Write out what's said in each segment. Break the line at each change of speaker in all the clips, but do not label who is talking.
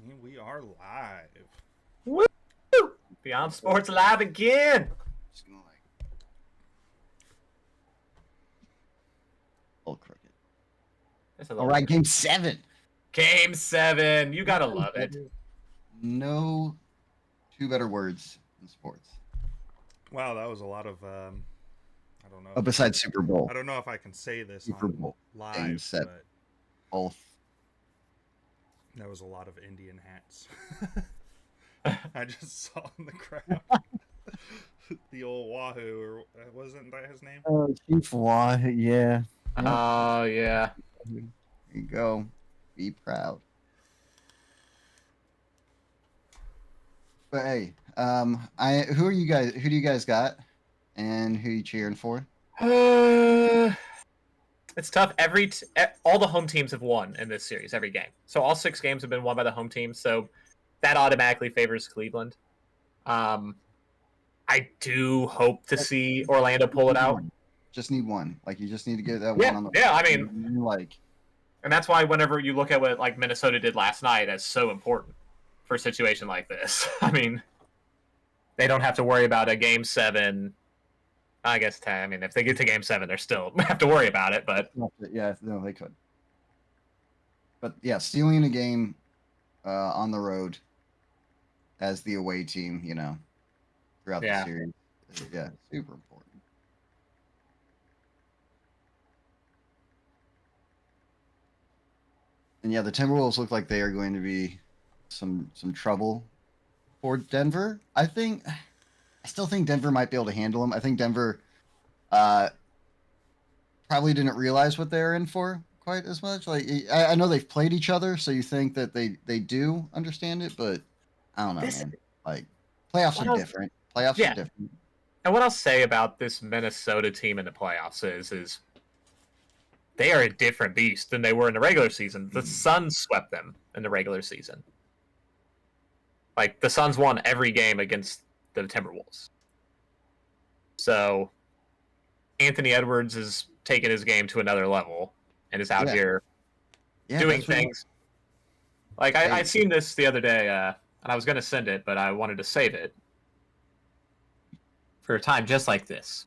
And we are live.
Woo! Beyond Sports Live again.
Just gonna like all crooked. All right, game 7.
Game 7. You gotta love it.
No two better words in sports.
Wow, that was a lot of I don't know.
Oh, besides Super Bowl.
I don't know if I can say this
Super Bowl.
live,
Game 7.
but
Both.
that was a lot of Indian hats. I just saw in the crowd. The old Wahoo, or wasn't that his name?
Oh, Chief Wah, yeah.
Oh, yeah.
There you go. Be proud. But hey, who are you guys? Who do you guys got? And who are you cheering for?
It's tough. All the home teams have won in this series, every game. So all 6 games have been won by the home team. So that automatically favors Cleveland. I do hope to see Orlando pull it out.
Just need one. Like, you just need to get that
Yeah,
one on the
yeah, I mean,
like,
and that's why whenever you look at what like Minnesota did last night, that's so important for a situation like this. I mean, they don't have to worry about a game 7. I guess 10. I mean, if they get to game 7, they're still have to worry about it. But
yeah, no, they could. But yeah, stealing a game on the road as the away team, you know, throughout the series, yeah, super important. And yeah, the Timberwolves look like they are going to be some trouble for Denver. I still think Denver might be able to handle them. I think Denver probably didn't realize what they were in for quite as much. Like, I know they've played each other, so you think that they do understand it, but I don't know, man. Like, playoffs are different. Playoffs are different.
And what I'll say about this Minnesota team in the playoffs is they are a different beast than they were in the regular season. The Suns swept them in the regular season. Like, the Suns won every game against the Timberwolves. So Anthony Edwards is taking his game to another level and is out here doing things. Like, I seen this the other day, and I was going to send it, but I wanted to save it for a time just like this.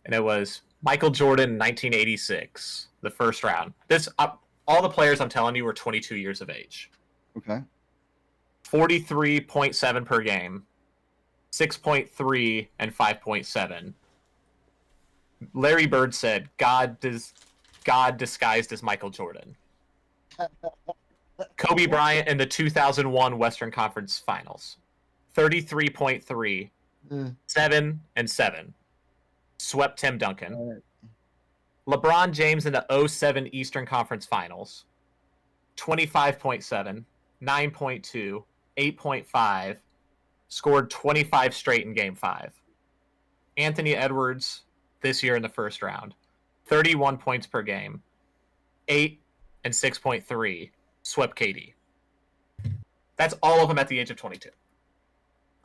And it was Michael Jordan, 1986, the first round. This all the players I'm telling you were 22 years of age.
Okay.
43.7 per game, 6.3 and 5.7. Larry Bird said, God disguised as Michael Jordan. Kobe Bryant in the 2001 Western Conference Finals. 33.3, 7 and 7. Swept Tim Duncan. LeBron James in the 07 Eastern Conference Finals. 25.7, 9.2, 8.5. Scored 25 straight in Game 5. Anthony Edwards this year in the first round. 31 points per game. 8 and 6.3. Swept KD. That's all of them at the age of 22.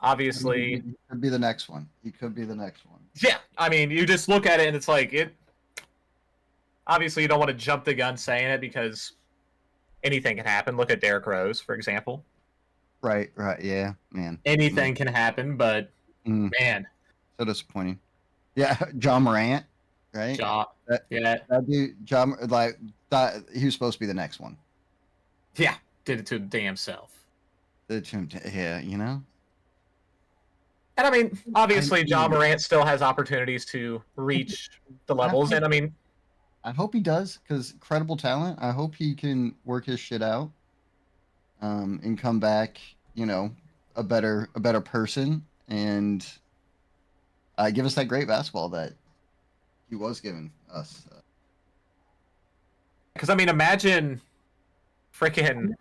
Obviously,
he could be the next one.
Yeah, I mean, you just look at it and it's like it. Obviously, you don't want to jump the gun saying it because anything can happen. Look at Derrick Rose, for example.
Right, yeah, man.
Anything can happen, but man,
so disappointing. Yeah, John Morant, right?
That
dude, John, like, thought he was supposed to be the next one.
Yeah, did it to damn self.
Yeah, you know.
And I mean, obviously, John Morant still has opportunities to reach the levels, and I mean,
I hope he does, because incredible talent. I hope he can work his shit out, and come back, you know, a better person, and give us that great basketball that he was giving us.
Because I mean, imagine freaking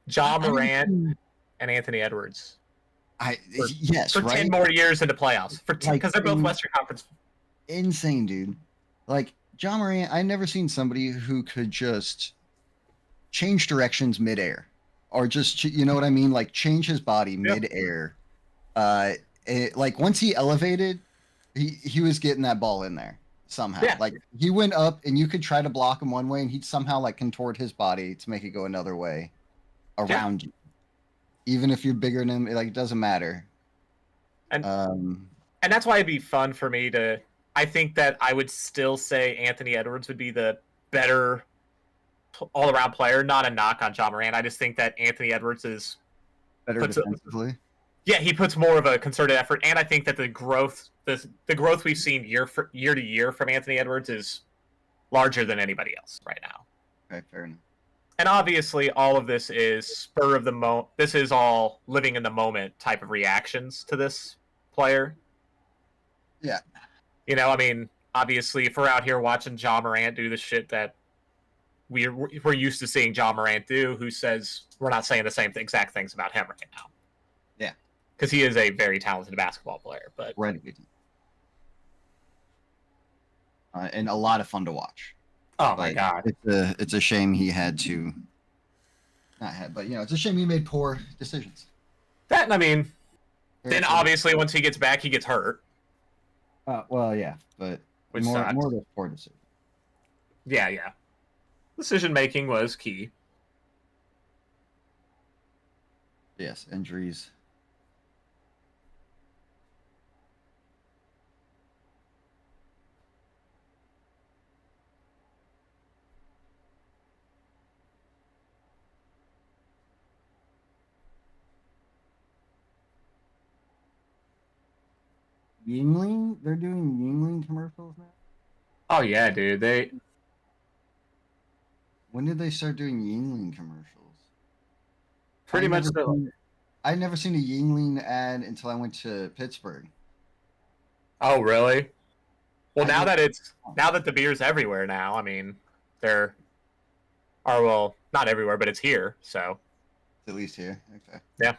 John Morant and Anthony Edwards. For 10 more years into playoffs, because they're both Western Conference.
Insane, dude. Like, John Morant, I've never seen somebody who could just change directions midair, or just, you know what I mean, like, change his body midair. Like, once he elevated, he was getting that ball in there somehow.
Yeah.
Like, he went up, and you could try to block him one way, and he'd somehow like contort his body to make it go another way, around you. Even if you're bigger than him, like it doesn't matter.
And that's why it'd be fun for me to. I think that I would still say Anthony Edwards would be the better all-around player. Not a knock on John Morant. I just think that Anthony Edwards is
better defensively.
Yeah, he puts more of a concerted effort, and I think that the growth we've seen year to year from Anthony Edwards is larger than anybody else right now.
Okay, fair enough.
And obviously, all of this is spur of the moment. This is all living in the moment type of reactions to this player.
Yeah.
You know, I mean, obviously, if we're out here watching John Morant do the shit that we're used to seeing John Morant do, who says we're not saying the same exact things about him right now.
Yeah.
Because he is a very talented basketball player. But
and a lot of fun to watch.
Oh my god!
It's a shame he had to not have, but it's a shame he made poor decisions.
That I mean, then obviously once he gets back, he gets hurt.
Well, yeah, but
Which
more
sucks.
of a poor decision.
Yeah. Decision making was key.
Yes, injuries. Yingling? They're doing Yingling commercials now?
Oh yeah, dude.
When did they start doing Yingling commercials?
Pretty much
I'd never seen a Yingling ad until I went to Pittsburgh.
Oh really? Well, now that the beer's everywhere now, I mean, there are, well, not everywhere, but it's here, so.
At least here. Okay.
Yeah.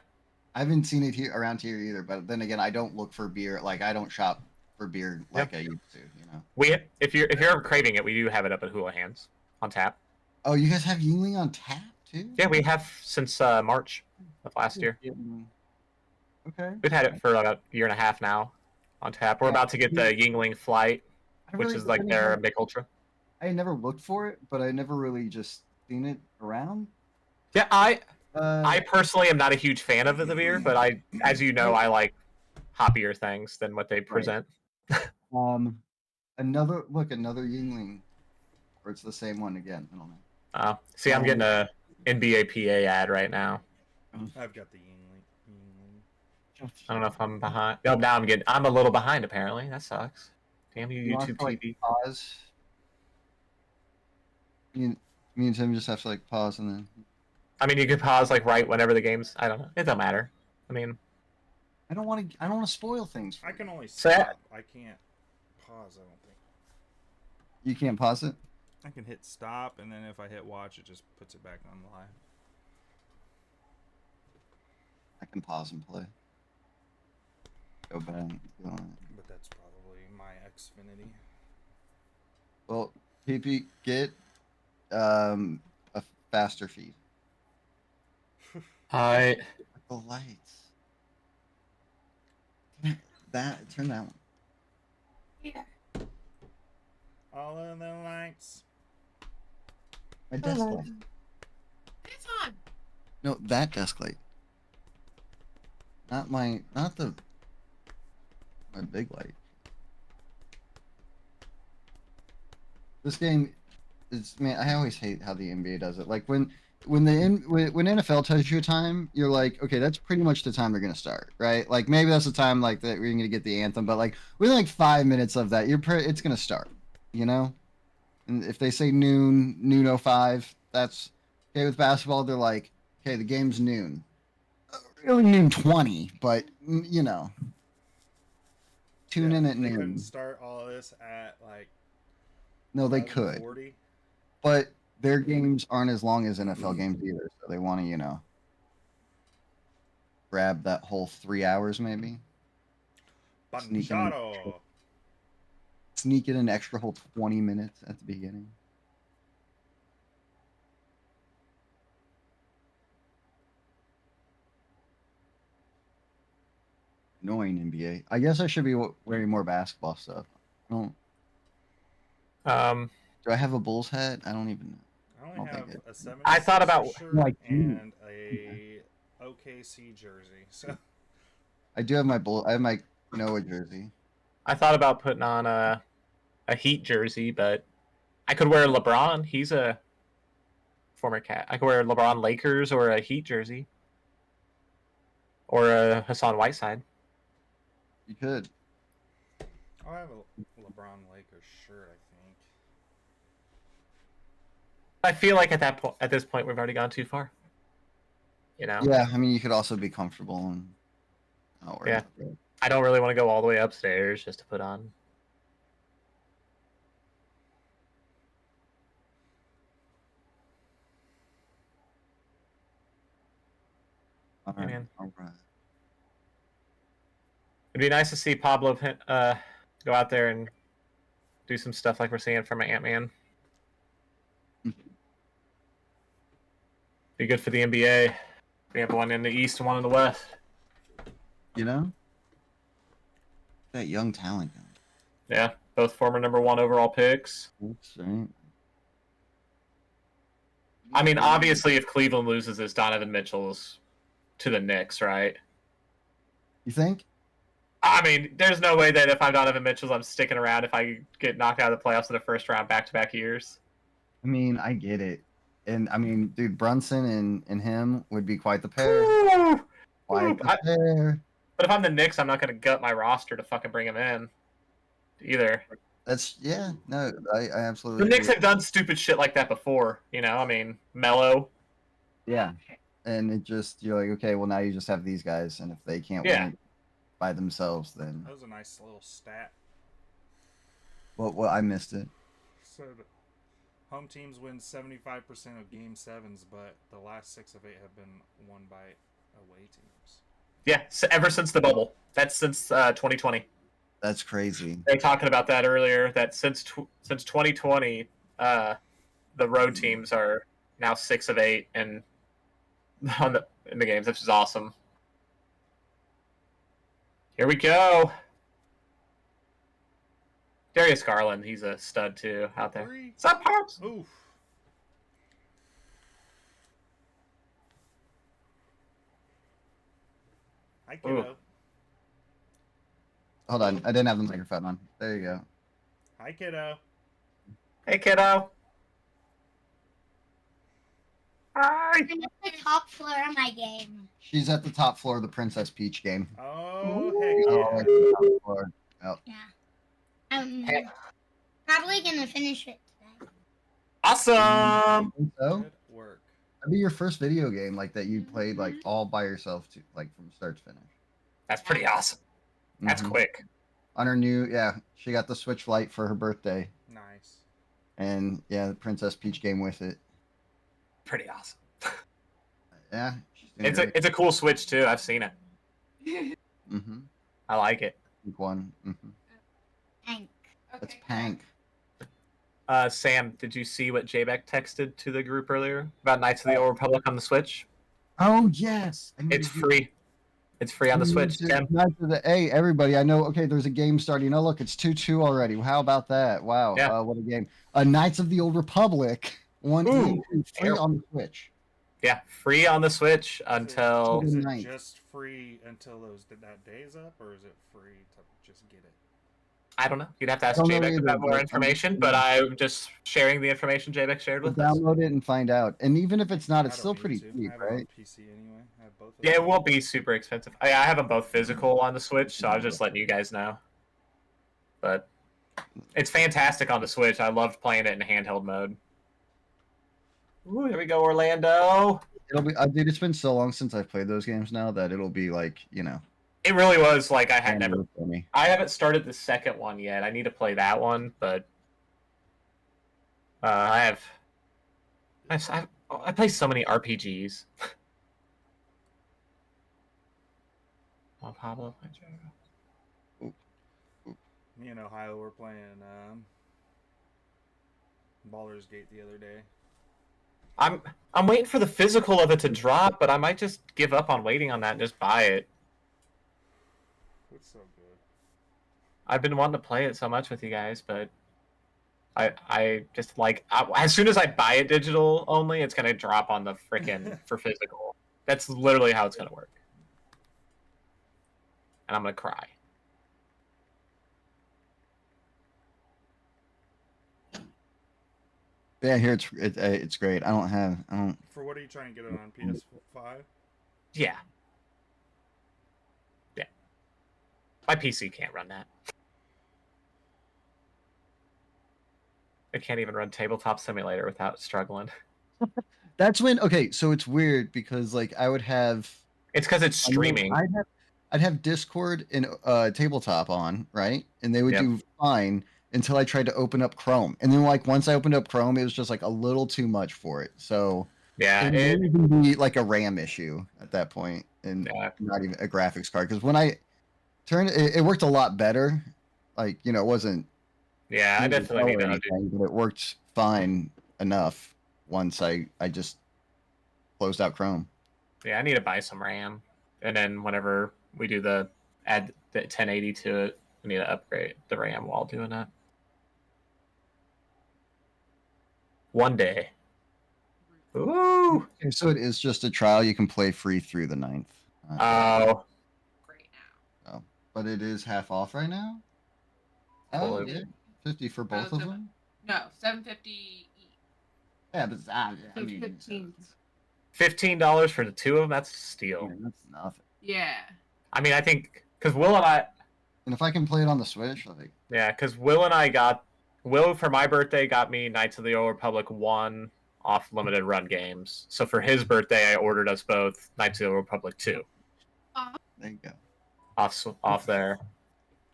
I haven't seen it here around here either, but then again, I don't look for beer. Like, I don't shop for beer like I used to,
If you're ever craving it, we do have it up at Hula Hands on tap.
Oh, you guys have Yingling on tap too?
Yeah, we have since March of last year.
Okay.
We've had it for about a year and a half now on tap. We're about to get the Yingling Flight, which is like their Mick Ultra.
I never looked for it, but I never really just seen it around.
Yeah, I personally am not a huge fan of the beer, but as you know, I like hoppier things than what they present.
Another Yingling, or it's the same one again. I don't know.
See, I'm getting a NBA PA ad right now.
I've got the Yingling.
I don't know if I'm behind. Oh, now I'm a little behind apparently. That sucks. Damn you, YouTube TV.
Pause. Me and Tim just have to pause and then.
I mean, you could pause right whenever the game's. I don't know. It don't matter. I mean,
I don't want to spoil things.
I can only stop. I can't pause. I don't think.
You can't pause it.
I can hit stop, and then if I hit watch, it just puts it back on live.
I can pause and play. Go back.
But that's probably my Xfinity.
Well, PP, get a faster feed. The lights. Turn that one.
Yeah.
All of the lights.
My desk light.
It's on.
No, that desk light. Not my big light. This game is, man, I always hate how the NBA does it. Like when NFL tells you a time, you're like, okay, that's pretty much the time they're gonna start, right? Like maybe that's the time that we're gonna get the anthem, but within 5 minutes of that, it's gonna start, And if they say noon 05, that's okay. With basketball, they're like, okay, the game's noon. Really noon 20, but tune in at noon.
They couldn't start all this at
No, they could.
40.
But their games aren't as long as NFL games either, so they want to, grab that whole 3 hours maybe. Sneak in an extra whole 20 minutes at the beginning. Annoying NBA. I guess I should be wearing more basketball stuff. I don't.
Do
I have a Bulls hat? I don't even know.
I only
don't
have
think it-
a 76
I thought about,
shirt
like,
and a OKC jersey. So
I do have I have my Noah jersey.
I thought about putting on a Heat jersey, but I could wear LeBron. He's a former Cat. I could wear LeBron Lakers or a Heat jersey, or a Hassan Whiteside.
You could.
I'll have a LeBron Lakers shirt, I think.
I feel like at this point, we've already gone too far. You know,
Yeah, I mean, you could also be comfortable and not worry
Yeah.
about it.
I don't really want to go all the way upstairs just to put on.
All
Hey,
right.
man.
All right.
It'd be nice to see Pablo go out there and do some stuff like we're seeing from Ant-Man. Be good for the NBA. We have one in the East and one in the West.
You know, that young talent.
Yeah, both former #1 overall picks.
That's right.
I mean, obviously, if Cleveland loses this, Donovan Mitchell's to the Knicks, right?
You think?
I mean, there's no way that if I'm Donovan Mitchell, I'm sticking around if I get knocked out of the playoffs in the first round back-to-back years.
I mean, I get it. And I mean, dude, Brunson and him would be quite the pair.
Woo!
Quite the pair.
But if I'm the Knicks, I'm not going to gut my roster to fucking bring him in either.
That's yeah. No, I absolutely.
The Knicks
agree.
have done stupid shit like that before, you know? I mean, Melo.
Yeah, and it just you're like, okay, well now you just have these guys, and if they can't
Yeah.
win it by themselves, then
That was a nice little stat.
well, I missed it.
So the home teams win 75% of game 7s, but the last 6 of 8 have been won by away teams.
Yeah, so ever since the bubble. That's since 2020.
That's crazy.
They were talking about that earlier, that since 2020, the road teams are now 6 of 8 and in the games, which is awesome. Here we go. Darius Garland, he's a stud too out there.
Three.
What's up, Parks?
Oof. Hi, kiddo.
Hold on, I didn't have the microphone on. There you go.
Hi, kiddo.
Hey, kiddo. Hi.
I'm at the top floor of my game.
She's at the top floor of the Princess Peach game.
Oh,
Ooh.
heck
Oh,
yeah.
at the top floor.
Yeah. I'm
Hey.
probably gonna finish it today.
Awesome.
So
Good work.
that'd be your first video game like that you played like all by yourself to like from start to finish.
That's pretty awesome. That's
Mhm.
quick.
On her new, yeah, she got the Switch Lite for her birthday,
Nice.
and yeah, the Princess Peach game with it.
Pretty awesome.
Yeah, she's doing
It's a cool Switch too. I've seen it.
Mm-hmm.
I like it.
One. Mm-hmm.
Hank.
That's Pank.
Sam, did you see what Jbeck texted to the group earlier about Knights of the Old Republic on the Switch?
Oh yes, I need
It's
to do-
free. It's free on the
I need
Switch.
to-
Tim.
not to the- Hey, everybody! I know. Okay, there's a game starting. Oh, look, it's 2-2 already. How about that? Wow,
Yeah.
what a game! Knights of the Old Republic. One
Ooh.
free on the Switch.
Yeah, free on the Switch until
Is it
Nice.
just free until that day's up, or is it free to just get it?
I don't know. You'd have to ask
Don't know
Jbeck
either,
about more
but-
information, but I'm just sharing the information Jbeck shared with us.
Download it and find out. And even if it's not,
I
it's
don't
still
need
pretty
to.
cheap,
I have it on
right?
PC anyway. I have both of
Yeah,
them.
it won't be super expensive. I have them both physical on the Switch, so I was just letting you guys know. But it's fantastic on the Switch. I loved playing it in handheld mode. Ooh, there we go, Orlando.
It'll be, dude. It's been so long since I've played those games now that it'll be like,
It really was like I had never.
standard for me.
I haven't started the second one yet. I need to play that one, but I play so many RPGs. Oh, Pablo.
Me and Ohio were playing Baldur's Gate the other day.
I'm waiting for the physical of it to drop, but I might just give up on waiting on that and just buy it.
It's so good.
I've been wanting to play it so much with you guys, but I just like as soon as I buy it digital only, it's gonna drop on the frickin' for physical. That's literally how it's gonna work, and I'm gonna cry.
Yeah, here it's great. I don't.
For what are you trying to get it on PS5?
Yeah, yeah. My PC can't run that. It can't even run Tabletop Simulator without struggling.
That's when okay. So it's weird because like I would have
It's because it's streaming.
I'd have Discord and tabletop on, right? And they would
Yep.
do fine until I tried to open up Chrome. And then like once I opened up Chrome, it was just like a little too much for it. So
Yeah,
it may even be like a RAM issue at that point and
Yeah.
not even a graphics card. Because when I turned it worked a lot better. Like, you know, it wasn't
yeah. I definitely need to undo.
anything, but it worked fine enough once I just closed out Chrome.
Yeah, I need to buy some RAM, and then whenever we do the add the 1080 to it, we need to upgrade the RAM while doing that. One day. Ooh.
Okay, so it is just a trial. You can play free through the 9th.
Oh.
Great now.
But it is half off right now?
Well,
Oh,
it-
yeah. 50 for both of them?
No, 750 each.
Yeah, but I
So
mean,
15.
$15 for the two of them. That's a steal.
yeah, that's nothing.
Yeah.
I mean, I think because Will and I,
And if I can play it on the Switch, like,
yeah, because Will and I got Will for my birthday got me Knights of the Old Republic 1 off limited run games. So for his birthday, I ordered us both Knights of the Old Republic 2
there you go.
off there.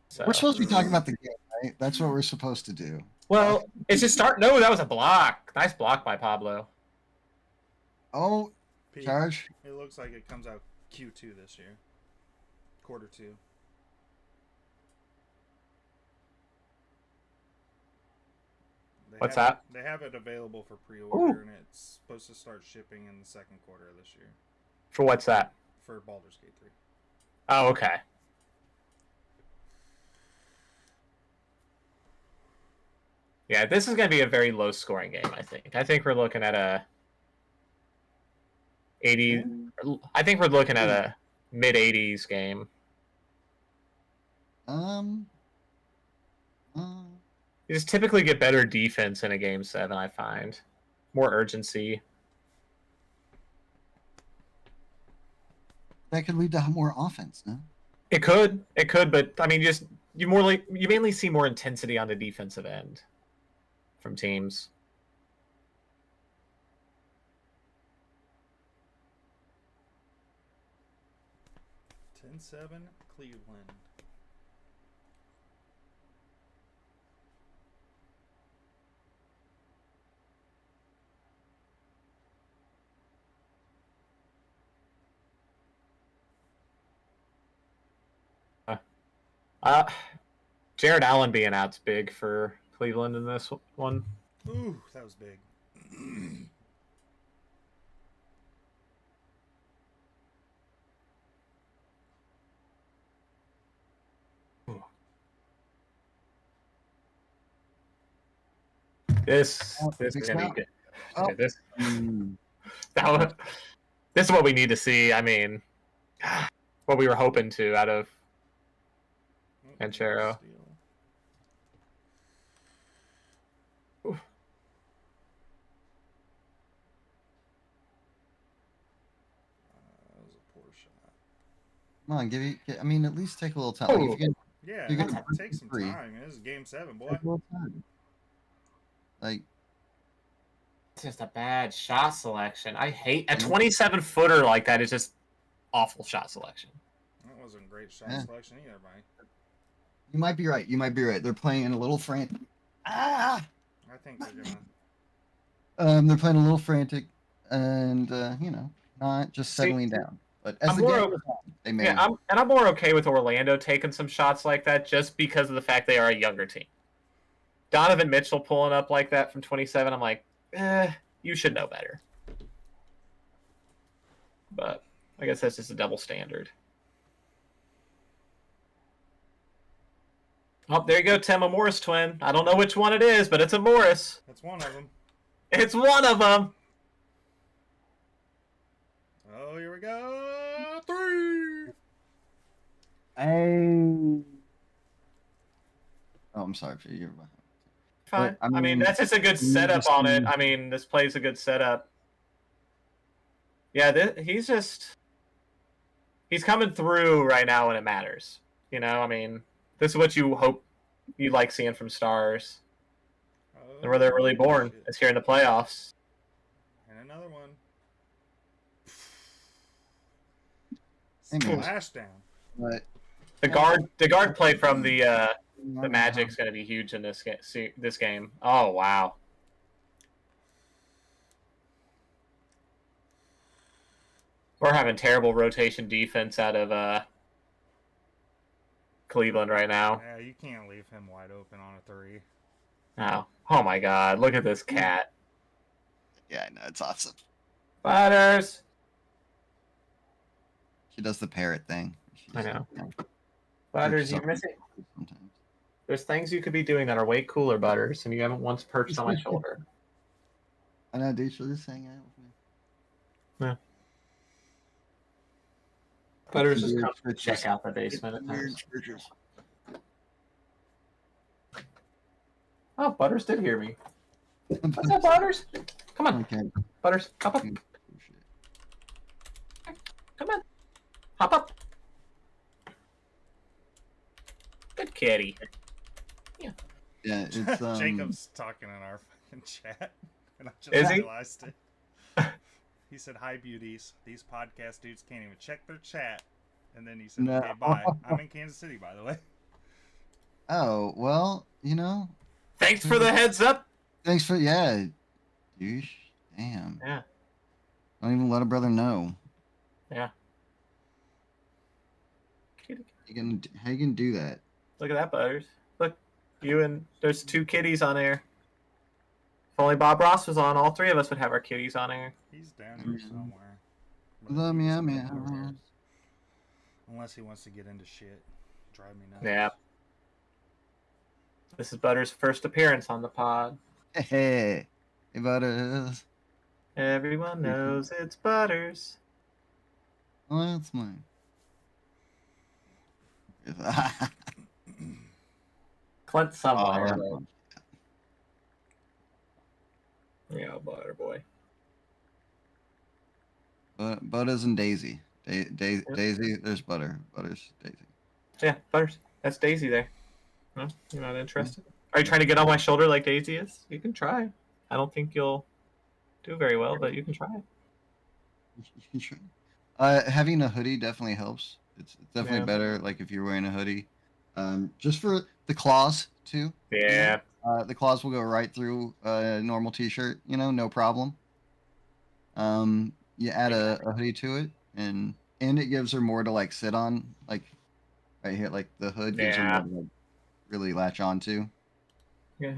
So.
We're supposed to be talking about the game, right? That's what we're supposed to do.
Well, it's just start. No, that was a block. Nice block by Pablo.
Oh,
Pete,
charge.
it looks like it comes out Q2 this year. Quarter 2.
What's
have
that?
They have it available for pre-order, and it's supposed to start shipping in the second quarter of this year
For what's that?
for Baldur's Gate 3.
Oh, okay. Yeah, this is going to be a very low scoring game, I think. I think we're looking at a 80. I think we're looking at a mid 80s game.
Um,
You just typically get better defense in a game 7, I find. More urgency.
that could lead to more offense, no?
It could, but I mean, you mainly see more intensity on the defensive end from teams.
Ten 10-7 Cleveland.
Jared Allen being out's big for Cleveland in this one.
Ooh, that was big.
This
Oh,
is
big
gonna
snap.
be good.
Oh.
Okay, this
Mm.
this is what we need to see. I mean, what we were hoping to out of Anchero.
Steal.
Oof.
That was a poor shot.
Come on, I mean, at least take a little time.
Oh.
Like, if you can
Yeah,
You're
it
gonna
take some
free.
time. This is game 7, boy.
take a little time. Like,
It's just a bad shot selection. I hate a 27-footer like that is just awful shot selection.
That wasn't a great shot
Yeah.
selection either, Mike.
you might be right. You might be right. They're playing in a little frantic.
I think they're gonna.
They're playing a little frantic, and you know, not just
See,
settling down. But as
I'm
the
more
game
of-
goes on, they may.
Yeah, I'm more okay with Orlando taking some shots like that just because of the fact they are a younger team. Donovan Mitchell pulling up like that from 27, I'm like, you should know better. But I guess that's just a double standard. Oh, there you go, Tim, a Morris twin. I don't know which one it is, but it's a Morris.
That's one of them.
It's one of them.
Oh, here we go. 3.
Oh, I'm sorry for you.
Fine.
But,
I mean, that's just a good
you
setup
just
on it.
need-
I mean, this plays a good setup. Yeah, he's coming through right now when it matters. You know, I mean, this is what you hope you like seeing from stars. And where they're really born
Shit.
is here in the playoffs.
And another one.
Hey, man.
Splashdown.
But
The guard play from the Magic's going to be huge in this game. Oh wow. We're having terrible rotation defense out of Cleveland right now.
Yeah, you can't leave him wide open on a 3.
Oh my God! Look at this cat.
yeah, I know it's awesome.
Butters.
She does the parrot thing.
I know. Butters, you're missing.
Sometimes.
There's things you could be doing that are way cooler, Butters, and you haven't once perched on my shoulder.
I know, dude. She'll just hang out with me.
Butters just
Weird
comes to
pictures.
check out the basement at
Weird
times.
pictures.
Oh, Butters did hear me. What's up, Butters? Come on,
Okay.
Butters. Hop up.
Oh,
Come on. Hop up. Good kitty.
Yeah, it's
Jacob's talking in our fucking chat, and I just
Is he?
realized it. He said, "Hi, beauties. These podcast dudes can't even check their chat." And then he said,
No.
"Okay, bye." I'm in Kansas City, by the way.
Oh well, you know.
Thanks for the heads up.
Thanks for douche. Damn.
Yeah.
Don't even let a brother know.
Yeah. Kitty.
How you can do that?
Look at that, Butters. Look, you and there's 2 kitties on air. If only Bob Ross was on, all 3 of us would have our kitties on air.
He's down here
Mhm.
somewhere.
The
He's
meow
in
meow.
Florida. Unless he wants to get into shit. Drive me nuts.
Yeah. This is Butters' first appearance on the pod.
Hey, hey, Butters.
Everyone knows it's Butters.
Oh, that's mine.
Clint somewhere.
Oh,
Yeah, Butter boy.
Butters and Daisy. Daisy, there's Butter. Butters, Daisy.
Yeah, Butters. That's Daisy there. No, you're not interested? Are you trying to get on my shoulder like Daisy is? You can try. I don't think you'll do very well, but you can try.
Sure. Having a hoodie definitely helps. It's definitely
Yeah.
better, like if you're wearing a hoodie. Just for the claws too.
Yeah.
The claws will go right through a normal t-shirt, no problem. You add a hoodie to it, and it gives her more to like sit on, like right here, like the hood gives her
Yeah.
more to like, really latch onto.
Yeah.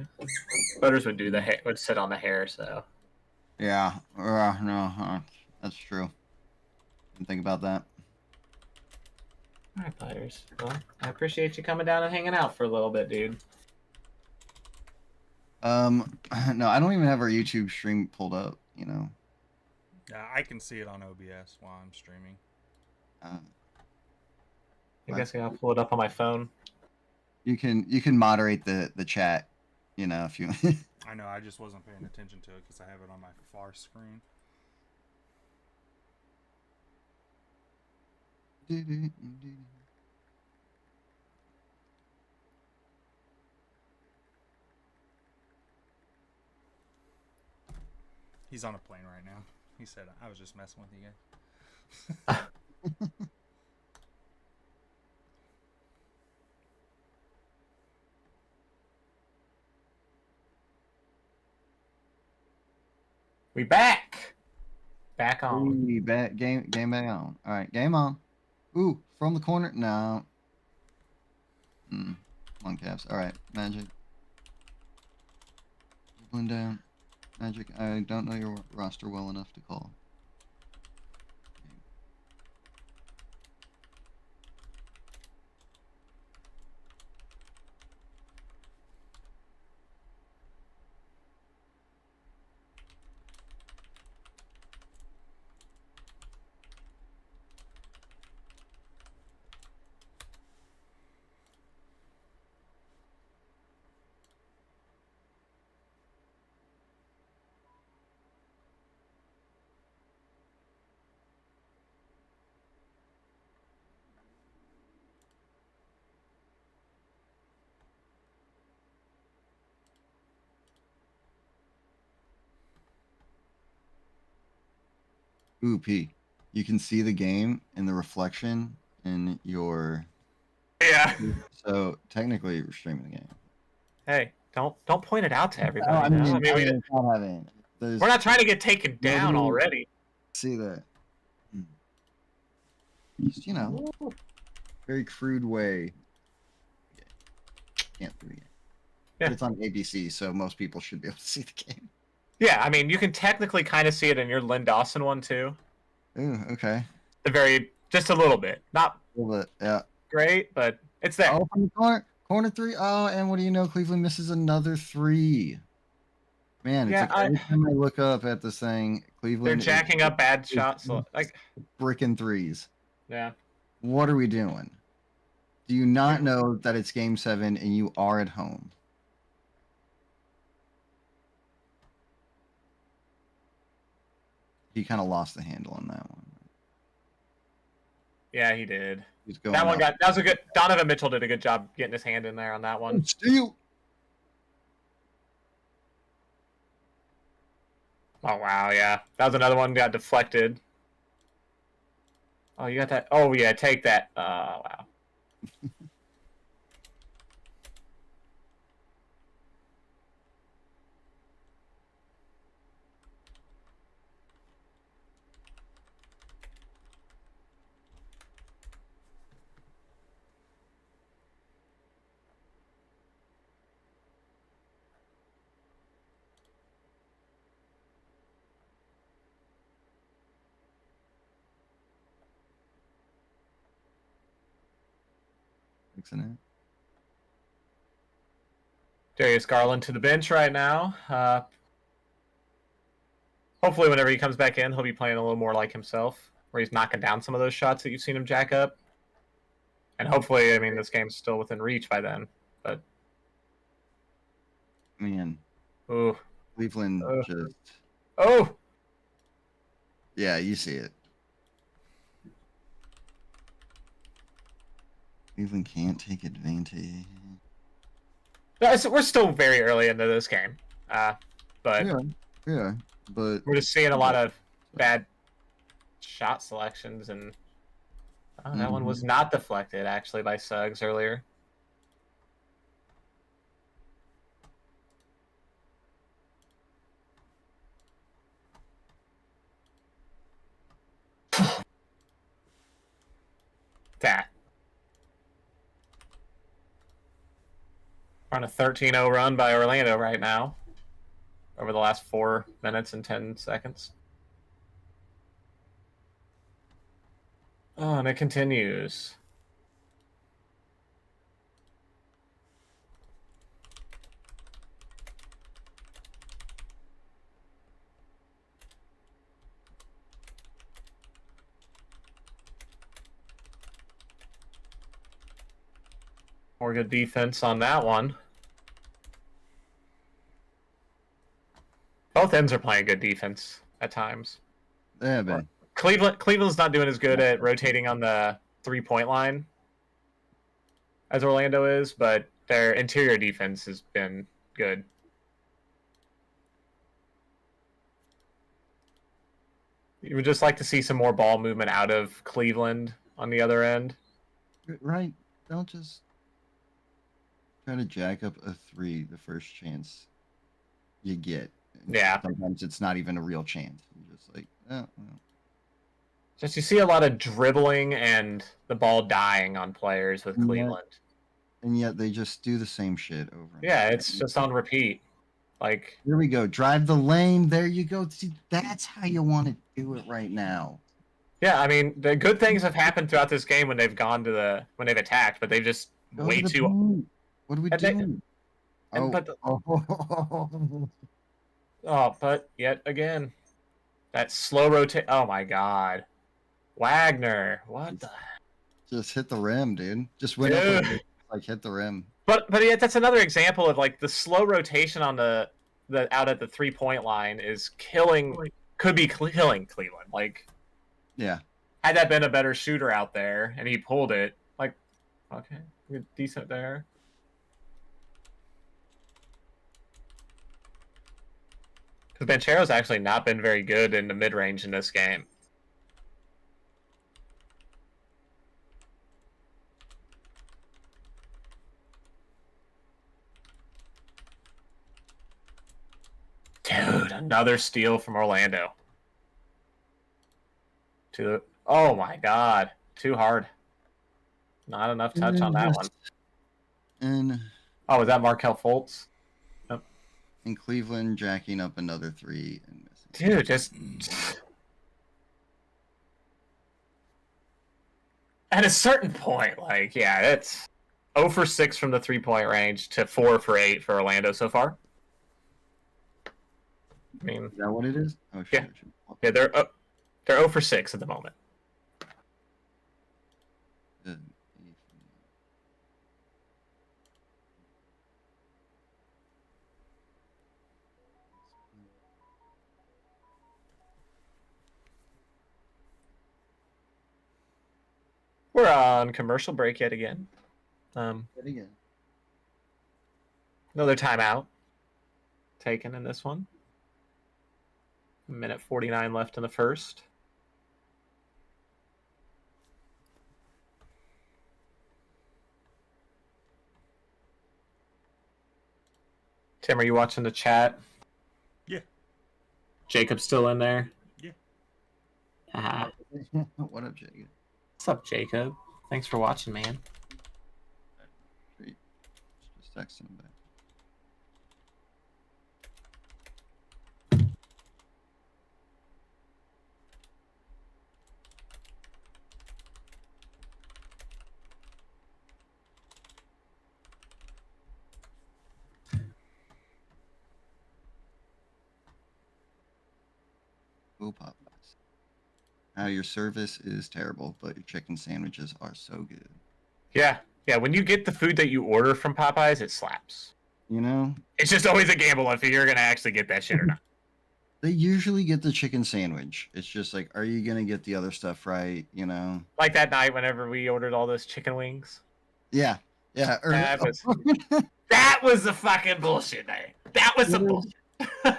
Butters would do the hair, would sit on the hair, so.
Yeah, no, that's true. Didn't think about that.
All right, Butters. Well, I appreciate you coming down and hanging out for a little bit, dude.
No, I don't even have our YouTube stream pulled up.
Yeah, I can see it on OBS while I'm streaming.
I guess I'll pull it up on my phone.
You can moderate the chat, if you.
I know, I just wasn't paying attention to it because I have it on my far screen. He's on a plane right now. He said, "I was just messing with you guys."
We back. Back on.
Ooh, game back on. All right, game on. Ooh, from the corner. No. Come on, Caps. All right, Magic. Dribbling down. Magic. I don't know your roster well enough to call. Ooh, P. You can see the game in the reflection in your.
Yeah.
So technically, you're streaming the game.
Hey, don't point it out to everybody.
I mean,
now. I mean,
it's not having.
we're not trying to get taken down
Nobody-
already.
See that. Just, very crude way. Can't do it.
Yeah.
But it's on ABC, so most people should be able to see the game.
Yeah, I mean, you can technically kind of see it in your Lynn Dawson one too.
Ooh, okay.
Just a little bit, not
A little bit, yeah.
great, but it's there.
Oh, from the corner three. Oh, and what do you know? Cleveland misses another three. Man, it's
Yeah,
like every time I look up at this thing,
They're
Cleveland
jacking up bad shots. Like,
bricking threes.
yeah,
What are we doing? Do you not know that it's game 7 and you are at home? He kind of lost the handle on that one.
yeah, he did.
He's going
That one
up.
that was a good. Donovan Mitchell did a good job getting his hand in there on that one.
Steal.
Oh wow, yeah, that was another one got deflected. Oh, you got that? Oh yeah, take that. Wow.
Fixing it.
Darius Garland to the bench right now. Hopefully, whenever he comes back in, he'll be playing a little more like himself, where he's knocking down some of those shots that you've seen him jack up. And hopefully, I mean, this game's still within reach by then. But
Man,
ooh,
Cleveland just.
oh,
Yeah, you see it. Cleveland can't take advantage.
we're still very early into this game, but
Yeah, but
we're just seeing a lot of bad shot selections, and that one was not deflected actually by Suggs earlier. That. We're on a 13-0 run by Orlando right now over the last 4 minutes and 10 seconds. Oh, and it continues. More good defense on that one. Both ends are playing good defense at times.
yeah, man.
Cleveland's not doing as good at rotating on the 3-point line as Orlando is, but their interior defense has been good. You would just like to see some more ball movement out of Cleveland on the other end.
Right? Don't just try to jack up a 3 the first chance you get.
Yeah.
Sometimes it's not even a real chance. You're just like, oh, well.
Just you see a lot of dribbling and the ball dying on players with
Yeah.
Cleveland.
And yet they just do the same shit over. and
Yeah,
over.
it's just on repeat. Like,
Here we go. Drive the lane. There you go. See, that's how you want to do it right now.
yeah, I mean, the good things have happened throughout this game when they've attacked, but they've just
Go
way
to the
too.
paint. What do we
And they-
do?
But yet again, that slow rotate. Oh my God, Wagner, what the?
Just hit the rim, dude. Just went up and
Dude.
like hit the rim.
But yet that's another example of like the slow rotation on the out at the 3-point line is could be killing Cleveland. Like,
Yeah.
had that been a better shooter out there and he pulled it, like, okay, decent there. Because Banchero's actually not been very good in the mid range in this game. Another steal from Orlando. Oh my God. Too hard. Not enough touch on that one.
And
Oh, was that Markel Fultz?
in Cleveland, jacking up another 3 and missing.
Dude, just at a certain point, like, yeah, it's 0 for 6 from the 3-point range to 4 for 8 for Orlando so far. I mean,
Is that what it is? Oh,
Yeah. yeah, they're 0 for 6 at the moment. We're on commercial break yet again.
Again.
Another timeout taken in this one. 1:49 left in the first. Tim, are you watching the chat?
Yeah.
Jacob's still in there?
Yeah.
What up, Jacob?
What's up, Jacob? Thanks for watching, man.
Just texting him back. Go Popeyes. Your service is terrible, but your chicken sandwiches are so good.
Yeah. When you get the food that you order from Popeyes, it slaps.
You know?
It's just always a gamble if you're going to actually get that shit or not.
They usually get the chicken sandwich. It's just like, are you going to get the other stuff right? You know?
Like that night whenever we ordered all those chicken wings.
Yeah. Yeah.
That was the fucking bullshit night. That was the bullshit.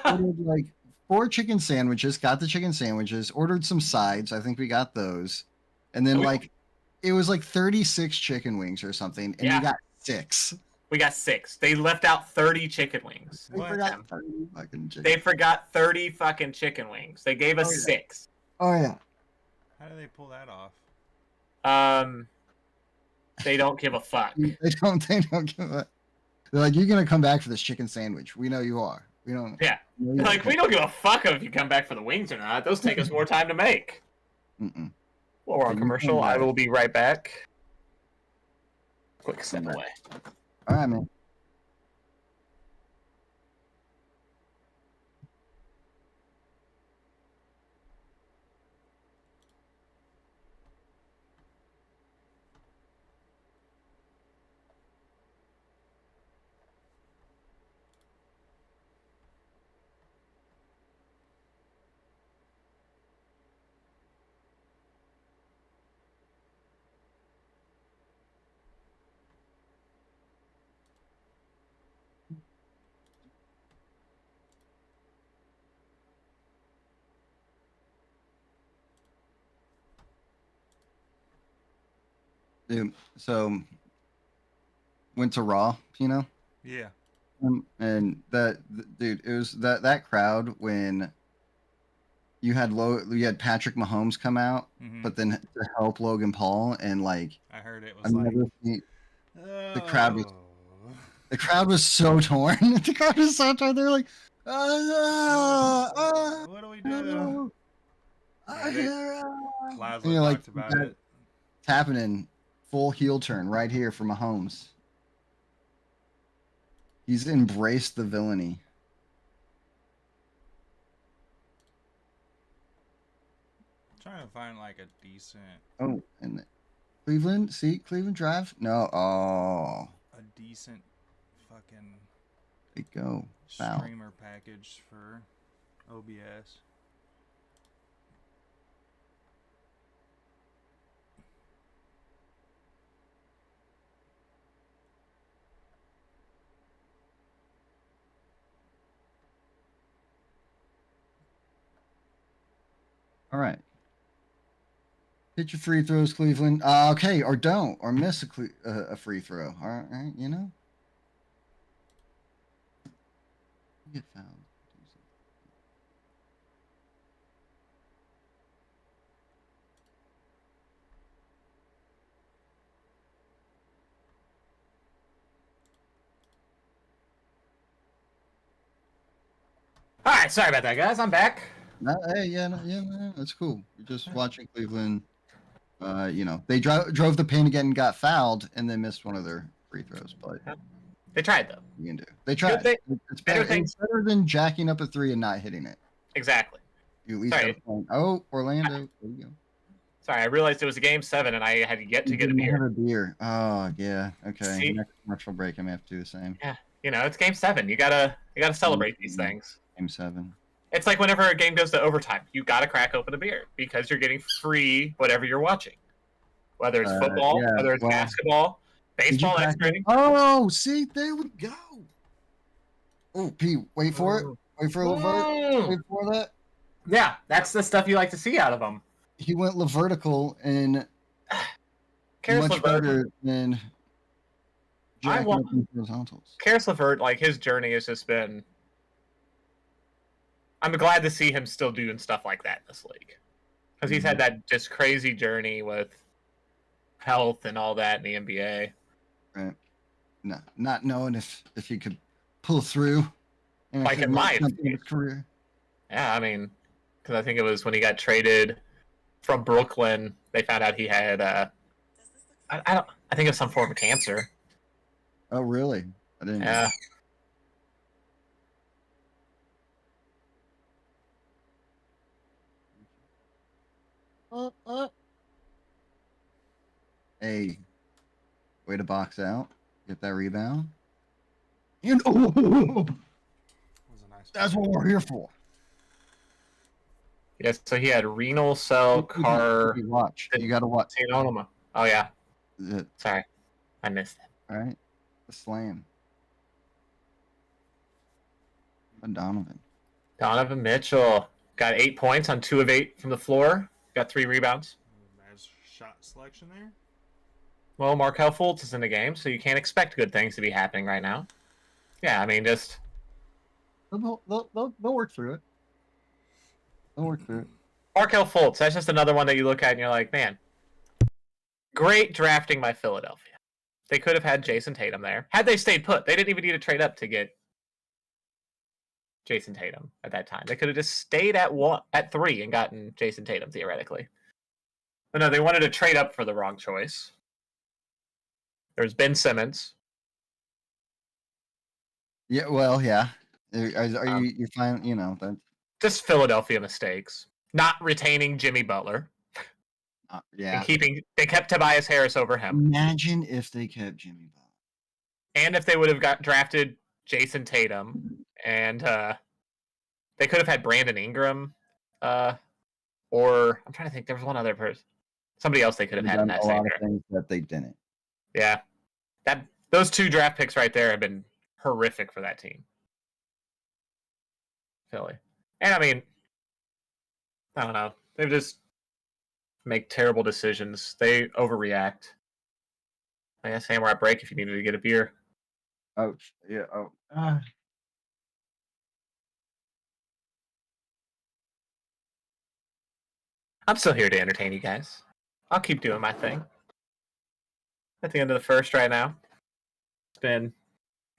Ordered like 4 chicken sandwiches, got the chicken sandwiches, ordered some sides. I think we got those. And then it was like 36 chicken wings or something. And we got 6.
We got 6. They left out 30 chicken wings.
They forgot 30 fucking chicken.
They forgot 30 fucking chicken wings. They gave us 6.
Oh yeah.
How do they pull that off?
They don't give a fuck.
They don't give a. They're like, you're gonna come back for this chicken sandwich. We know you are. We don't.
Yeah. Like, we don't give a fuck if you come back for the wings or not. Those take us more time to make.
Mm-mm.
Well, we're on commercial. I will be right back. Quick step away.
All right, man. Dude, so went to Raw, you know?
Yeah.
And dude, it was that crowd when you had Patrick Mahomes come out, but then to help Logan Paul, and like
I heard it was
the crowd was so torn. The crowd was so torn. They're like,
what do we do? Laszlo talked about it.
It's happening. Full heel turn right here for Mahomes. He's embraced the villainy.
I'm trying to find like a decent.
Oh, and Cleveland, see Cleveland Drive? No,
A decent fucking.
They go.
Streamer package for OBS.
All right. Hit your free throws, Cleveland. Okay, or don't, or miss a free throw. All right, you know. Get fouled.
All right, sorry about that, guys. I'm back.
Hey, no, that's cool. You're just watching Cleveland. They drove the pin again and got fouled, and then missed one of their free throws. But
They tried though.
you can do. They tried. It's better. It's better than jacking up a three and not hitting it.
Exactly.
You at least
Sorry.
have a point. Oh, Orlando. There you go.
Sorry, I realized it was a game 7, and I had yet to get a beer.
Have a beer. Oh yeah. Okay.
See?
Next commercial break, I may have to do the same.
Yeah, it's game 7. You gotta celebrate these things.
Game 7.
It's like whenever a game goes to overtime, you gotta crack open a beer because you're getting free whatever you're watching. Whether it's football, whether it's basketball, baseball, that's great.
Oh, see, there we go. Oh, P, wait for it. Wait for LeVert. Wait for that.
Yeah, that's the stuff you like to see out of them.
He went vertical and
Karis
much
LeVert,
better than horizontals.
Karis LeVert, like his journey has just been. I'm glad to see him still doing stuff like that in this league, because he's had that just crazy journey with health and all that in the NBA.
Right. No, not knowing if he could pull through. And
Like in life.
In his career.
Yeah, I mean, because I think it was when he got traded from Brooklyn, they found out he had I think it was some form of cancer.
Oh, really? I didn't.
Yeah.
Hey, way to box out. Get that rebound. And
That was a nice
that's what we're here for.
Yeah, so he had renal cell car.
You watch. You got to watch.
Oh, yeah.
The,
Sorry. I missed it.
all right. The slam. And Donovan.
Donovan Mitchell got 8 points on 2 of 8 from the floor. Got 3 rebounds.
Nice shot selection there.
Well, Markelle Fultz is in the game, so you can't expect good things to be happening right now. Yeah, I mean, just...
They'll work through it. They'll work through it.
Markelle Fultz, that's just another one that you look at and you're like, man, great drafting by Philadelphia. They could have had Jason Tatum there. Had they stayed put, they didn't even need to trade up to get Jason Tatum at that time. They could have just stayed at 3 and gotten Jason Tatum, theoretically. But no, they wanted to trade up for the wrong choice. There's Ben Simmons.
Yeah, well, yeah. Are you fine? You know that.
Just Philadelphia mistakes. Not retaining Jimmy Butler.
Yeah.
And they kept Tobias Harris over him.
Imagine if they kept Jimmy Butler.
And if they would have drafted Jason Tatum, and they could have had Brandon Ingram, or I'm trying to think. There was one other person, somebody else they could have had in that same draft.
Things that they didn't.
Yeah, those 2 draft picks right there have been horrific for that team, Philly. And I mean, I don't know. They just make terrible decisions. They overreact. I guess we're at break if you needed to get a beer.
Oh, yeah. Oh.
I'm still here to entertain you guys. I'll keep doing my thing. At the end of the first right now. It's been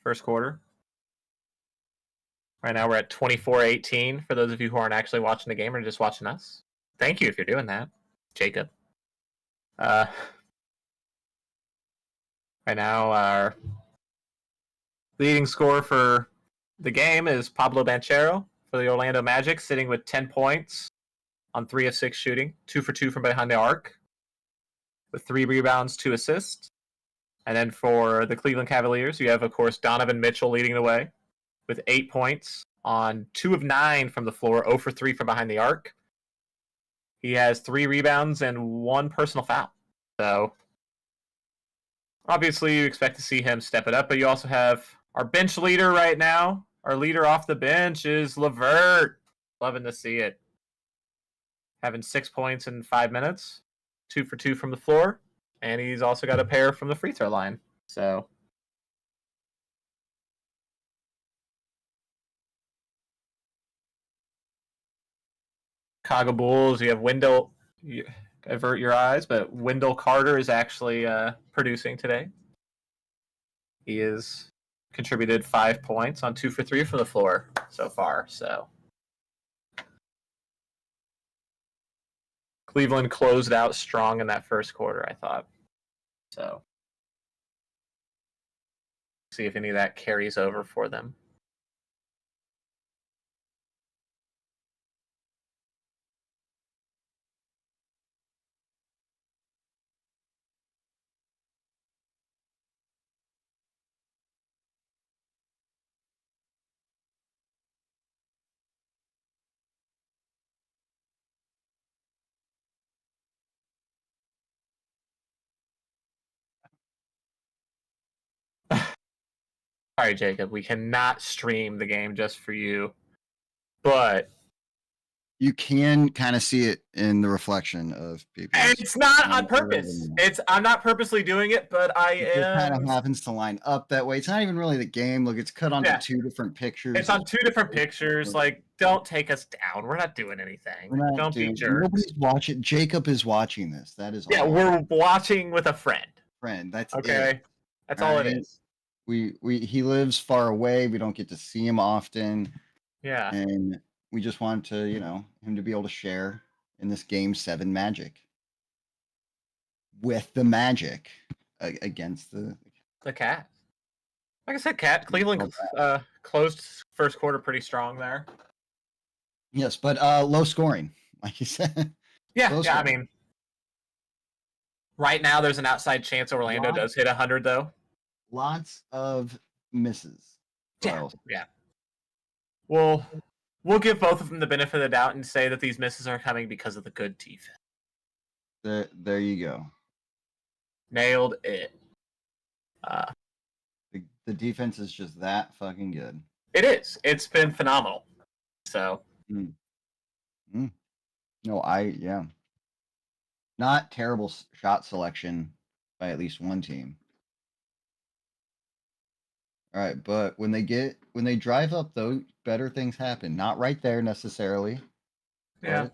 first quarter. Right now we're at 24-18 for those of you who aren't actually watching the game or just watching us. Thank you if you're doing that, Jacob. Right now our leading scorer for the game is Pablo Banchero for the Orlando Magic, sitting with 10 points on 3 of 6 shooting, 2 for 2 from behind the arc, with 3 rebounds, 2 assists. And then for the Cleveland Cavaliers, you have, of course, Donovan Mitchell leading the way with 8 points on 2 of 9 from the floor, 0 for 3 from behind the arc. He has 3 rebounds and 1 personal foul. So, obviously, you expect to see him step it up, but you also have our bench leader right now. Our leader off the bench is LeVert. Loving to see it. Having 6 points in 5 minutes, 2 for 2 from the floor, and he's also got a pair from the free throw line. So, Chicago Bulls, you have Wendell. Avert your eyes, but Wendell Carter is actually producing today. He has contributed 5 points on 2 for 3 from the floor so far. So Cleveland closed out strong in that first quarter, I thought. So, see if any of that carries over for them. Sorry, Jacob, we cannot stream the game just for you, but
You can kind of see it in the reflection of people.
and it's not on purpose. I'm not purposely doing it, but I
It just kind
am.
of happens to line up that way. It's not even really the game. Look, it's cut onto
Yeah.
2 different pictures.
It's on 2 different pictures. Like, don't take us down. We're not doing anything.
We're not
Don't be
doing-
jerks.
Nobody's watching. Jacob is watching this. That is
Yeah,
all.
we're watching with a friend.
Friend. That's
Okay,
it.
that's all it
Alright.
is.
He lives far away. We don't get to see him often,
Yeah.
and we just want to, him to be able to share in this Game 7 magic with the Magic against the.
The Cat. Like I said, Cleveland closed first quarter pretty strong there.
Yes, but low scoring, like you said.
Yeah,
Close
yeah. I
one.
mean, right now there's an outside chance Orlando
Lot.
does hit 100, though.
Lots of misses.
Yeah,
Well,
yeah. We'll give both of them the benefit of the doubt and say that these misses are coming because of the good defense.
there you go.
Nailed it.
The defense is just that fucking good.
It is. It's been phenomenal. So
No, yeah. Not terrible shot selection by at least one team. All right, but when they drive up though, better things happen. Not right there necessarily.
yeah,
but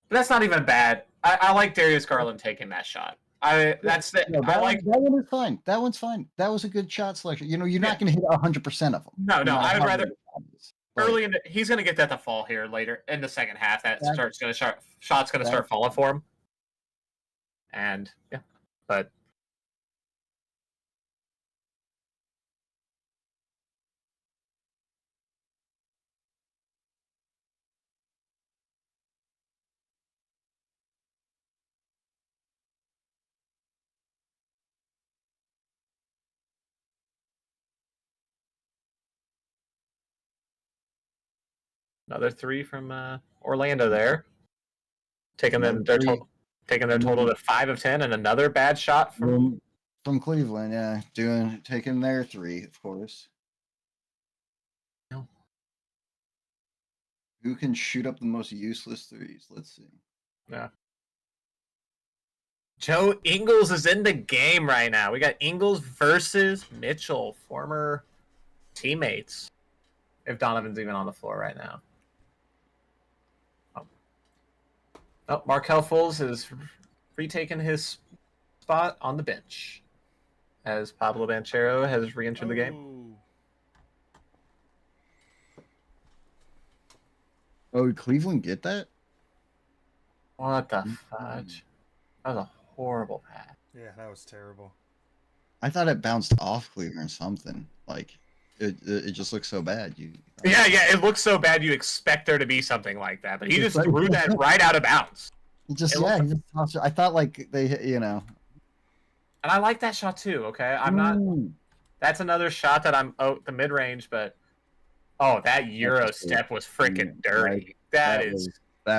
but that's not even bad. I like Darius Garland taking that shot. That's the
no,
I like.
that one is fine. That one's fine. That was a good shot selection. You're not going to hit 100% of them.
No,
No
I
matter
would
how
rather
good the shot is. But
early in the, he's going to get that to fall here later in the second half.
That-
Shots going to start falling for him. And yeah, but another 3 from Orlando there, taking them
Another three.
taking their total to 5 of 10, and another bad shot from.
From Cleveland, yeah, taking their 3, of course.
No.
Who can shoot up the most useless threes? Let's see.
Joe Ingles is in the game right now. We got Ingles versus Mitchell, former teammates. If Donovan's even on the floor right now. Oh, Markelle Fultz has retaken his spot on the bench as Pablo Banchero has re-entered the game.
Oh, did Cleveland get that?
What the fudge? That was a horrible pass.
Yeah, that was terrible.
I thought it bounced off Cleveland or something. Like it just looks so bad.
Yeah, it looks so bad you expect there to be something like that, but he just threw that right out of bounds.
He just
It looked-
he just tossed it. I thought like they
And I like that shot too, okay? I'm not
Ooh.
that's another shot that I'm the mid range, but that Euro step was freaking dirty. That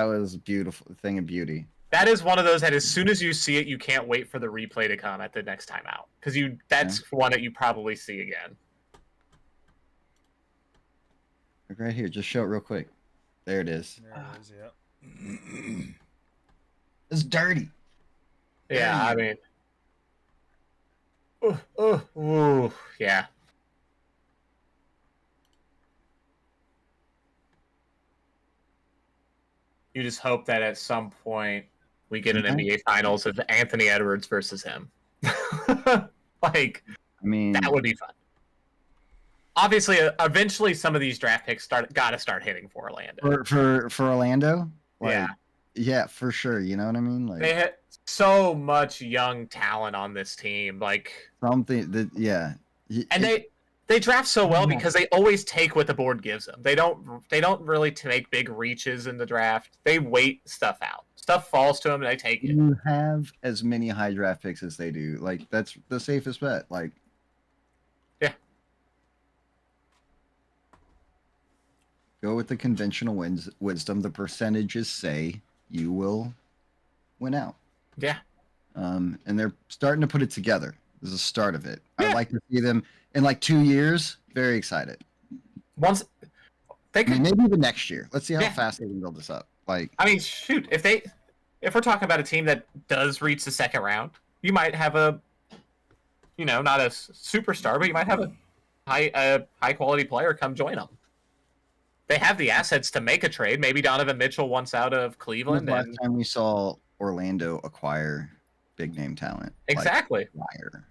was a beautiful thing of beauty.
That is one of those that as soon as you see it, you can't wait for the replay to come at the next time out. Because that's one that you probably see again.
Look right here, just show it real quick. There it is.
There it is, yep.
It's dirty.
Yeah, I mean yeah. You just hope that at some point we get an NBA Finals of Anthony Edwards versus him. Like,
I mean,
that would be fun. Obviously, eventually, some of these draft picks got to start hitting for Orlando.
for Orlando. Like,
Yeah.
Yeah, for sure. You know what I mean? Like
They had so much young talent on this team, like,
something that yeah.
and they draft so well because they always take what the board gives them. They don't really make big reaches in the draft. They wait stuff out. Stuff falls to them and they take it.
You have as many high draft picks as they do. Like that's the safest bet. Like
Yeah.
Go with the conventional wisdom. The percentages say you will win out.
Yeah.
And they're starting to put it together. This is the start of it.
Yeah.
I'd like to see them in like 2 years. Very excited.
Once they
I
could,
mean, maybe even next year. Let's see how
Yeah.
fast they can build this up. Like,
I mean, shoot, if we're talking about a team that does reach the second round, you might have a, not a superstar, but you might have a high quality player come join them. They have the assets to make a trade. Maybe Donovan Mitchell wants out of
when was
Cleveland.
the last
And
time we saw Orlando acquire big name talent?
exactly.
Like, acquire.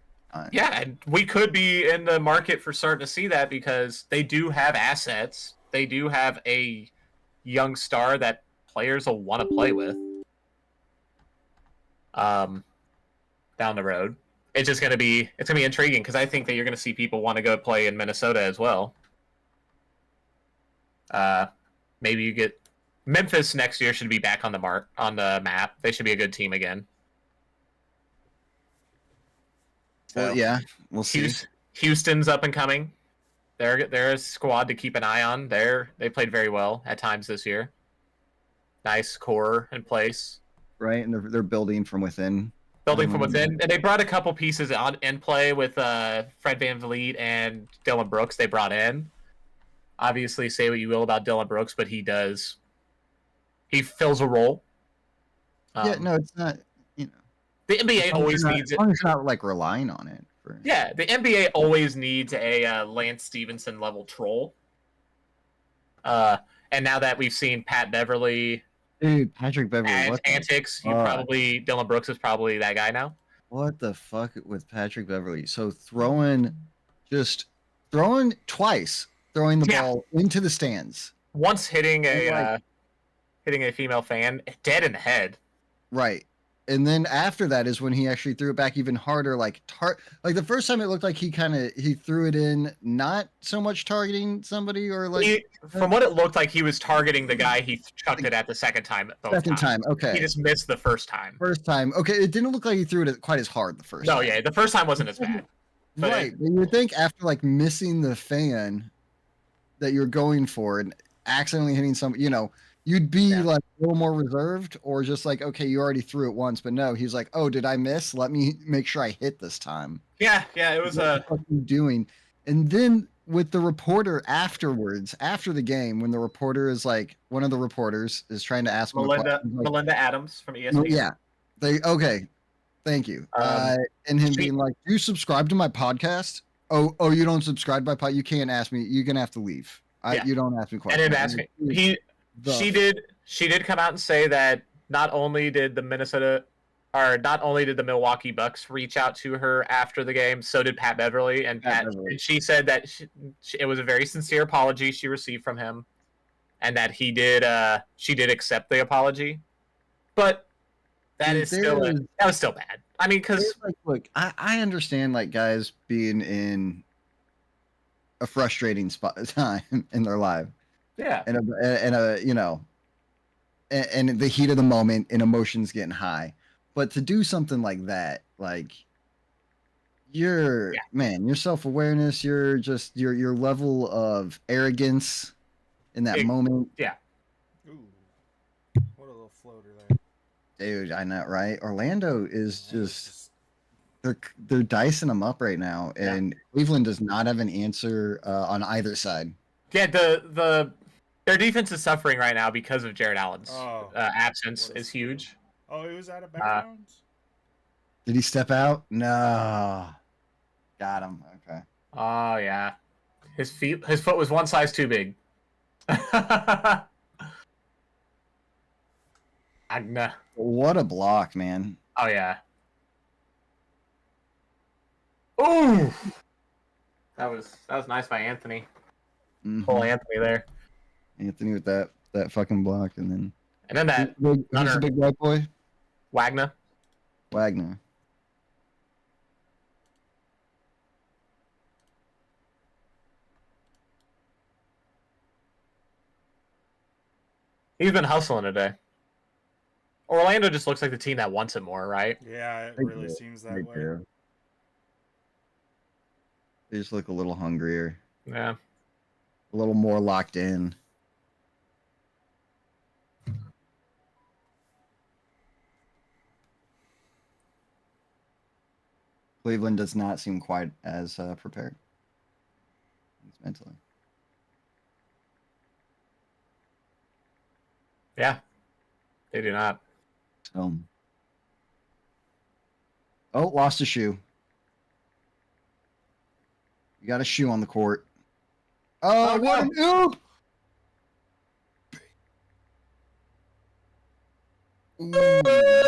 Yeah, and we could be in the market for starting to see that because they do have assets. They do have a young star that players will want to play with. Down the road, it's gonna be intriguing because I think that you're gonna see people want to go play in Minnesota as well. Maybe you get Memphis next year should be back on the map. They should be a good team again.
Well, yeah, we'll see.
Houston's up and coming. They're a squad to keep an eye on. They played very well at times this year. Nice core in place.
Right, and they're building from within.
Building from within, and they brought a couple pieces in play with Fred VanVleet and Dylan Brooks. They brought in. Obviously, say what you will about Dylan Brooks, but he fills a role.
Yeah, no, it's not.
The NBA always needs it.
It's not like relying on it.
Yeah, the NBA always needs a Lance Stevenson level troll. And now that we've seen Pat Beverly,
dude, Patrick Beverly,
and antics, Dylan Brooks is probably that guy now.
What the fuck with Patrick Beverly? So throwing twice, throwing the ball into the stands.
Once hitting a female fan dead in the head.
Right. And then after that is when he actually threw it back even harder, like the first time it looked like he threw it in, not so much targeting somebody or like.
From what it looked like, he was targeting the guy he chucked it at the second time.
Second time, okay.
He just missed the first time.
First time, okay. It didn't look like he threw it quite as hard the first time.
No, yeah, the first time wasn't as bad.
Right. But you would think after like missing the fan that you're going for and accidentally hitting you'd be like a little more reserved or just like, okay, you already threw it once, but no, he's like, oh, did I miss? Let me make sure I hit this time.
Yeah, it was
what are you doing? And then with the reporter afterwards, after the game, when the reporter is like, one of the reporters is trying to ask
Melinda Adams from ESPN.
Yeah. Thank you. And him being like, do you subscribe to my podcast? Oh, you don't subscribe to my podcast? You can't ask me. You're going to have to leave. You don't ask me questions.
And didn't ask me. She did come out and say that not only did the Milwaukee Bucks reach out to her after the game, so did Pat Beverly. And she said that it was a very sincere apology she received from him, and that she did accept the apology. But that was still bad. I mean, because
look, I understand like guys being in a frustrating time in their life.
Yeah.
And the heat of the moment and emotions getting high. But to do something like that, like your self-awareness, your level of arrogance in that moment.
Yeah.
Ooh. What a little floater there.
Dude, I know, right? Orlando is just they're dicing them up right now, and Cleveland does not have an answer on either side.
Yeah, their defense is suffering right now because of Jared Allen's absence is huge.
Oh, he was out of bounds?
Did he step out? No. Got him. Okay.
Oh yeah. His foot was one size too big.
What a block, man.
Oh yeah. Ooh. That was nice by Anthony.
Mm-hmm.
Pull Anthony there.
Anthony with that fucking block, and then
And then that
Who's the
Gunner.
big white boy?
Wagner.
Wagner.
He's been hustling today. Orlando just looks like the team that wants it more, right?
Yeah, it
They
really
do.
seems that
They
way.
do. They just look a little hungrier,
Yeah.
a little more locked in. Cleveland does not seem quite as prepared. Mentally.
Yeah. They do not.
So. Oh, lost a shoe. You got a shoe on the court. Oh,
Oh,
what
no.
an oop! Ooh,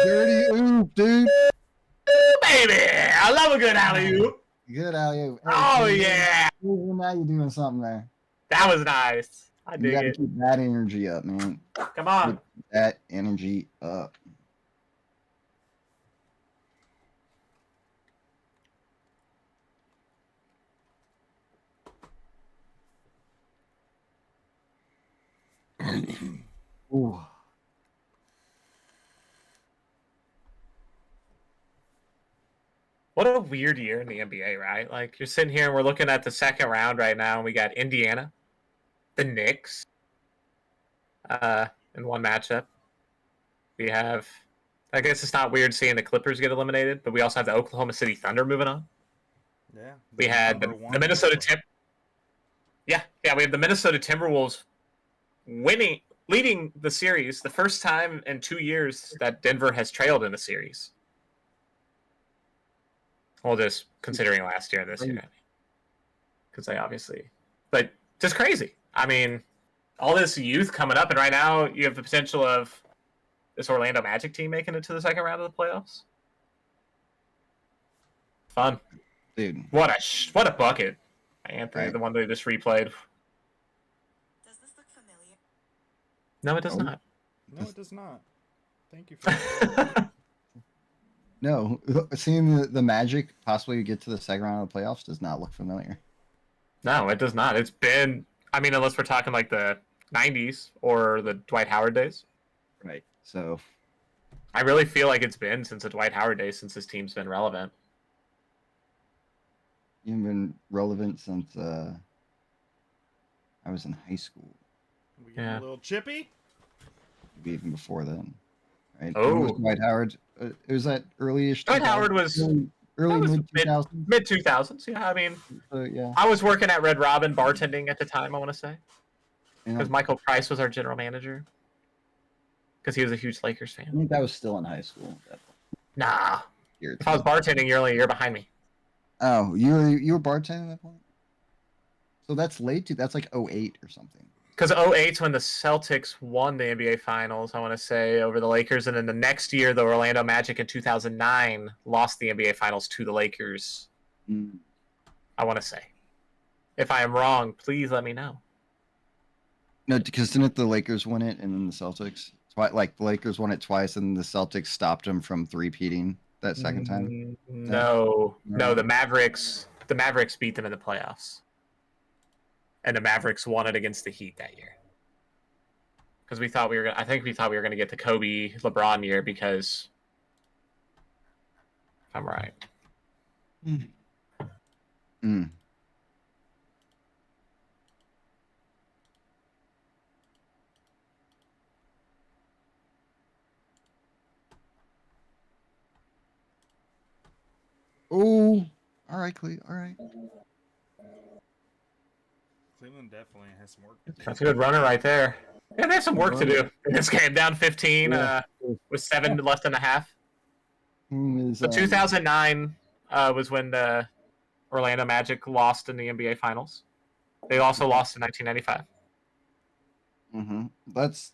dirty oop, dude.
Ooh, baby! I love a good alley-oop.
Good alley oop.
Oh, yeah!
Now you're doing something there.
That was nice. I
You
dig
got to
it.
keep that energy up, man.
Come on.
Keep that energy up. Ooh.
What a weird year in the NBA, right? Like, you're sitting here and we're looking at the second round right now, and we got Indiana, the Knicks, in one matchup. We have, I guess it's not weird seeing the Clippers get eliminated, but we also have the Oklahoma City Thunder moving on.
Yeah.
We had the Minnesota we have the Minnesota Timberwolves leading the series, the first time in 2 years that Denver has trailed in the series. Well, just considering last year and this year, because they obviously, but just crazy. I mean, all this youth coming up, and right now you have the potential of this Orlando Magic team making it to the second round of the playoffs. Fun,
Dude.
what a bucket, Anthony,
Right.
the one they just replayed.
Does this look familiar?
No, it does
Oh.
not.
No, it does not. Thank you for that.
No, seeing the Magic possibly get to the second round of the playoffs does not look familiar.
No, it does not. It's been, I mean, unless we're talking like the 90s or the Dwight Howard days.
Right. So,
I really feel like it's been since the Dwight Howard days since his team's been relevant.
you've been relevant since I was in high school,
We get
Yeah.
a little chippy.
maybe even before then. Right?
Oh.
When was Dwight Howard. It was that early-ish.
Dwight Howard was
early
was
mid 2000s.
mid 2000s. Yeah, I mean,
So, yeah.
I was working at Red Robin bartending at the time, I want to say.
You know,
Because Michael Price was our general manager. Because he was a huge Lakers
I
fan.
think that was still in high school. That
Nah.
year
If I was
too.
bartending, you're only a year behind me.
Oh, you were bartending at that point. So that's late too. That's like 08 or something.
Because 08's when the Celtics won the NBA Finals, I want to say, over the Lakers. And then the next year, the Orlando Magic in 2009 lost the NBA Finals to the Lakers,
Mm.
I want to say. If I am wrong, please let me know.
No, because didn't the Lakers win it and then the Celtics? Like the Lakers won it twice and the Celtics stopped them from three-peating that second time.
No, the Mavericks beat them in the playoffs. And the Mavericks won it against the Heat that year. Because I think we thought we were gonna get the Kobe LeBron year because if I'm right.
Mm. Oh, all right, Clee. All right.
Cleveland definitely has some work to do.
That's a good runner right there. Yeah, they have some work to do in this game. Down 15
Yeah.
with 7 left and a half.
Is,
So 2009 was when the Orlando Magic lost in the NBA Finals. They also lost in 1995.
That's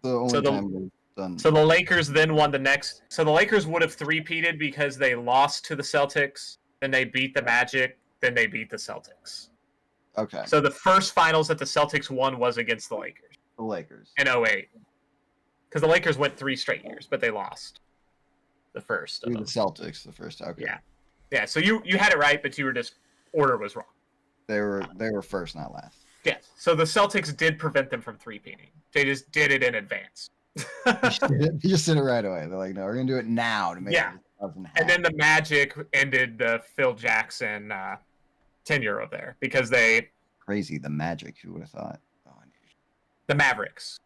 the only
So the-
time they've done.
So the Lakers then won the next. So the Lakers would have three-peated because they lost to the Celtics, then they beat the Magic, then they beat the Celtics.
Okay,
So the first finals that the Celtics won was against the Lakers
the Lakers.
in 08. because the Lakers went 3 straight years, but they lost the first of
The
them.
Celtics, the first. Okay.
Yeah. So you had it right, but you were just order was wrong.
They were first, not last.
Yes. So the Celtics did prevent them from three-peating. They just did it in advance.
You just did it right away. They're like, no, we're gonna do it now to make
Yeah.
it doesn't happen.
And then the Magic ended the Phil Jackson tenure of there because
Crazy, the Magic. Who would have thought? Oh,
the Mavericks,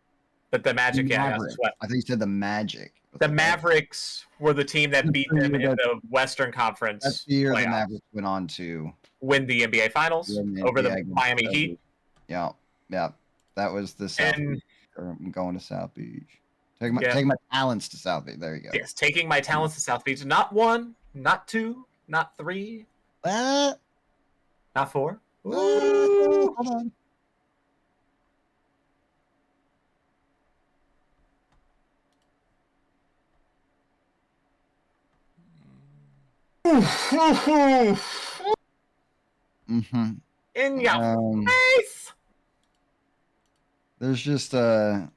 but the Magic, yeah, got
Mavericks.
swept.
I think you said the Magic.
The Mavericks were the team that beat them in the Western
That's
Conference
the year the
playoffs,
Mavericks went on to
win the NBA Finals
win the
over the
NBA against
Miami
the-
Heat.
Yeah. That was the South
And
Beach. I'm going to South Beach. Take my
Yeah.
talents to South Beach. There you go.
yes, taking my talents to South Beach. Not 1, not 2, not 3,
Ah,
not 4.
hold on. Mm-hmm.
In your face.
There's just the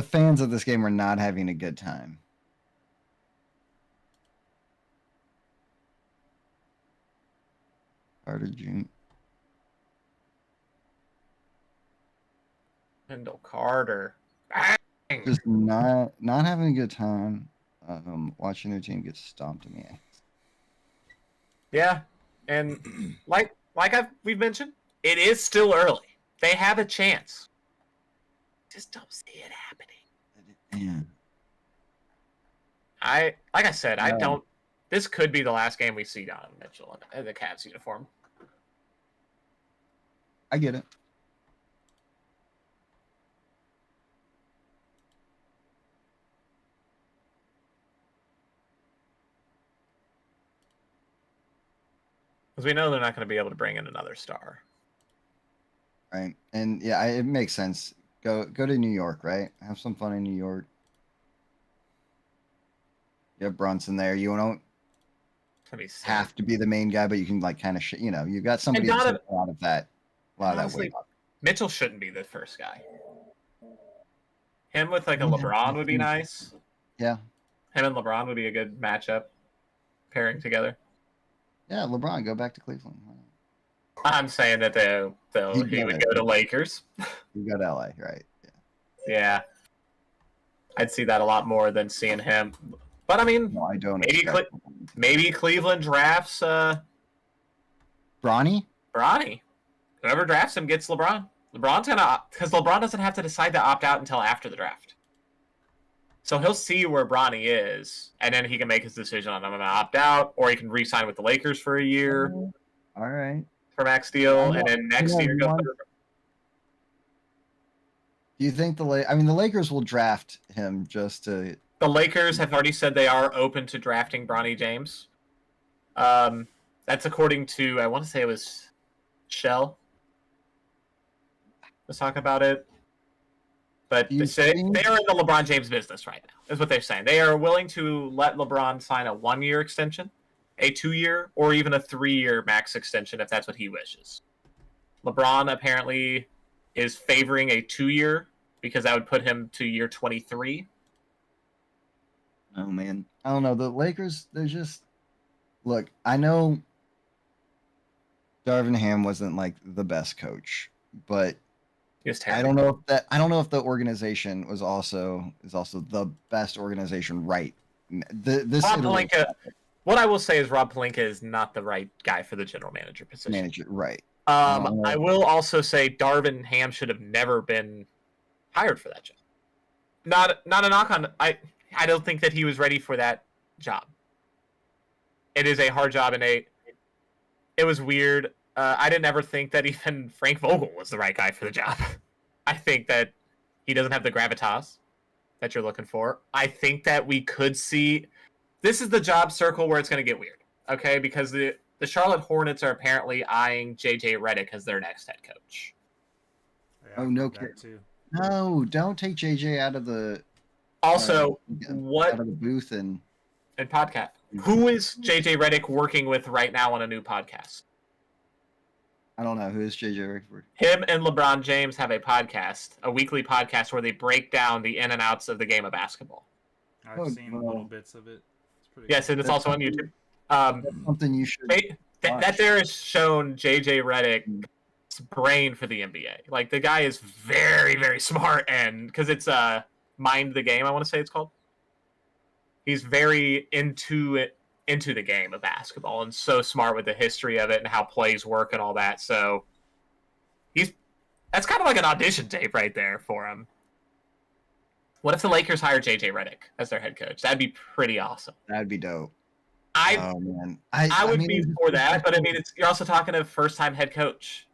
fans of this game are not having a good time. Carter Jr.
Kendall Carter. Bang.
Just not having a good time. Watching their team get stomped in the ass.
Yeah, and we've mentioned, it is still early. They have a chance. Just don't see it happening.
Yeah.
Like I said, I
No.
don't. This could be the last game we see Donovan Mitchell in the Cavs uniform.
I get it.
Because we know they're not going to be able to bring in another star.
Right. And yeah, it makes sense. Go to New York, right? Have some fun in New York. You have Brunson there. You don't
It's gonna be sick.
have to be the main guy, but you can like kind of you've got somebody to
Donovan-
take a lot of that
Honestly,
weight off.
Mitchell shouldn't be the first guy. Him with like a
Yeah.
LeBron would be nice.
Yeah.
Him and LeBron would be a good matchup pairing together.
Yeah, LeBron, go back to Cleveland.
I'm saying that
He'd
he
go
would
there.
go to Lakers.
You go to LA, right? Yeah.
Yeah. I'd see that a lot more than seeing him. But I mean,
No, I don't.
Maybe
expect
maybe Cleveland drafts
Bronny?
Bronny. Whoever drafts him gets LeBron. LeBron's gonna, because LeBron doesn't have to decide to opt out until after the draft. So he'll see where Bronny is, and then he can make his decision on I'm gonna opt out, or he can re-sign with the Lakers for a year
All right.
for max deal,
I
and then next
know,
year go.
do you think the Lakers will draft him just to?
The Lakers have already said they are open to drafting Bronny James. That's according to, I want to say it was Shell. Let's talk about it. But
Do you
they say
think-
they are in the LeBron James business right now, is what they're saying. They are willing to let LeBron sign a 1-year extension, a 2-year, or even a 3-year max extension if that's what he wishes. LeBron apparently is favoring a 2-year because that would put him to year 23.
Oh man, I don't know. The Lakers, they're just look. I know Darvin Ham wasn't like the best coach, but
Just
I don't know if the organization is also the best organization. Right? This
Rob
iteration-
Pelinka. What I will say is Rob Pelinka is not the right guy for the general manager position.
manager, right?
I will also say Darvin Ham should have never been hired for that job. Not a knock on. I don't think that he was ready for that job. It is a hard job, and it was weird. I didn't ever think that even Frank Vogel was the right guy for the job. I think that he doesn't have the gravitas that you're looking for. I think that we could see. This is the job circle where it's going to get weird, okay? Because the Charlotte Hornets are apparently eyeing JJ Redick as their next head coach.
Yeah,
Oh, no
that
kid.
too.
No, don't take JJ out of the
Also,
out
what
of the booth and
in podcast? Who is JJ Redick working with right now on a new podcast?
I don't know who is JJ Redick.
Him and LeBron James have a podcast, a weekly podcast where they break down the in and outs of the game of basketball.
I've
Oh,
seen
well.
little bits of it. It's pretty
Yes,
cool.
and it's
That's
also on
something-
YouTube.
That's something you should.
That there has shown JJ Redick's brain for the NBA. Like the guy is very, very smart, and because it's Mind the Game, I want to say it's called. He's very into the game of basketball and so smart with the history of it and how plays work and all that. So that's kind of like an audition tape right there for him. What if the Lakers hire JJ Redick as their head coach? That'd be pretty awesome.
That'd be dope.
I
Oh man,
I would
mean,
be for that, but I mean, you're also talking to first-time head coach,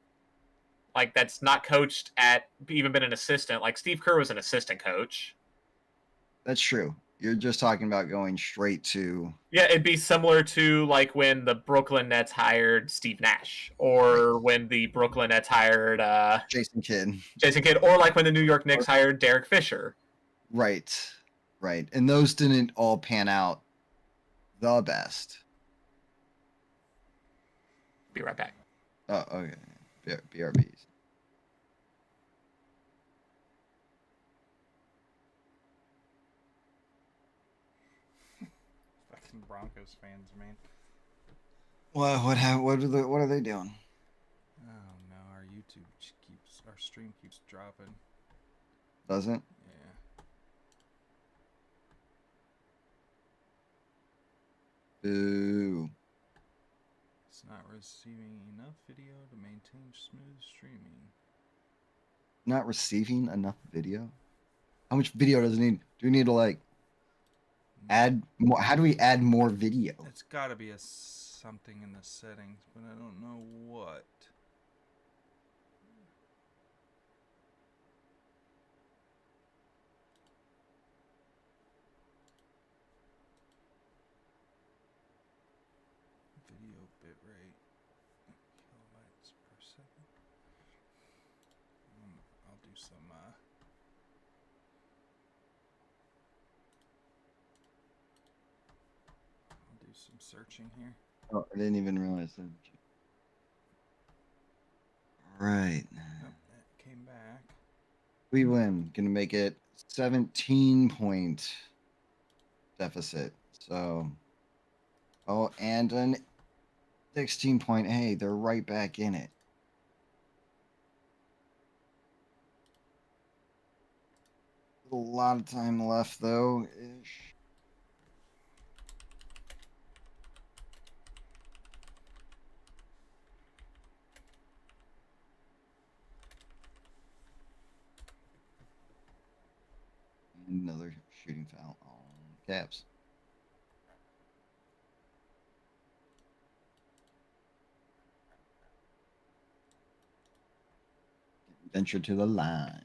like that's not coached at even been an assistant. Like Steve Kerr was an assistant coach.
that's true. You're just talking about going straight to.
Yeah, it'd be similar to like when the Brooklyn Nets hired Steve Nash, or when the Brooklyn Nets hired
Jason Kidd.
Jason Kidd, or like when the New York Knicks hired Derek Fisher.
Right, and those didn't all pan out the best.
Be right back.
Oh, okay. BRBs.
Fucking Broncos fans, man.
What are they doing?
Oh no, our stream keeps dropping.
Doesn't?
Yeah.
Boo.
It's not receiving enough video to maintain smooth streaming.
Not receiving enough video? How much video does it need? Do we need to like add more? How do we add more video?
It's got to be something in the settings, but I don't know what. Video bitrate, kilobytes per second. I'll do some. I'll do some searching here.
Oh, I didn't even realize that. Right.
Nope, that came back.
Cleveland gonna make it 17-point deficit. So, oh, and an 16-point. Hey, they're right back in it. A lot of time left, though. Ish. Another shooting foul on Caps. Venture to the line.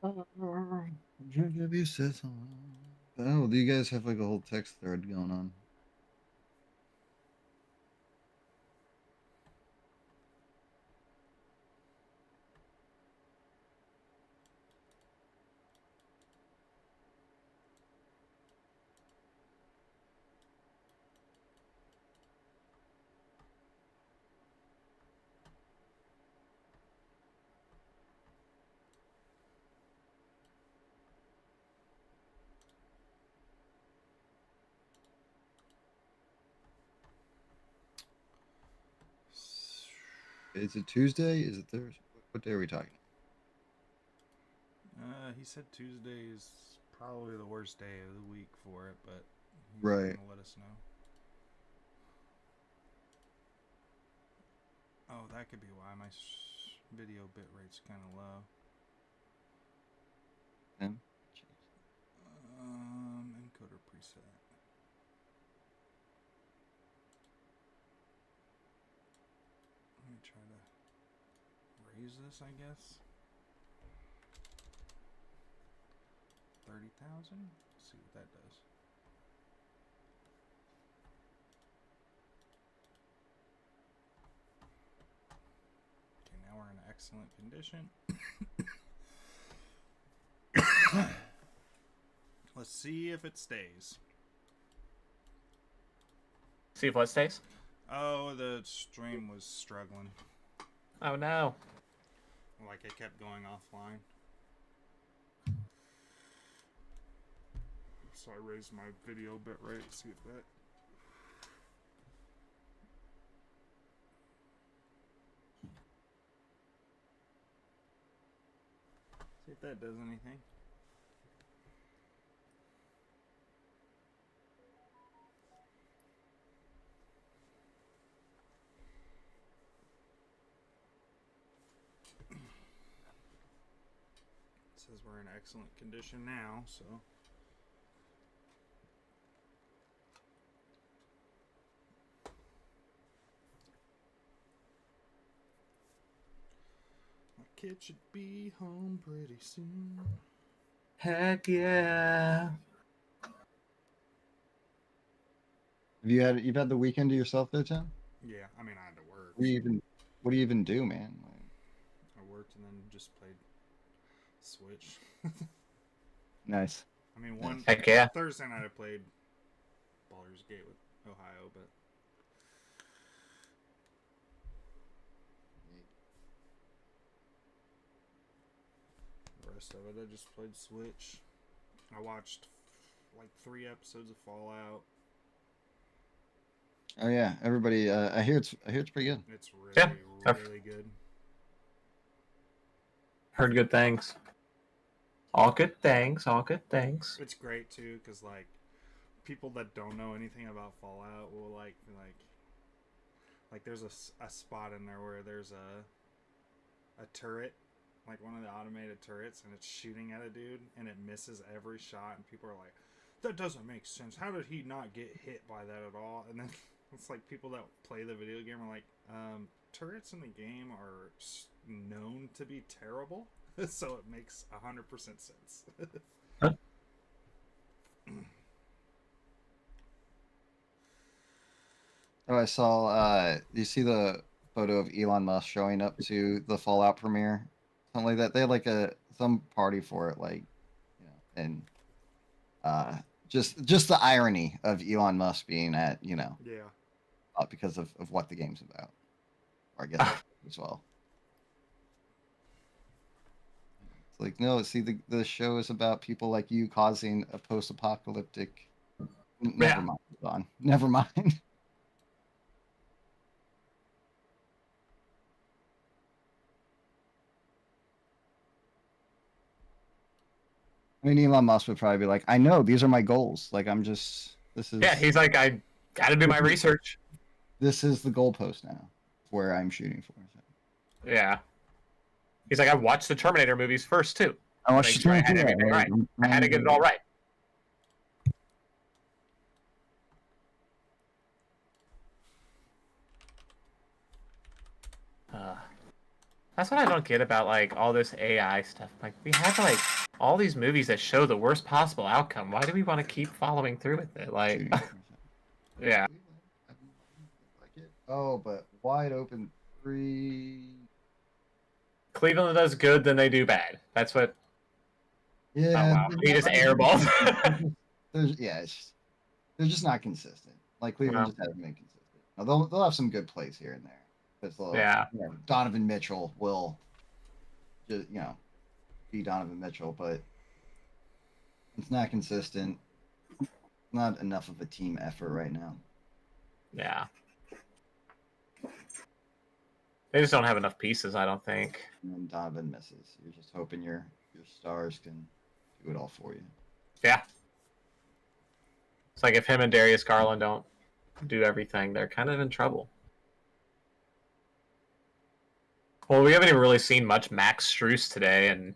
Oh, do you guys have like a whole text thread going on? Is it Tuesday? Is it Thursday? What day are we talking?
He said Tuesday is probably the worst day of the week for it, but he's
Right.
gonna let us know. Oh, that could be why my video bitrate's kind of low. Encoder preset. me try to raise this, I guess. 30,000? See what that does. Okay, now we're in excellent condition. Let's see if it stays.
See if what stays.
Oh, the stream was struggling.
Oh no.
Like it kept going offline. So I raised my video bitrate. See if that. See if that does anything. It says we're in excellent condition now, so. My kid should be home pretty soon.
Heck yeah.
You've had the weekend to yourself there, Tim?
Yeah, I mean I had to work.
What do you even do, man?
I worked and then just played Switch.
Nice.
I mean, one
Heck yeah.
Thursday night I played Baldur's Gate with Ohio, but the rest of it I just played Switch. I watched like 3 episodes of Fallout.
Oh yeah, everybody. I hear it's pretty good.
It's really,
Yeah, I've-
really good.
Heard good things. All good things. All good things.
It's great too, cause like people that don't know anything about Fallout will like there's a spot in there where there's a turret, like one of the automated turrets, and it's shooting at a dude, and it misses every shot, and people are like, that doesn't make sense. How did he not get hit by that at all? And then it's like people that play the video game are like, turrets in the game are known to be terrible, so it makes 100% sense.
Huh?
Oh, I saw. You see the photo of Elon Musk showing up to the Fallout premiere, something like that. They had like some party for it, like, you know, and just the irony of Elon Musk being at, you know,
Yeah.
because of what the game's about, or I guess as well. It's like, no, see, the show is about people like you causing a post-apocalyptic. Never mind, Don. Never mind. I mean, Elon Musk would probably be like, I know, these are my goals. Like, this is.
Yeah, he's like, I gotta do my research.
This is the goalpost now, where I'm shooting for. So.
Yeah. He's like, I watched the Terminator movies first too.
I watched
Make sure I had everything right. I had to get it all right. That's what I don't get about like all this AI stuff. Like we have like all these movies that show the worst possible outcome. Why do we want to keep following through with it? Like, yeah.
Like it. Oh, but wide open 3.
Cleveland does good, then they do bad. That's what.
Yeah.
Oh, wow. He just airballs.
They're just not consistent. Like Cleveland just hasn't been consistent. Now, they'll have some good plays here and there.
Yeah.
You know, Donovan Mitchell will, just, you know, be Donovan Mitchell, but it's not consistent. Not enough of a team effort right now.
Yeah. They just don't have enough pieces, I don't think.
And then Donovan misses. You're just hoping your stars can do it all for you.
Yeah. It's like if him and Darius Garland don't do everything, they're kind of in trouble. Well, we haven't even really seen much Max Strus today, and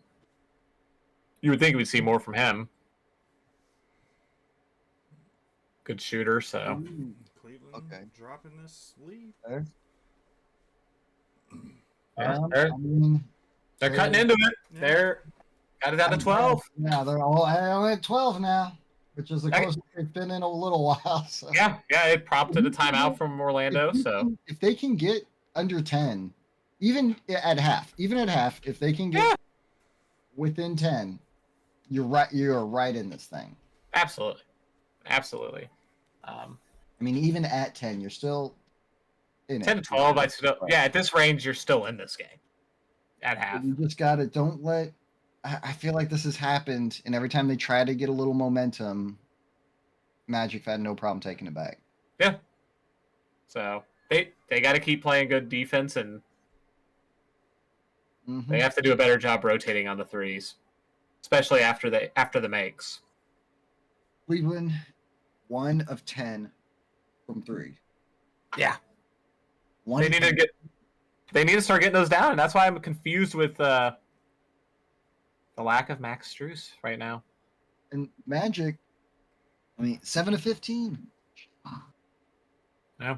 you would think we'd see more from him. Good shooter, so.
Cleveland dropping this lead.
There.
They're
I mean,
cutting into it.
Yeah.
They're got it down to 12.
Yeah, they're all only at 12 now, which is the
Okay.
closest they've been in a little while. So.
Yeah, it prompted a timeout from Orlando. So
If they can get under 10, even at half, if they can get within 10, you're right. You're right in this thing.
absolutely.
I mean, even at 10, you're still in
10 to
it.
12, I still at this range, you're still in this game at half.
You just got to don't let. I feel like this has happened, and every time they try to get a little momentum, Magic had no problem taking it back.
Yeah. So they got to keep playing good defense, and they have to do a better job rotating on the threes, especially after the makes.
Cleveland, 1 of 10 from 3.
Yeah.
One
They need to start getting those down, and that's why I'm confused with the lack of Max Strus right now.
and Magic. I mean, 7 of 15.
Yeah.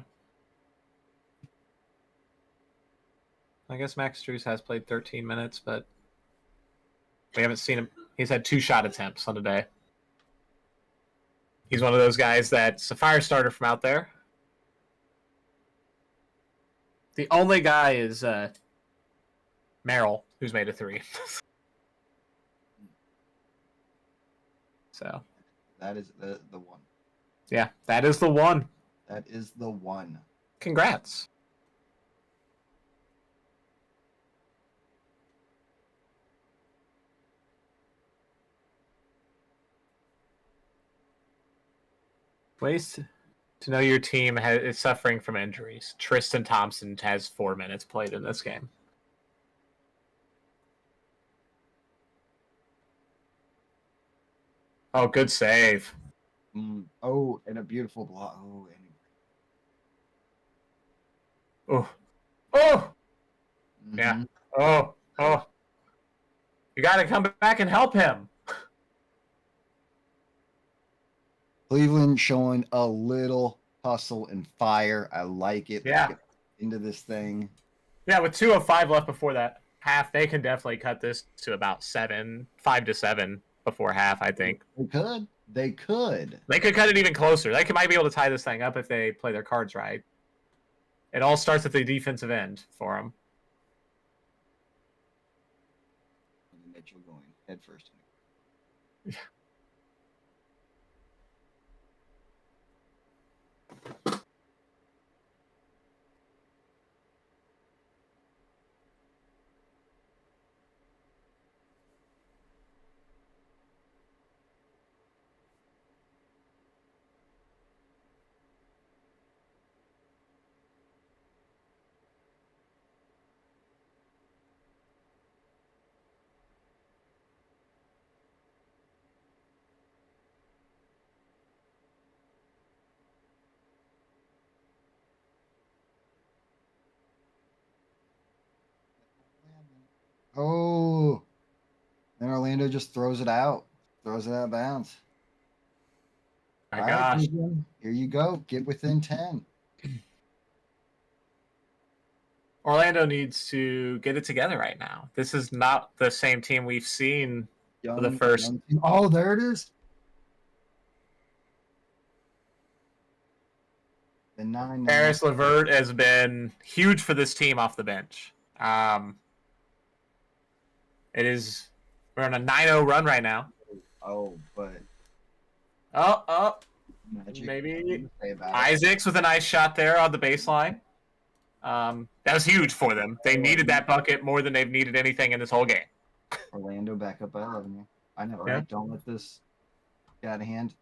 I guess Max Strus has played 13 minutes, but we haven't seen him. He's had 2 shot attempts on the day. He's one of those guys that's a fire starter from out there. The only guy is Merrill, who's made a 3. So,
That is the one.
yeah, that is the one.
That is the one.
Congrats. Ways to know your team is suffering from injuries. Tristan Thompson has 4 minutes played in this game. Oh, good save.
Oh, and a beautiful block. Oh,
Oh. Oh!
and
Yeah. Oh. You got to come back and help him.
Cleveland showing a little hustle and fire. I like it.
Yeah.
Let's get into this thing.
Yeah, with 2:05 left before that half, they can definitely cut this to about 5 to 7 before half, I think.
They could. They could.
They could cut it even closer. They might be able to tie this thing up if they play their cards right. It all starts at the defensive end for them.
Mitchell going head first.
Yeah.
Oh. Then Orlando just throws it out. Throws it out of bounds.
My
All right,
gosh.
Cleveland, here you go. Get within 10.
Orlando needs to get it together right now. This is not the same team we've seen for the first.
Team. Oh, there it is. The 9.
Paris LeVert has been huge for this team off the bench. We're on a 9-0 run right now.
Oh, but Magic,
maybe
say about it.
Isaacs with a nice shot there on the baseline. That was huge for them. They needed that bucket more than they've needed anything in this whole game.
Orlando back up by 11. I know,
Yeah.
right? Don't let this get out of hand.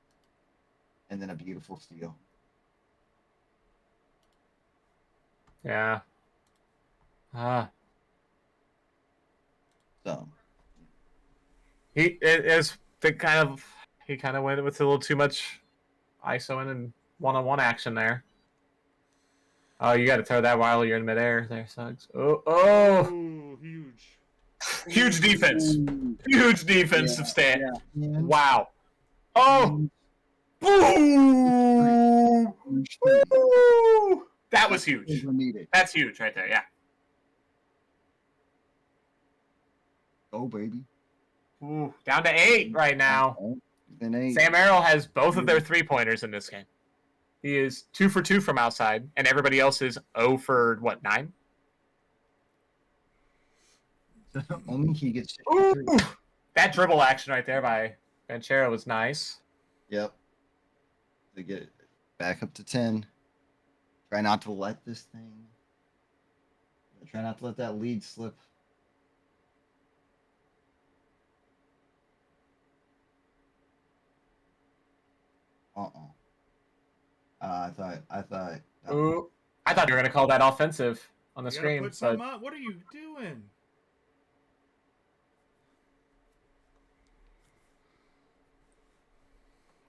And then a beautiful steal.
Yeah.
So
He kind of went with a little too much ISO and one-on-one action there. Oh, you got to throw that while you're in midair there, Suggs. Oh,
Ooh, huge.
huge defense. Huge defensive stand.
yeah.
Wow. Oh, boom! Woo! That was huge.
Needed.
That's huge right there, yeah.
Oh, baby.
Ooh, down to 8 right now.
Then 8.
Sam Merrill has both of their 3-pointers in this game. He is 2 for 2 from outside, and everybody else is 0 for, 9?
Only he gets
Ooh!
53.
That dribble action right there by Banchero was nice.
Yep. They get it back up to 10. Try not to let this thing. Try not to let that lead slip. I thought.
Ooh. I thought you were going to call that offensive on the
You gotta
screen.
put some
But
up. What are you doing?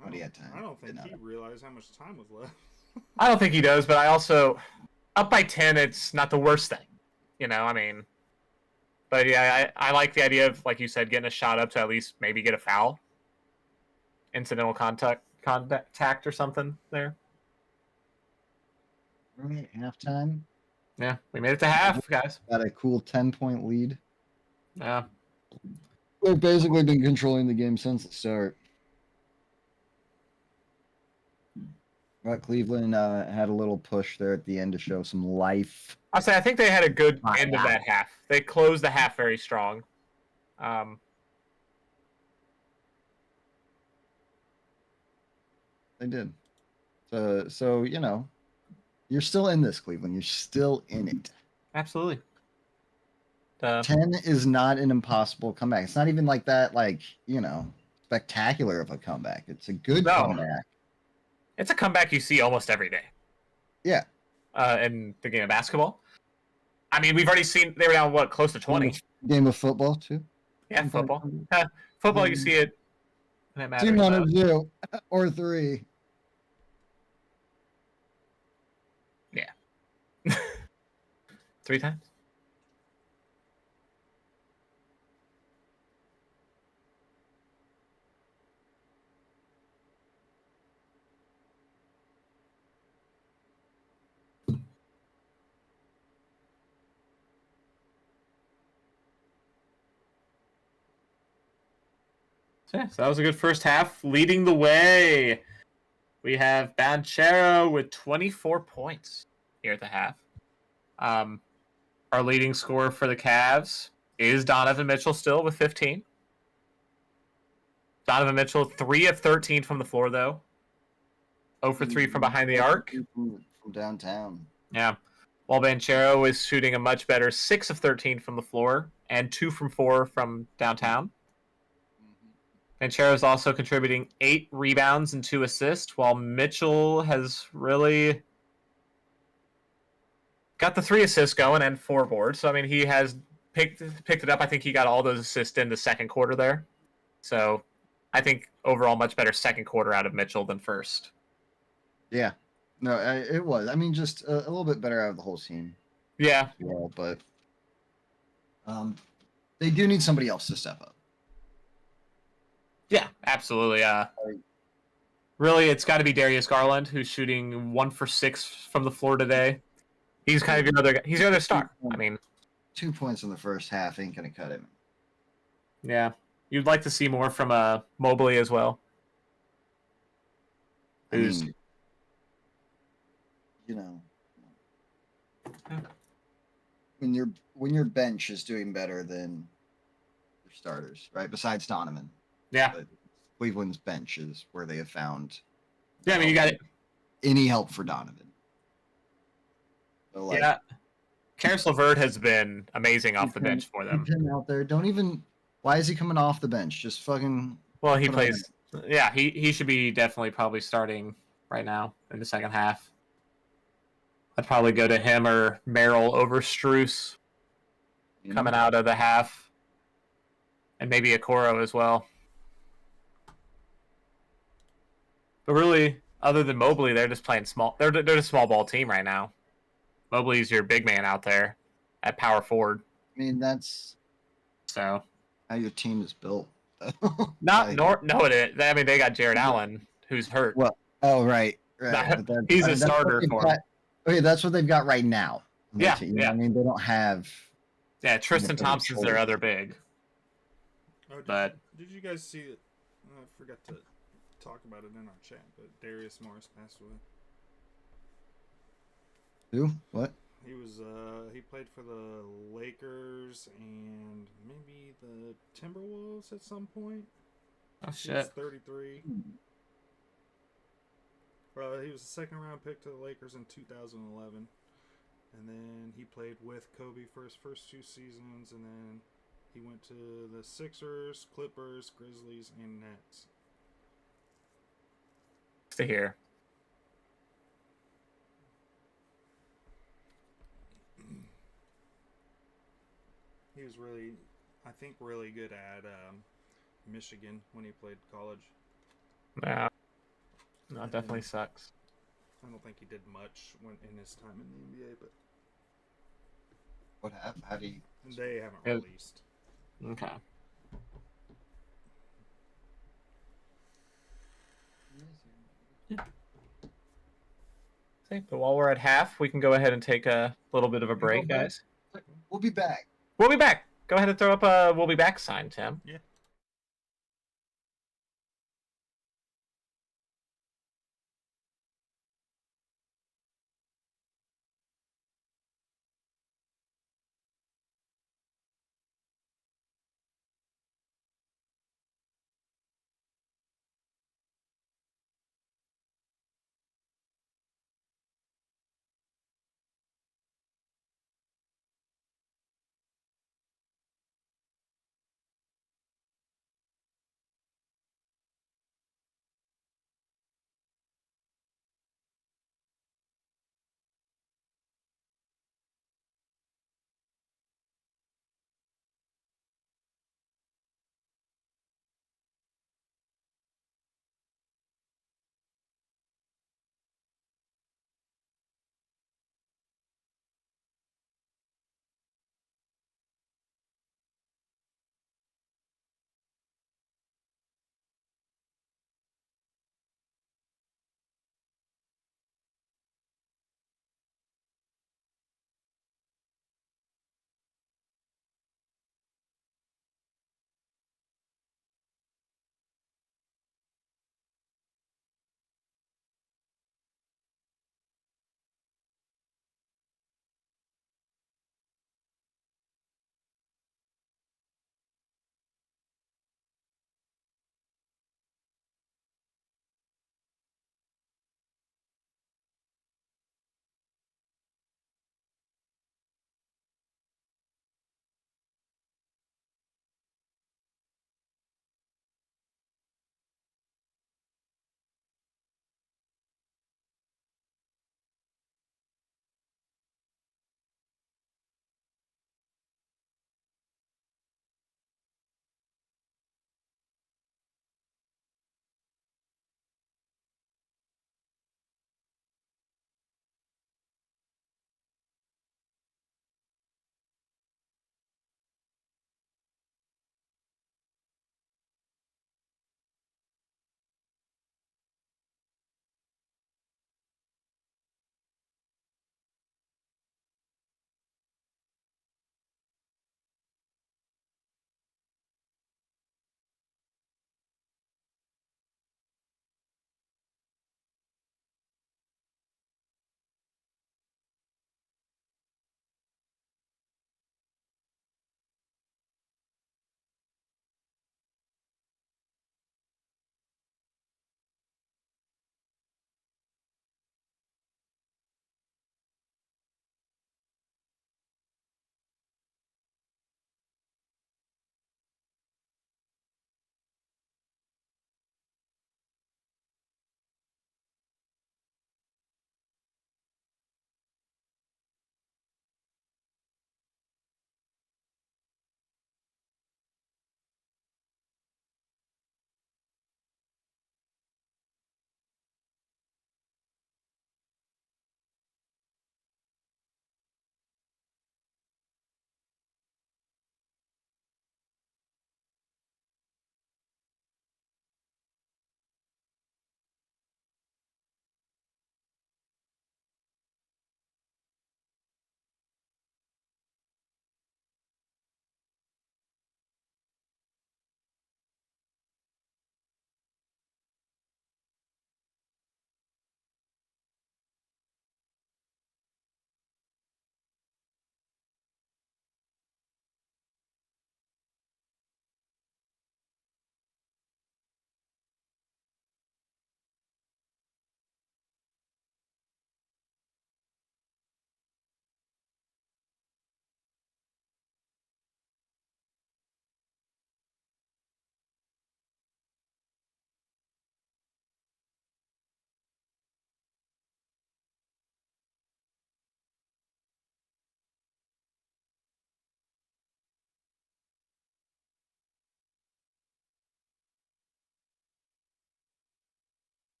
What do you have time?
I don't think
Did
he
not.
realized how much time was left.
I don't think he does, but I also, up by 10, it's not the worst thing. You know, I mean, but yeah, I like the idea of, like you said, getting a shot up to at least maybe get a foul. Incidental contact or something there.
We're at halftime.
Yeah, we made it to half, guys.
Got a cool 10-point lead.
Yeah.
We've basically been controlling the game since the start. But Cleveland had a little push there at the end to show some life.
I think they had a good
Oh,
end of
yeah.
that half. They closed the half very strong.
They did. So you know, you're still in this, Cleveland. You're still in it.
Absolutely.
10 is not an impossible comeback. It's not even like that, like, you know, spectacular of a comeback. It's a good
No.
comeback.
It's a comeback you see almost every day.
Yeah.
In the game of basketball. I mean, we've already seen they were down close to 20.
Game of football too.
Yeah, football. Football, you see it. And it matters.
2 on 2 or 3.
3 times. So that was a good first half. Leading the way, we have Banchero with 24 points here at the half. Our leading scorer for the Cavs is Donovan Mitchell still with 15. Donovan Mitchell, 3 of 13 from the floor, though. 0 for 3 from behind the arc.
From downtown.
Yeah. While Banchero is shooting a much better 6 of 13 from the floor and 2 from 4 from downtown. Banchero is also contributing 8 rebounds and 2 assists, while Mitchell has really got the 3 assists going and 4 boards. So, I mean, he has picked it up. I think he got all those assists in the second quarter there. So, I think overall much better second quarter out of Mitchell than first.
Yeah. No, it was. I mean, just a little bit better out of the whole team.
Yeah.
Well, but they do need somebody else to step up.
Yeah, absolutely. Really, it's got to be Darius Garland, who's shooting 1 for 6 from the floor today. He's kind of your other guy. He's your other star. I mean,
2 points in the first half ain't gonna cut him.
yeah. You'd like to see more from Mobley as well.
I
Who's
mean, you know, when your bench is doing better than your starters, right? Besides Donovan,
yeah.
but Cleveland's bench is where they have found.
Yeah, I mean, you got it.
Any help for Donovan? So, like,
Yeah. Karis LeVert has been amazing off the bench for them.
keep him out there. Don't even. Why is he coming off the bench? Just fucking.
Well, he
put him
plays. Yeah, he should be definitely probably starting right now in the second half. I'd probably go to him or Merrill over Strus
in.
coming out of the half, and maybe Okoro as well. But really, other than Mobley, they're just playing small. They're a small ball team right now. Mobley's your big man out there at power forward.
I mean, that's
So
how your team is built.
no, it is. I mean, they got Jared Allen, who's hurt.
Well, oh, right.
Nah,
But
he's a
that's what
starter
they've
for
got- Okay, that's what they've got right now. on their
Yeah,
team.
yeah.
I mean, they don't have.
Yeah, Tristan
Independent
Thompson's their
shoulder.
other big.
Oh,
But
did you guys see it? I forgot to talk about it in our chat, but Darius Morris passed away.
Who? What?
He was he played for the Lakers and maybe the Timberwolves at some point.
oh
He was
shit.
33. He was a second round pick to the Lakers in 2011. And then he played with Kobe for his first 2 seasons, and then he went to the Sixers, Clippers, Grizzlies, and Nets.
To hear.
He was really, I think, really good at Michigan when he played college.
Yeah. No, it definitely sucks.
I don't think he did much when in his time in the NBA, but
What happened? How do you?
they haven't
Yeah.
released.
Okay. But while we're at half, we can go ahead and take a little bit of a break,
back.
guys.
We'll be back.
We'll be back. Go ahead and throw up a "We'll be back" sign, Tim.
Yeah.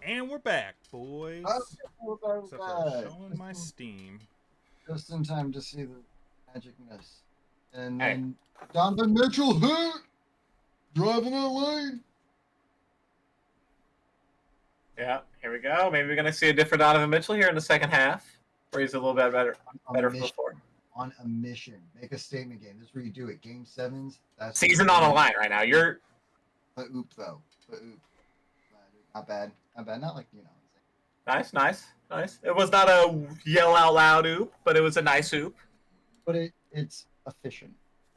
And we're back, boys.
Oh,
Except for showing my Steam.
Just in time to see the magic miss. And
Hey.
then Donovan Mitchell hit! Driving that lane!
Yeah, here we go. Maybe we're gonna see a different Donovan Mitchell here in the second half, where he's a little bit better
On
from
a mission.
before.
On a mission. Make a statement game. This is where you do it. Game 7s. That's
Season on the line right now. You're
But oop, though. But oop. Not bad. Not bad. Not like, you know.
nice. It was not a yell out loud oop, but it was a nice oop.
But it's efficient.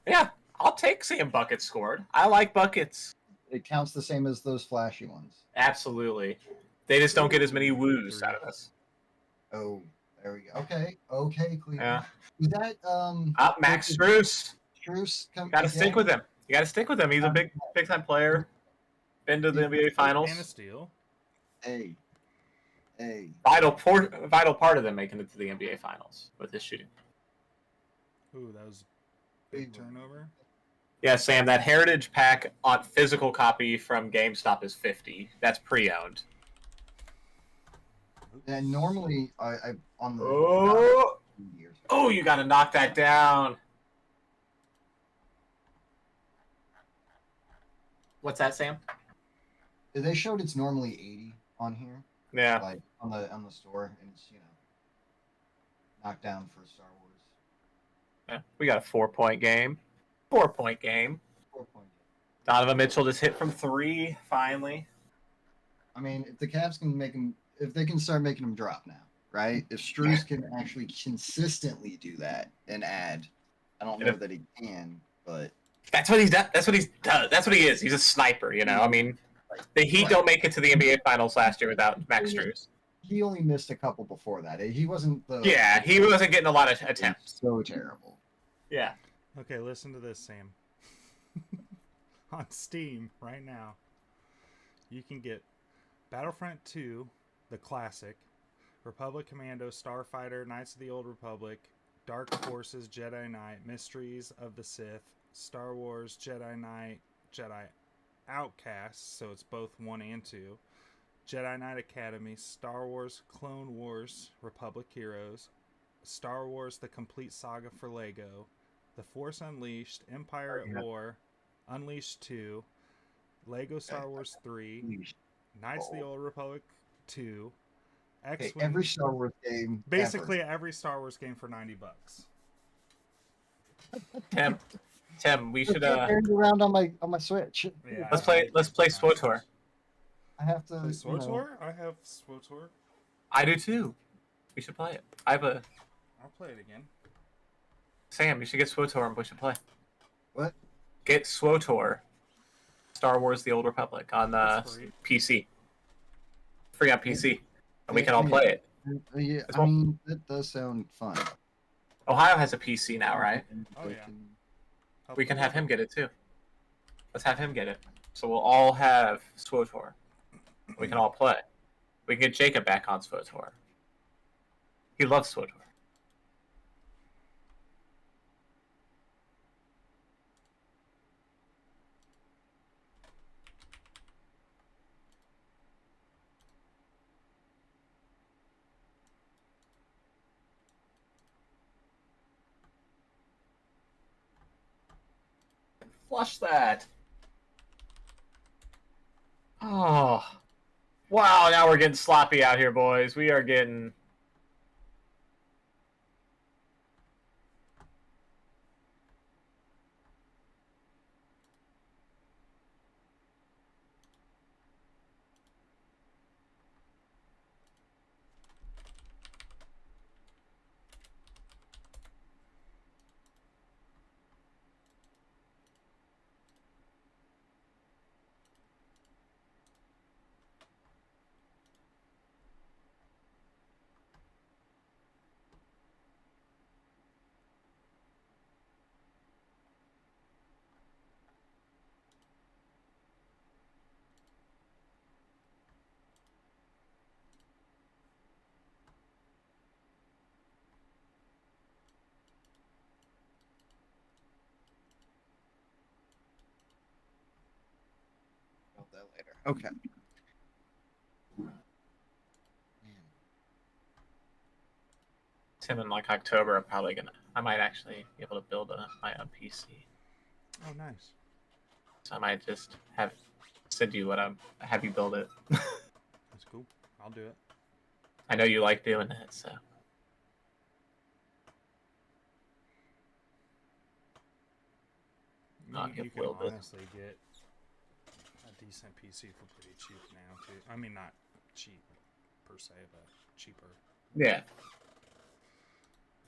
Yeah, I'll take seeing buckets scored. I like buckets.
It counts the same as those flashy ones.
Absolutely. They just don't get as many woos out of us.
Oh, there we go. Okay, Cleveland.
Yeah.
Was that
Max Strus.
Struce come?
Gotta stick with him. You gotta stick with him. He's a big time player. Been to the NBA Finals.
And a steal.
Hey.
Vital part of them making it to the NBA Finals with his shooting.
Ooh, that was a big turnover.
Yeah, Sam, that Heritage Pack on physical copy from GameStop is $50. That's pre-owned.
And normally, I on the years.
Oh, you got to knock that down. What's that, Sam?
They showed it's normally 80 on here,
Yeah.
like on the store, and it's knocked down for Star Wars.
Yeah. We got a 4-point game. 4-point game.
4 points.
Donovan Mitchell just hit from 3 finally.
I mean, if the Cavs can make them, if they can start making them drop now, right? If Strus can actually consistently do that and add, I don't know that he can, but
That's what he's done. That's what he's done. That's what he is. He's a sniper, you know. I mean, the Heat don't make it to the NBA Finals last year without Max Strus.
he only missed a couple before that. He wasn't the
Yeah, he wasn't getting a lot of attempts.
so terrible.
Yeah.
Okay, listen to this, Sam. On Steam right now, you can get Battlefront 2, the classic, Republic Commando, Starfighter, Knights of the Old Republic, Dark Forces, Jedi Knight, Mysteries of the Sith, Star Wars, Jedi Knight, Jedi Outcasts, so it's both 1 and 2, Jedi Knight Academy, Star Wars Clone Wars, Republic Heroes, Star Wars The Complete Saga for Lego, The Force Unleashed, Empire at War, Unleashed 2, Lego Star Wars 3, Knights of the Old Republic 2, X-Wing.
Every Star Wars game,
Basically every Star Wars game for $90.
Tim, we should
around on my Switch.
Yeah,
let's play SWTOR.
I have to.
Play SWTOR? I have SWTOR.
I do too. We should play it.
I'll play it again.
Sam, you should get SWTOR and we should play.
What?
Get SWTOR. Star Wars: The Old Republic on
That's free.
PC. Free on PC, and we can all play it.
Yeah,
As
I
well.
mean, that does sound fun.
Ohio has a PC now, right?
Oh, yeah.
We can have him get it too. Let's have him get it. So we'll all have SWTOR. We can all play. We can get Jacob back on SWTOR. He loves SWTOR. Flush that. Oh. Wow, now we're getting sloppy out here, boys. We are getting...
That later. Okay.
Tim, in like October, I might actually be able to build my own PC.
Oh, nice.
So I might just send you have you build it.
That's cool. I'll do it.
I know you like doing that, so. Not
You
get
can
willed it.
honestly get a decent PC for pretty cheap now, too. I mean, not cheap per se, but cheaper.
Yeah.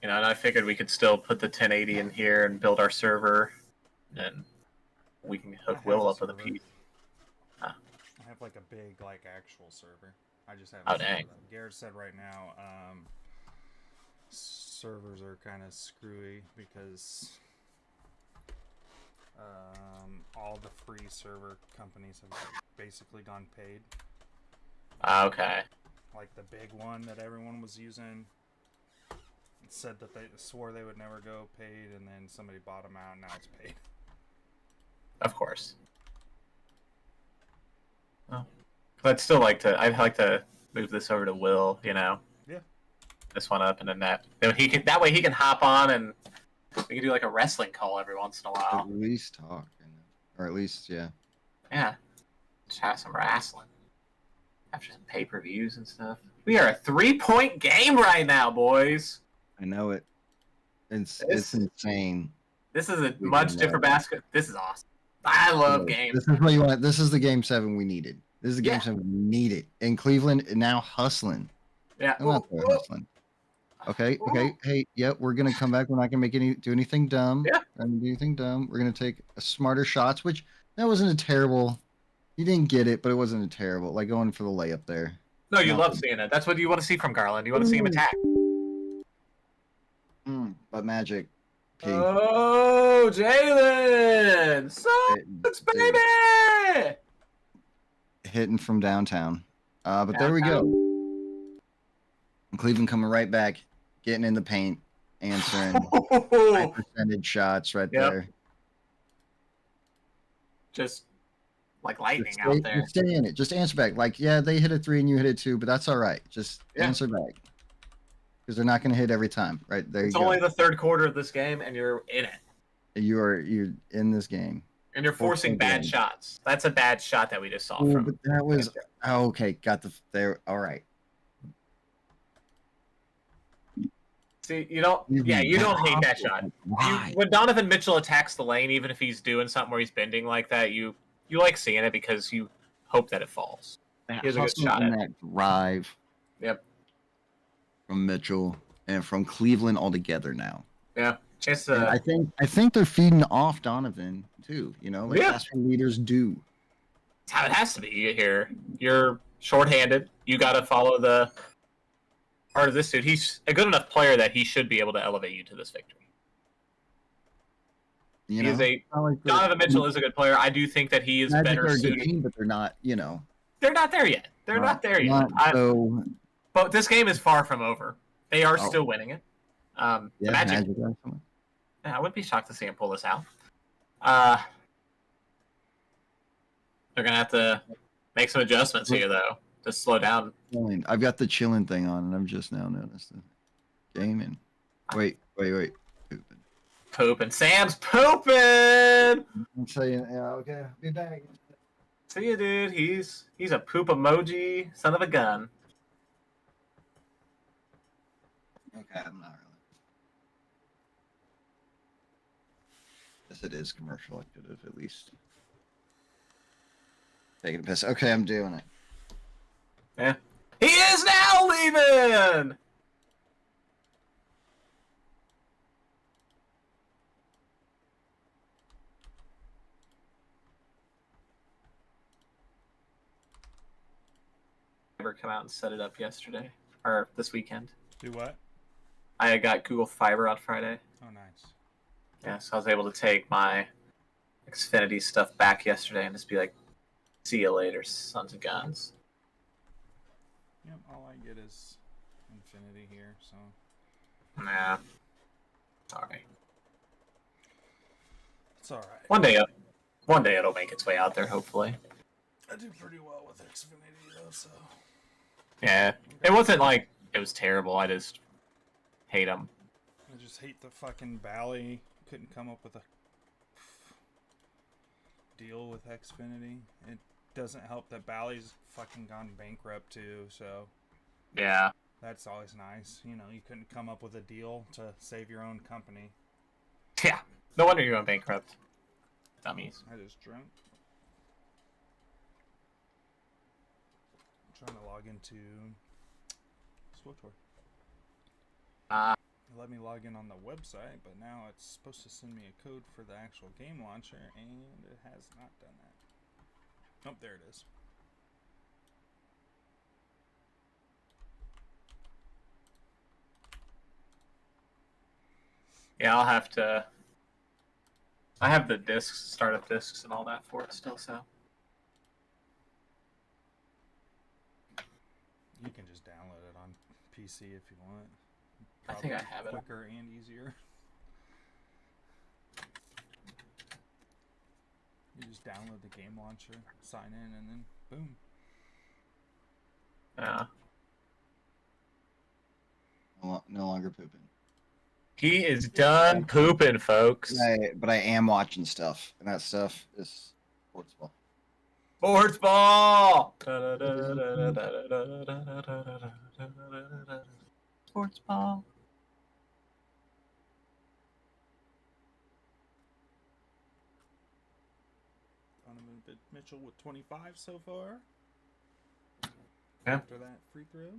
You know, and I figured we could still put the 1080 in here and build our server, and we can hook
I
Will
have a
up with a
server.
PC.
I have like a big, like, actual server. I just have.
Oh, dang.
Garrett said right now, servers are kind of screwy because all the free server companies have basically gone paid.
Okay.
Like the big one that everyone was using said that they swore they would never go paid, and then somebody bought them out, and now it's paid.
Of course. Well, I'd like to move this over to Will, you know.
Yeah.
This one up, and then that way he can hop on, and we can do like a wrestling call every once in a while.
At least talk, or at least yeah.
Yeah. Just have some wrestling. After some pay-per-views and stuff. We are a 3-point game right now, boys.
I know it. It's
This-
insane.
This is a
We
much
can,
different basket. This is awesome. I love games.
This is what you want. This is the game 7 we needed. This is the game
Yeah.
7 we needed. In Cleveland, now hustling.
Yeah.
I'm not there hustling. Okay. Hey, yep, we're gonna come back. We're not gonna do anything dumb.
Yeah.
We're gonna do anything dumb. We're gonna take smarter shots, which that wasn't a terrible. You didn't get it, but it wasn't a terrible. Like going for the layup there.
No, you
No.
love seeing it. That's what you want to see from Garland. You want to see him attack.
But Magic. Key.
Oh, Jalen!
Hitting-
Sucks, baby!
hitting from downtown. But there we go. Cleveland coming right back, getting in the paint, answering high percentage shots right
Yep.
there.
Just like lightning
Just
out there.
Just stay in it. Just answer back. Like, yeah, they hit a 3 and you hit a 2, but that's all right. Just
Yeah.
answer back. Because they're not going to hit every time. Right there.
It's
you
only
go.
the third quarter of this game, and you're in it.
You're in this game.
And you're forcing bad
game.
shots. That's a bad shot that we just saw
Ooh,
from.
but that was okay. Got the there. All right.
See, you don't. Yeah, you don't hate that shot.
Why?
When Donovan Mitchell attacks the lane, even if he's doing something where he's bending like that, you like seeing it because you hope that it falls.
That
Here's a good
hustle
shot
and
at
that drive
Yep.
from Mitchell and from Cleveland all together now.
Yeah. Chance
And
to.
I think they're feeding off Donovan too. You know, like
Yeah.
that's what leaders do.
That's how it has to be here. You're shorthanded. You got to follow the part of this dude. He's a good enough player that he should be able to elevate you to this victory.
You
He is
know,
a
It's not like they're-
Donovan Mitchell is a good player. I do think that he is
Magic
better
are a good
suited.
team, but they're not. You know,
They're not there yet. They're not there yet.
So
But this game is far from over. They are
Oh.
still winning it. The
yeah,
Magic.
Magic are something.
Yeah, I wouldn't be shocked to see him pull this out. They're gonna have to make some adjustments here, though, to slow down.
Chilling. I've got the chilling thing on, and I've just now noticed the gaming. Wait. Pooping.
Pooping. Sam's pooping.
I'm saying, yeah, okay, be back.
See you, dude. He's a poop emoji, son of a gun.
Okay, I'm not really. Yes, it is commercial. I could have at least taken a piss. Okay, I'm doing it.
Yeah. He is now leaving. Fiber come out and set it up yesterday or this weekend.
Do what?
I got Google Fiber on Friday.
Oh, nice.
Yeah, so I was able to take my Xfinity stuff back yesterday and just be like, "See you later, sons of guns."
Yep, all I get is Infinity here, so
Nah, sorry.
it's alright.
One day it'll make its way out there. Hopefully.
I do pretty well with Xfinity though, so
Yeah, it wasn't like it was terrible. I just Hate him.
I just hate the fucking Bally. Couldn't come up with a deal with Xfinity. It doesn't help that Bally's fucking gone bankrupt too, so
Yeah.
that's always nice. You know, you couldn't come up with a deal to save your own company.
Yeah. No wonder you went bankrupt. Dummies.
I just drunk. I'm trying to log into SWTOR. It let me log in on the website, but now it's supposed to send me a code for the actual game launcher, and it has not done that. Oh, there it is.
Yeah, I'll have to. I have the discs, startup discs, and all that for it still. So
You can just download it on PC if you want.
I think I
Probably
have it.
quicker and easier. You just download the game launcher, sign in, and then boom.
yeah.
No longer pooping.
He is done pooping, folks.
But I am watching stuff, and that stuff is sports ball.
Sports ball. Sports ball.
Donovan Mitchell with 25 so far.
Yeah.
After that free throw.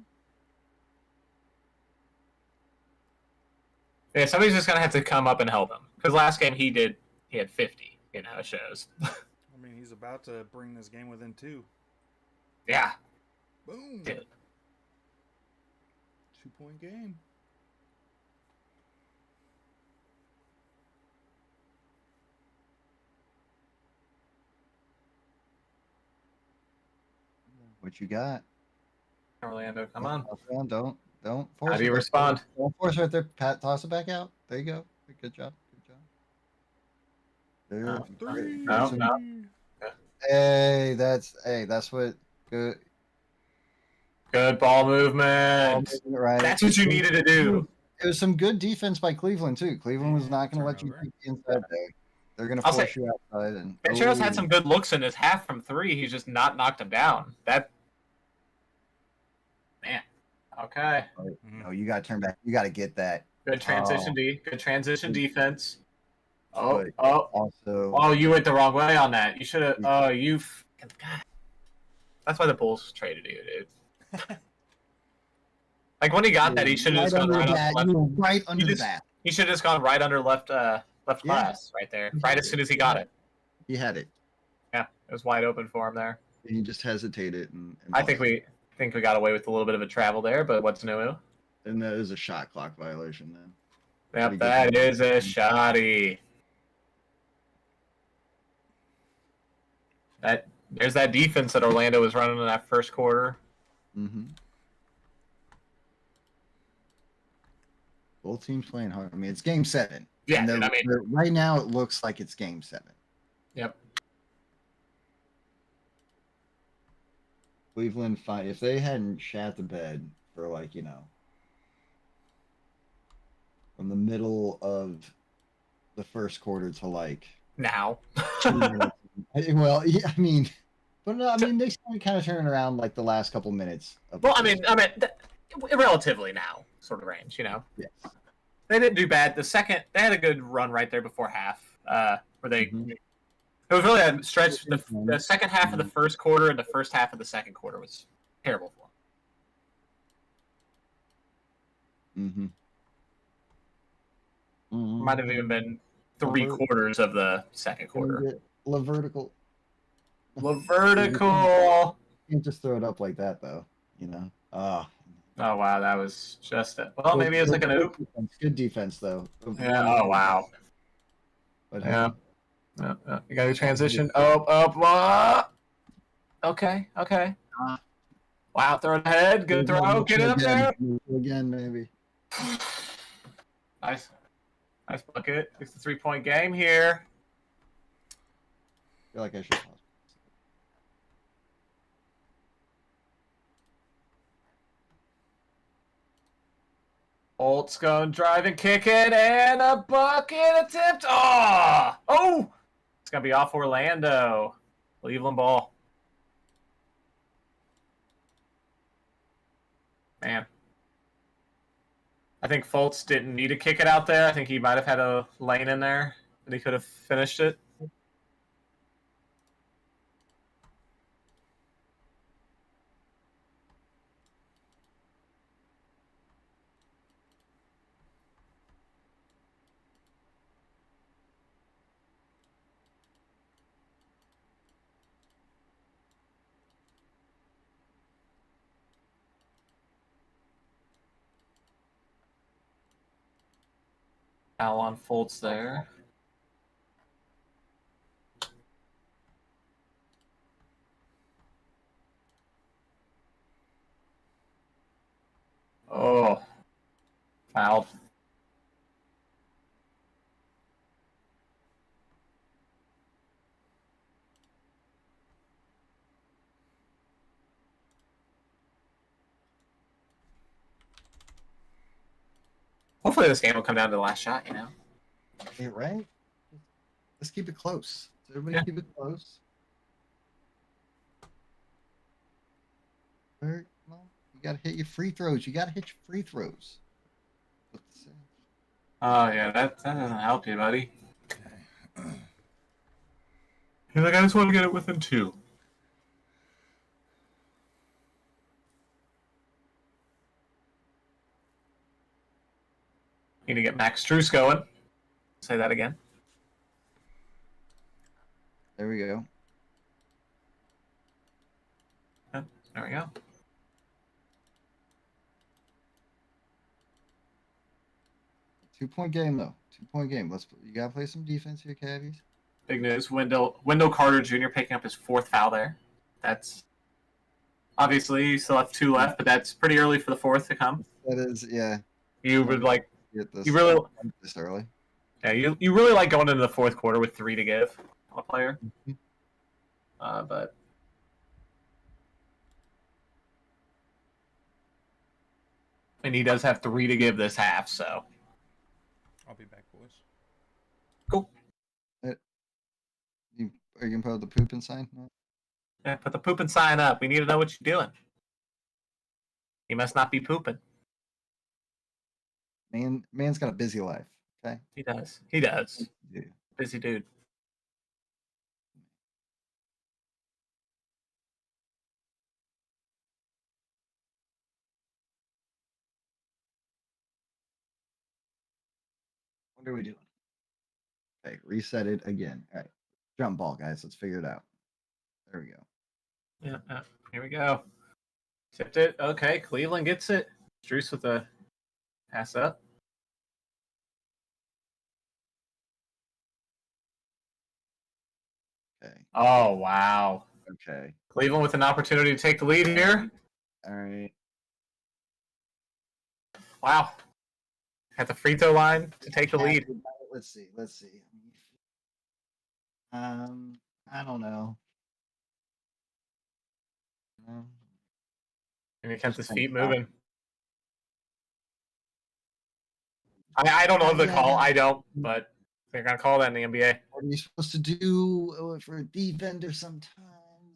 Yeah, somebody's just gonna have to come up and help him. Because last game he had 50. You know, it shows.
I mean, he's about to bring this game within 2.
Yeah.
Boom.
Dude.
2-point game.
What you got?
Orlando, come on.
Don't force it.
How do you respond?
Don't force it right there. Pat, toss it back out. There you go. Good job. There.
No.
Three.
No.
Hey, that's what good.
Good ball movement.
Right.
That's what you needed to do.
It was some good defense by Cleveland too. Cleveland was not going to let you
Turnover.
keep inside there. They're going to
I'll
force
say-
you outside. And
Venturo's had some good looks in his half from 3. He's just not knocked him down. That. Man. Okay.
Mhm.
No, you got to turn back. You got to get that.
Good transition D. Good transition defense. Oh,
But
oh,
Also,
oh! You went the wrong way on that. You should have. Oh, you. God. That's why the Bulls traded you, dude. Like when he got that, he should have just gone right
that.
on
You
left.
were right under
just-
that.
He should have just gone right under left. Left
Yeah.
glass right there. Right as soon as he got it.
He had it.
Yeah, it was wide open for him there.
And he just hesitated. And
I think we got away with a little bit of a travel there, but what's new?
And that is a shot clock violation then.
Yep,
Pretty
that
good.
is a shoddy. There's that defense that Orlando was running in that first quarter.
Mm-hmm. Both teams playing hard. I mean, it's game 7.
Yeah,
And
dude, I mean,
right now it looks like it's game 7.
yep.
Cleveland, fine. If they hadn't shat the bed for from the middle of the first quarter to
Now.
2 minutes. Well, yeah, I mean, but no, I mean they started kind of turning around the last couple minutes. Of
Well, I mean, relatively now sort of range, you know.
yes.
They didn't do bad. They had a good run right there before half, where they.
Mhm.
It was really a stretch. The second half of the first quarter and the first half of the second quarter was terrible for them.
Mm-hmm.
Might have even been 3/4 of the second quarter.
Vertical.
Vertical.
You can't just throw it up like that, though. Ah.
Oh wow, that was just it. Well, maybe it's like an oop.
Good defense, though.
Yeah. Oh wow.
But
Yeah. Yeah. You got to transition. Up. Okay. Wow, throw it ahead. Good throw. Get up there.
Again, maybe.
Nice bucket. It's a 3-point game here.
I feel like I should pause.
Holt's going driving, kicking, and a bucket attempt. Oh! It's going to be off Orlando. Cleveland ball. Man. I think Fultz didn't need to kick it out there. I think he might have had a lane in there, and he could have finished it. Foul on Fultz there. Oh. Fouled. Hopefully this game will come down to the last shot, you know?
Yeah, right? Let's keep it close. Everybody
Yeah.
keep it close. Come on. You gotta hit your free throws. You gotta hit your free throws.
Oh, yeah, that doesn't help you, buddy.
Okay.
He's like, I just want to get it within 2. Need to get Max Strus going. Say that again.
There we go.
Yep, there we go.
Two-point game though. 2-point game. You gotta play some defense here, Cavies.
Big news. Wendell Carter Jr. picking up his 4th foul there. That's obviously you still have 2 left, but that's pretty early for the 4th to come.
That is, yeah.
You would like
Get this.
you really
this early.
yeah you really like going into the 4th quarter with 3 to give on a player. But and he does have 3 to give this half, so
I'll be back, boys.
cool.
Are you gonna put the pooping sign? No?
Yeah, put the pooping sign up. We need to know what you're doing. He must not be pooping.
Man's got a busy life. Okay.
He does. He does.
Yeah.
Busy dude.
What are we doing? Okay, reset it again. All right. Jump ball, guys. Let's figure it out. There we go.
Yeah, here we go. Tipped it. Okay, Cleveland gets it. Struce with a pass up.
Okay.
Oh, wow.
Okay.
Cleveland with an opportunity to take the lead here.
All right.
Wow. At the free throw line to take the lead.
Let's see. I don't know. No.
And he kept his feet moving. I don't know the call. I don't, but they're going to call that in the NBA.
What are you supposed to do for a defender sometimes?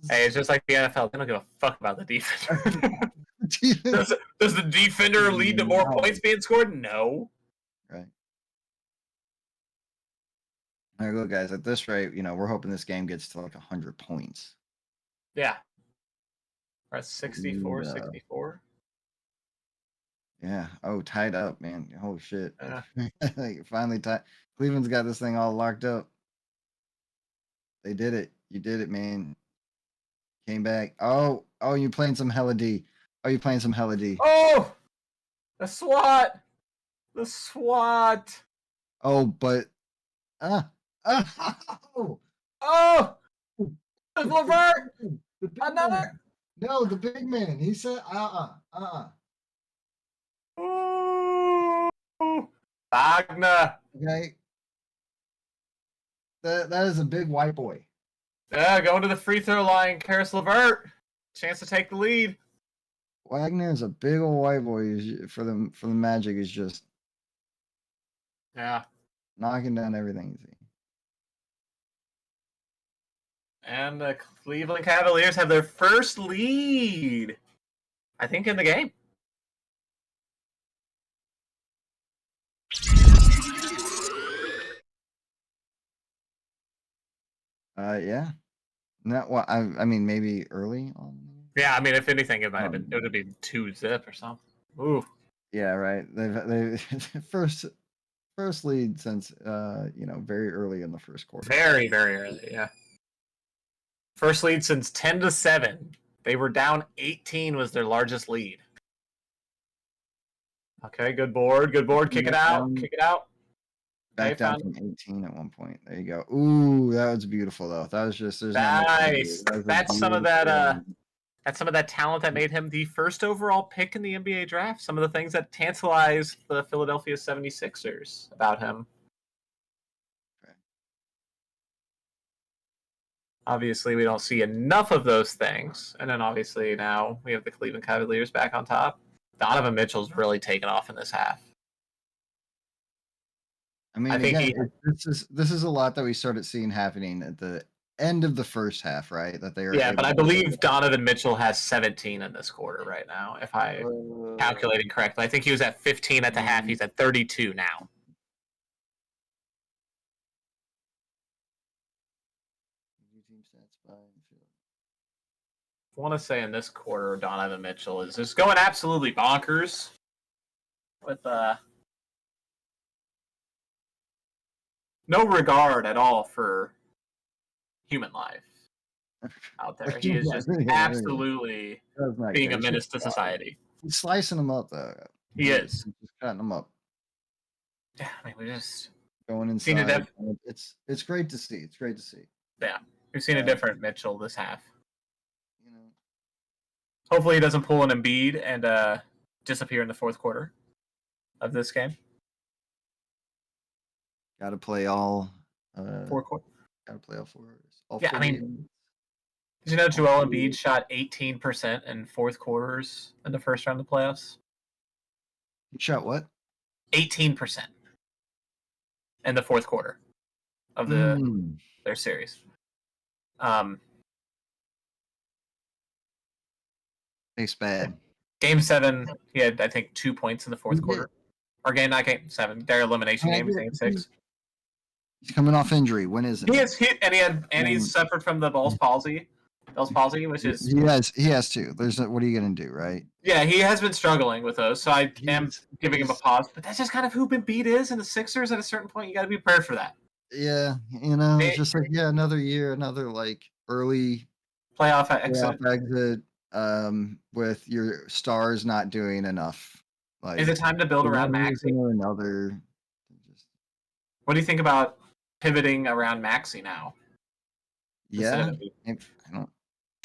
Hey, it's just like the NFL. They don't give a fuck about the defender.
Defense.
Does the defender lead to more
No.
points being scored? No.
Right. All right, look, guys. At this rate, we're hoping this game gets to like 100 points.
Yeah. We're at 64,
Yeah.
64.
Yeah. Oh, tied up, man. Oh shit.
Yeah.
Like, finally tied. Cleveland's got this thing all locked up. They did it. You did it, man. Came back. Oh, you playing some hella D. Oh, you playing some hella D.
Oh! The SWAT! The SWAT!
Oh, but oh,
Oh! There's Levert!
the big
Another!
man. No, the big man. He said
Ooh! Wagner!
Okay. That is a big white boy.
Yeah, going to the free throw line, Karis Levert. Chance to take the lead.
Wagner is a big old white boy for the Magic is just
Yeah.
knocking down everything you see.
And the Cleveland Cavaliers have their first lead, I think, in the game.
Yeah. Not what I mean, maybe early on.
Yeah, I mean, if anything, it would have been 2-zip or something. Ooh.
Yeah, right. They first lead since very early in the first quarter.
Very, very early, yeah. First lead since 10-7. They were down 18 was their largest lead. Okay, good board. Kick it out.
Back down from 18 at one point. There you go. Ooh, that was beautiful though. That was just
nice. That's some of that
beautiful-
that's some of that talent that made him the first overall pick in the NBA draft. Some of the things that tantalized the Philadelphia 76ers about him.
Okay.
Obviously, we don't see enough of those things. And then obviously now we have the Cleveland Cavaliers back on top. Donovan Mitchell's really taken off in this half.
I mean,
I think
again, this is a lot that we started seeing happening at the end of the first half, right? That they are
Yeah, but I
able to-
believe Donovan Mitchell has 17 in this quarter right now, if I calculated correctly. I think he was at 15 at the half. He's at 32 now. I want to say in this quarter, Donovan Mitchell is just going absolutely bonkers with no regard at all for human life out there. He is just absolutely
That's not
being a
great.
menace to society.
He's slicing them up though.
He is.
He's just cutting them up,
Yeah, I mean, we just
going
Seen it
inside. It's great to see. It's great to see.
we've seen a different Mitchell this half.
You know,
Hopefully, he doesn't pull an Embiid and disappear in the fourth quarter of this game.
got to play all.
Fourth quarter.
Got to play all four. All
Yeah, I
48.
mean, did you know Joel Embiid shot 18% in fourth quarters in the first round of the playoffs?
He shot what?
18% in the fourth quarter of their series.
Tastes bad.
Game 7, he had, I think, 2 points in the fourth
He did.
quarter. Or game 7, their elimination game is game 6.
He's coming off injury. When is it?
He is hit, and he's suffered from the Bell's palsy, which is
He has to. What are you gonna do, right?
yeah, he has been struggling with those. So I am
He's-
giving him a pause. But that's just kind of who Embiid is, and the Sixers at a certain point, you got to be prepared for that.
Yeah, it's just like another year, another like early
Playoff exit.
exit. With your stars not doing enough. Like,
Is it time to build
for
around
one
Maxi?
reason or another. Just,
What do you think about pivoting around Maxi now?
yeah,
Instead
I don't.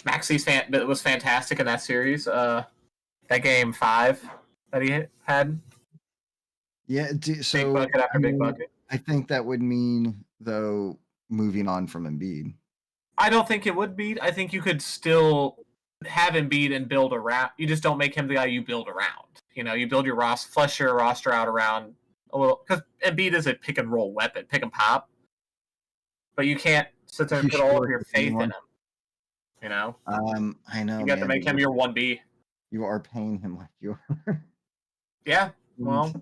Maxi was fantastic in that series. That game 5 that he had.
Yeah, so
Big bucket after big bucket.
I think that would mean though moving on from Embiid.
I don't think it would be. I think you could still have Embiid and build around. You just don't make him the guy you build around. You build your flesh your roster out around a little, because Embiid is a pick and roll weapon, pick and pop. But you can't sit there and
You
put all of
sure
your faith in
can.
him.
I know.
You got to make him your 1B.
You are paying him like you are.
Yeah. Well,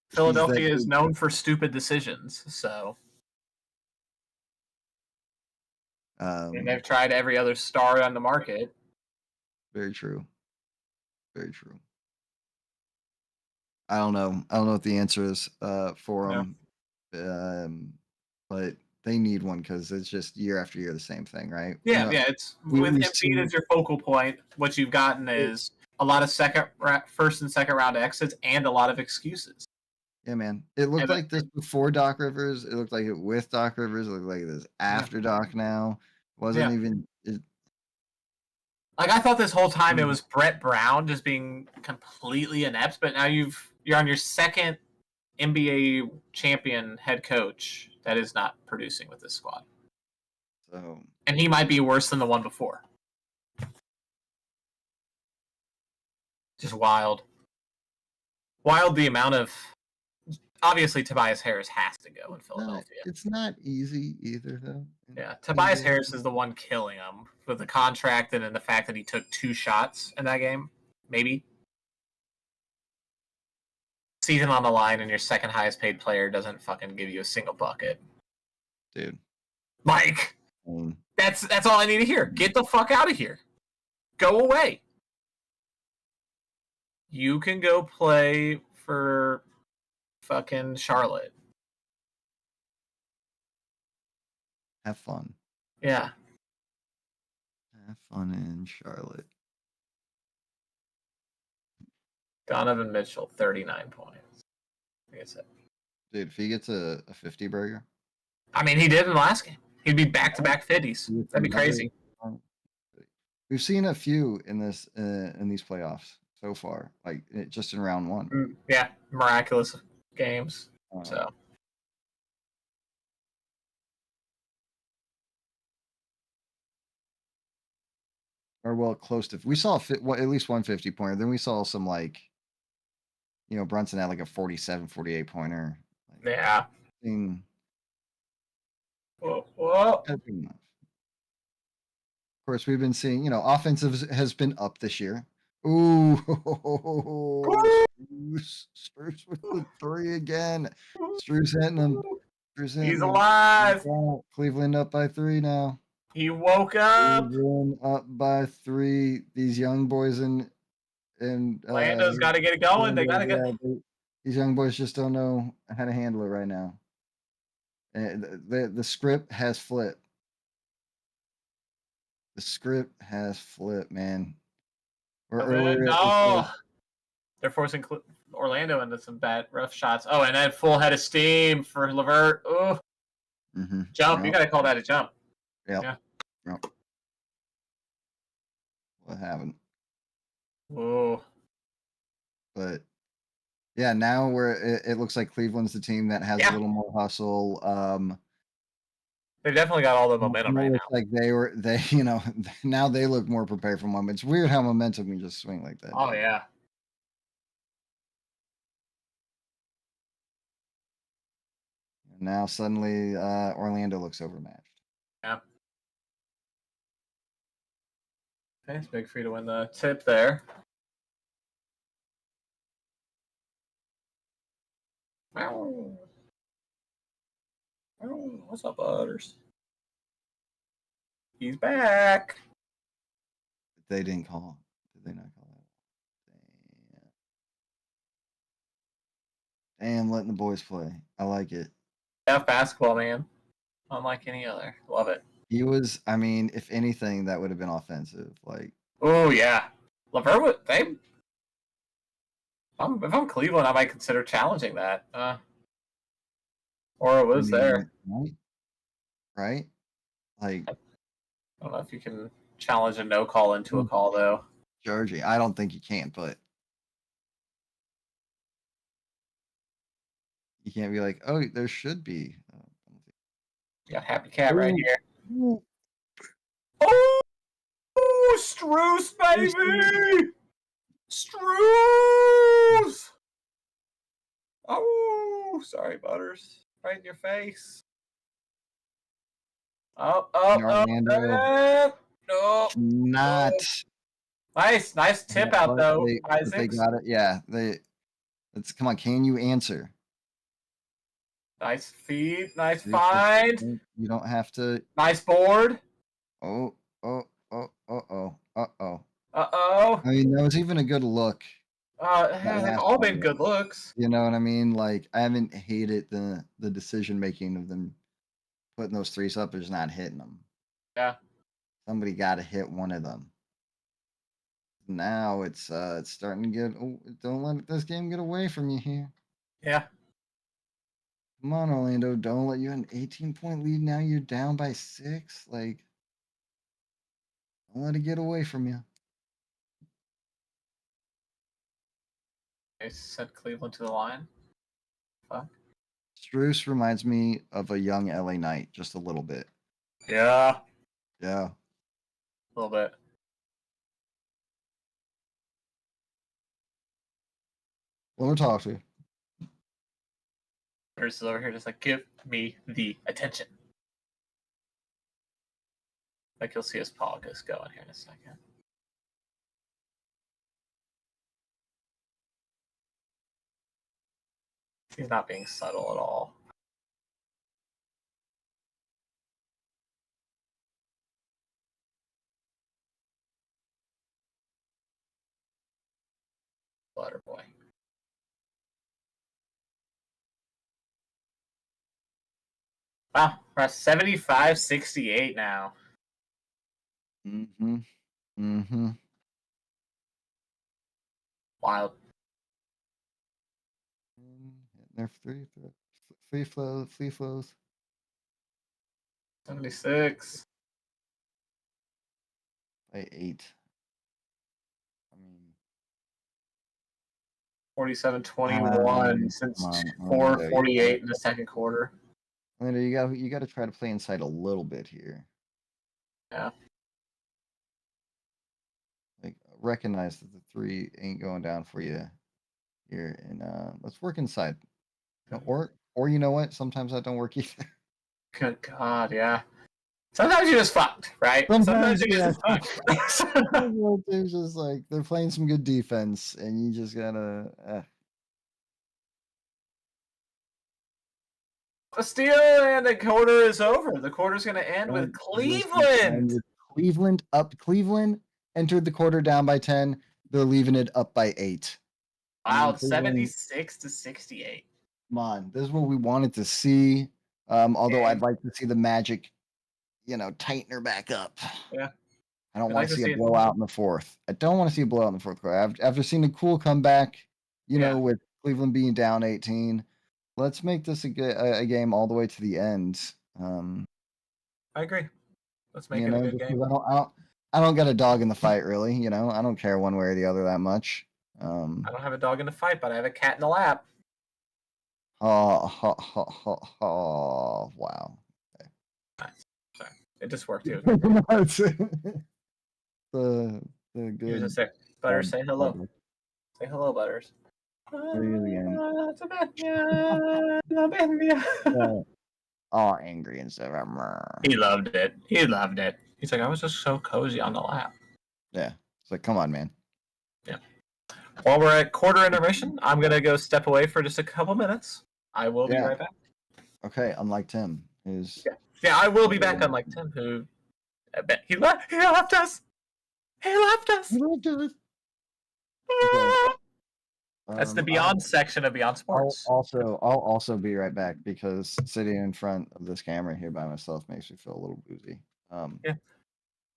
Philadelphia
that
is
good.
known for stupid decisions, so and they've tried every other star on the market.
Very true. Very true. I don't know. I don't know what the answer is for them, but they need one because it's just year after year the same thing, right?
Yeah, it's
we-
with
we've
Embiid
seen-
as your focal point. What you've gotten is a lot of first and second round exits and a lot of excuses.
Yeah, man. It looked
but-
like this before Doc Rivers. It looked like it with Doc Rivers. It looked like this after Doc now. Wasn't even.
Like, I thought this whole time it was Brett Brown just being completely inept, but now you're on your second NBA champion head coach that is not producing with this squad,
So
and he might be worse than the one before. Just wild. Wild the amount of. Obviously, Tobias Harris has to go in Philadelphia.
It's not easy either, though.
Yeah, Tobias Harris is the one killing him with the contract and then the fact that he took 2 shots in that game. Maybe. Season on the line and your second highest paid player doesn't fucking give you a single bucket.
Dude.
Mike, that's all I need to hear. Get the fuck out of here. Go away. You can go play for fucking Charlotte.
Have fun.
Yeah.
Have fun in Charlotte.
Donovan Mitchell, 39 points. Like I said.
Dude, if he gets a 50 burger.
I mean, he did in the last game. He'd be back-to-back 50s. That'd be crazy.
We've seen a few in these playoffs so far, like just in round 1.
Yeah, miraculous games. So.
Or well, close to. We saw at least 150 pointer. Then we saw some like, Brunson had like a 47, 48 pointer. Like,
Yeah. Whoa.
Of course, we've been seeing, offensive has been up this year. Ooh, Strus with the 3 again. Strus hitting him.
He's alive.
Cleveland up by 3 now.
He woke up.
Cleveland up by 3. These young boys and
Orlando's got to get it going. They got to get.
These young boys just don't know how to handle it right now. The script has flipped. The script has flipped, man.
No, they're forcing Orlando into some bad, rough shots. Oh, and then full head of steam for LeVert. Oh, jump! Yep. You got to call that a jump.
Yep. Yeah. Yep. What happened?
Whoa.
But yeah, now it looks like Cleveland's the team that has a little more hustle.
They definitely got all the momentum right now.
Like they now they look more prepared for momentum. It's weird how momentum can just swing like that.
Oh yeah.
And now suddenly Orlando looks overmatched.
Yeah. Okay, it's big for you to win the tip there. What's up, Butters? He's back.
They didn't call. Did they not call that? Damn, letting the boys play. I like it.
Yeah, basketball, man. Unlike any other. Love it.
He was, I mean, if anything, that would have been offensive. Like,
oh yeah, LeVert would. If I'm Cleveland, I might consider challenging that. Or it was there.
Right? Like,
I don't know if you can challenge a no call into a call though.
Georgie, I don't think you can, but you can't be like, oh, there should be.
You got Happy Cat right here. Oh, Strus, baby! Strus! Oh, sorry, Butters. Right in your face. Oh, no.
Not.
Nice tip out though.
They got it. Yeah, come on. Can you answer?
Nice feed. Nice find.
You don't have to.
Nice board.
Oh.
I
mean, that was even a good look.
They've all been good looks.
You know what I mean? Like, I haven't hated the decision making of them putting those 3s up, but just not hitting them.
Yeah.
Somebody got to hit one of them. Now it's starting to get. Oh, don't let this game get away from you here.
Yeah.
Come on, Orlando. Don't let you have an 18-point lead. Now you're down by 6. Like, don't let it get away from you.
They sent Cleveland to the line. Fuck.
Strus reminds me of a young LA Knight, just a little bit.
Yeah.
Yeah.
A little bit.
Let me talk to you.
Versus over here, just like give me the attention. Like you'll see his paw just going here in a second. He's not being subtle at all. Butter boy. Wow, we're at 75-68 now.
Mm-hmm. Mm-hmm.
Wild.
They're free flows.
76.
By 8. I mean,
47-21 since
come on,
4:48 in the second quarter.
Orlando, you got to try to play inside a little bit here.
Yeah.
Like recognize that the 3 ain't going down for you here, and let's work inside. Or you know what? Sometimes that don't work either.
Good God, yeah. Sometimes you're just fucked, right?
Sometimes
you're
yeah.
just fucked.
There's just like they're playing some good defense, and you just gotta.
The steal and the quarter is over. The quarter's going to end with Cleveland.
Cleveland entered the quarter down by 10. They're leaving it up by 8.
Wow,
Cleveland-
76-68.
Come on, this is what we wanted to see. Although
Yeah.
I'd like to see the Magic, tighten her back up.
Yeah.
I don't
I'd
want
like
to
to
see
see
a
it.
blowout in the fourth. I don't want to see a blowout in the fourth quarter. After seeing a cool comeback,
Yeah.
with Cleveland being down 18, let's make this a game all the way to the end.
I agree. Let's make it a good game.
I don't got a dog in the fight, really. I don't care one way or the other that much.
I don't have a dog in the fight, but I have a cat in the lap.
Wow.
Sorry. It just worked. Too.
the
He was
good.
just there. Butters, say hello. Say hello, Butters.
There he is again.
Yeah.
All angry and stuff.
He loved it. He loved it. He's like, I was just so cozy on the lap.
Yeah. It's like, come on, man.
Yeah. While we're at quarter intermission, I'm going to go step away for just a couple minutes. I will be right back.
Okay, unlike Tim, who's...
Yeah, I will be back, unlike Tim, who... I bet he left us! He left us!
Okay.
That's the Beyond section of Beyond Sports.
I'll also be right back because sitting in front of this camera here by myself makes me feel a little woozy.
Yeah,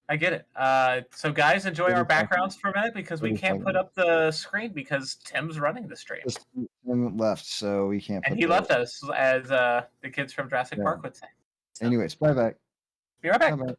I get it. So guys, enjoy our backgrounds for a minute because we can't put up the screen because Tim's running the stream.
Tim left, so we can't.
And he left us, as the kids from Jurassic Park would say. So,
anyways, bye back.
Be right back.
Bye-bye.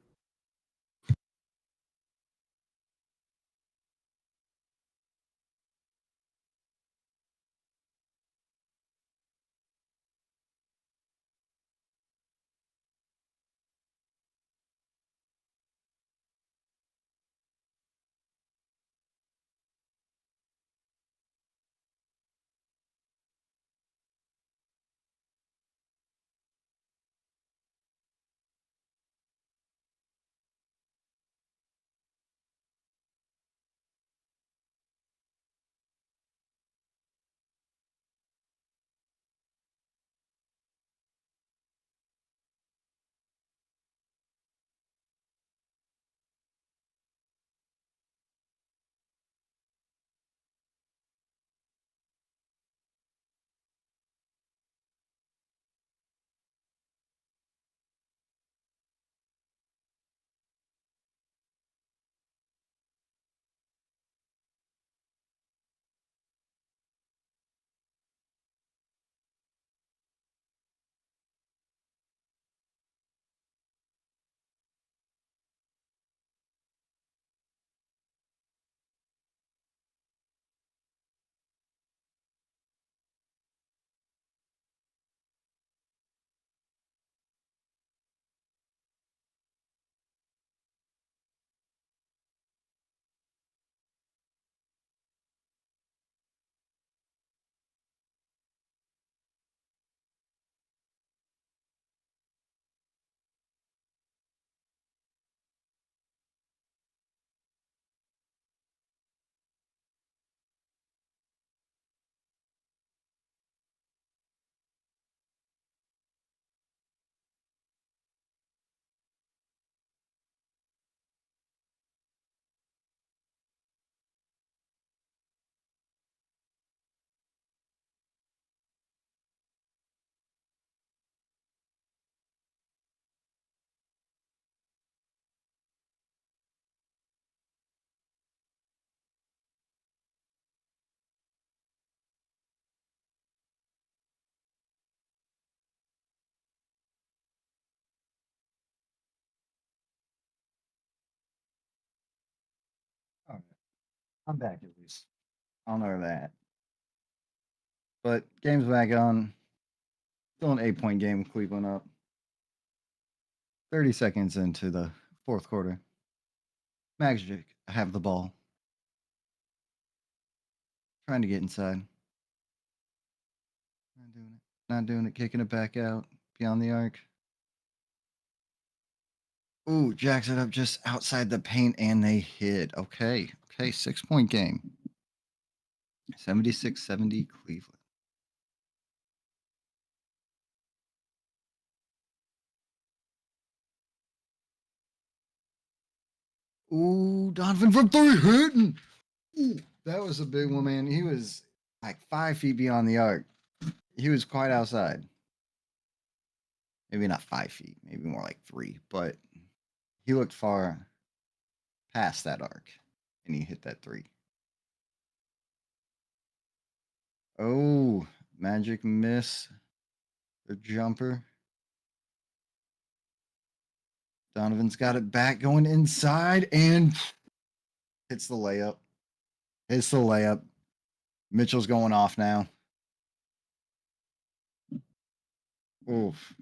I'm back at least. I'll know that. But game's back on. Still an 8-point game. Cleveland up. 30 seconds into the fourth quarter. Magic have the ball. Trying to get inside. Not doing it. Not doing it. Kicking it back out. Beyond the arc. Ooh, jacks it up just outside the paint and they hit. Okay. Okay. 6-point game. 76-70 Cleveland. Ooh, Donovan from 3 hitting. Ooh, that was a big one, man. He was like 5 feet beyond the arc. He was quite outside. Maybe not 5 feet, maybe more like 3, but he looked far past that arc and he hit that 3. Oh, Magic miss their jumper. Donovan's got it back going inside and hits the layup. Hits the layup. Mitchell's going off now. Oof.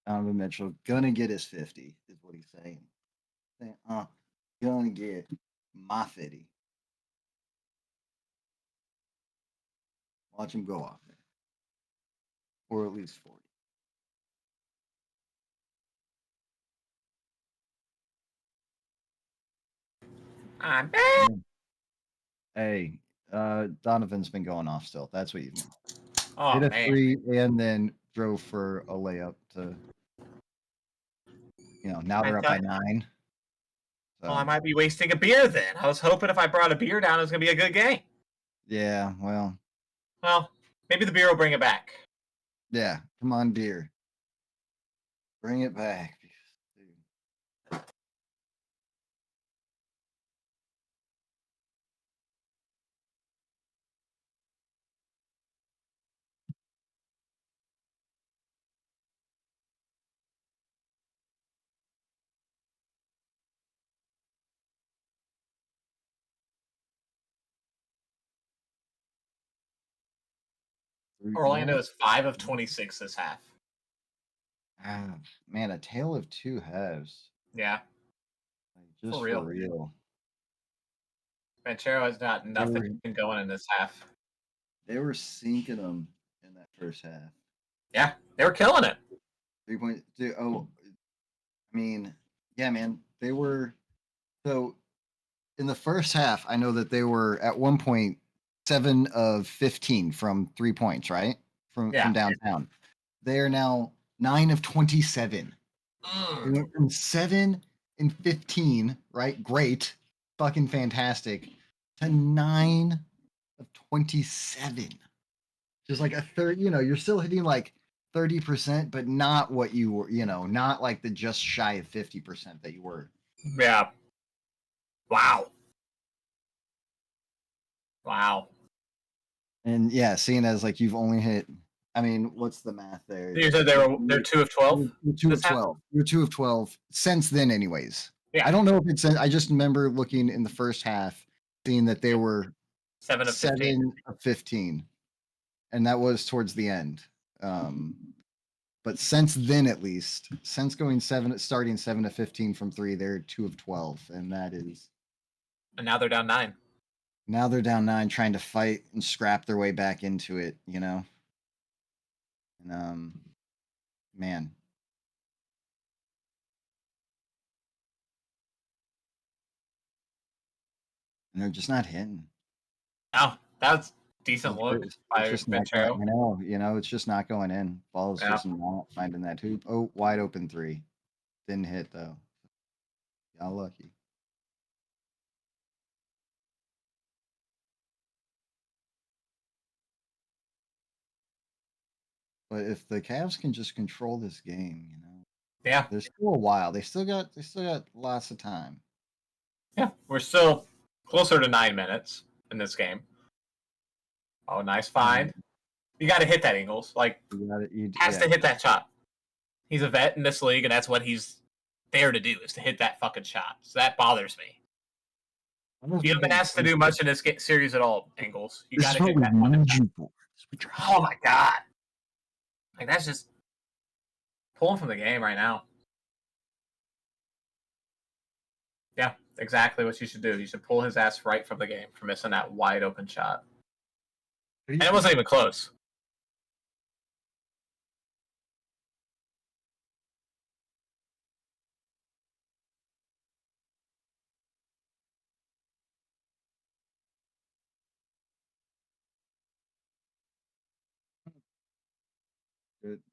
Donovan Mitchell gonna get his 50, is what he's saying. Gonna get my 50. Watch him go off there. Or at least 40.
I'm back.
Hey, Donovan's been going off still. That's what you mean.
Oh,
Hit a
man.
3 and then drove for a layup to, now they're up by 9. So,
Well, I might be wasting a beer then. I was hoping if I brought a beer down, it was going to be a good game.
yeah, well,
Well, maybe the beer will bring it back.
yeah. Come on, dear. Bring it back. Dude.
Orlando is 5 of 26 this half.
Ah, man, a tale of 2 halves.
Yeah.
Like, just
For real.
For real.
Banchero has got nothing going in this half.
They were sinking them in that first half.
Yeah, they were killing it.
3.2. Oh, I mean, yeah, man. They were. So in the first half, I know that they were at 1 point 7 of 15 from 3 points, right? From downtown. They are now 9 of 27. They went from 7 and 15, right? Great, fucking fantastic, to 9 of 27. Just like a third, you're still hitting like 30%, but not what you were, not like the just shy of 50% that you were.
Yeah. Wow. Wow.
And yeah, seeing as like you've only hit, I mean, what's the math there?
You said they're 2 of 12?
You're 2 of 12. You're 2 of 12 since then, anyways.
Yeah.
I don't know if it's, I just remember looking in the first half, seeing that they were
7 of 15.
7 of 15. And that was towards the end. But since then, at least, since starting 7 of 15 from 3, they're 2 of 12. And that is.
And now they're down 9.
Now they're down 9, trying to fight and scrap their way back into it, And, man. And they're just not hitting.
Oh, that's decent look by Banchero.
I know, it's just not going in. Ball's just not finding that hoop. Oh, wide open 3. Didn't hit, though. Y'all lucky. But if the Cavs can just control this game,
Yeah.
there's still a while. They still got lots of time.
Yeah, we're still closer to 9 minutes in this game. Oh, nice find. You got to hit that, Ingles. Like, has to hit that shot. He's a vet in this league, and that's what he's there to do, is to hit that fucking shot. So that bothers me. You haven't been asked to do much in this series at all, Ingles. You got to hit that fucking shot. Oh, my God. Like, that's just pulling from the game right now. Yeah, exactly what you should do. You should pull his ass right from the game for missing that wide open shot. And it wasn't even close.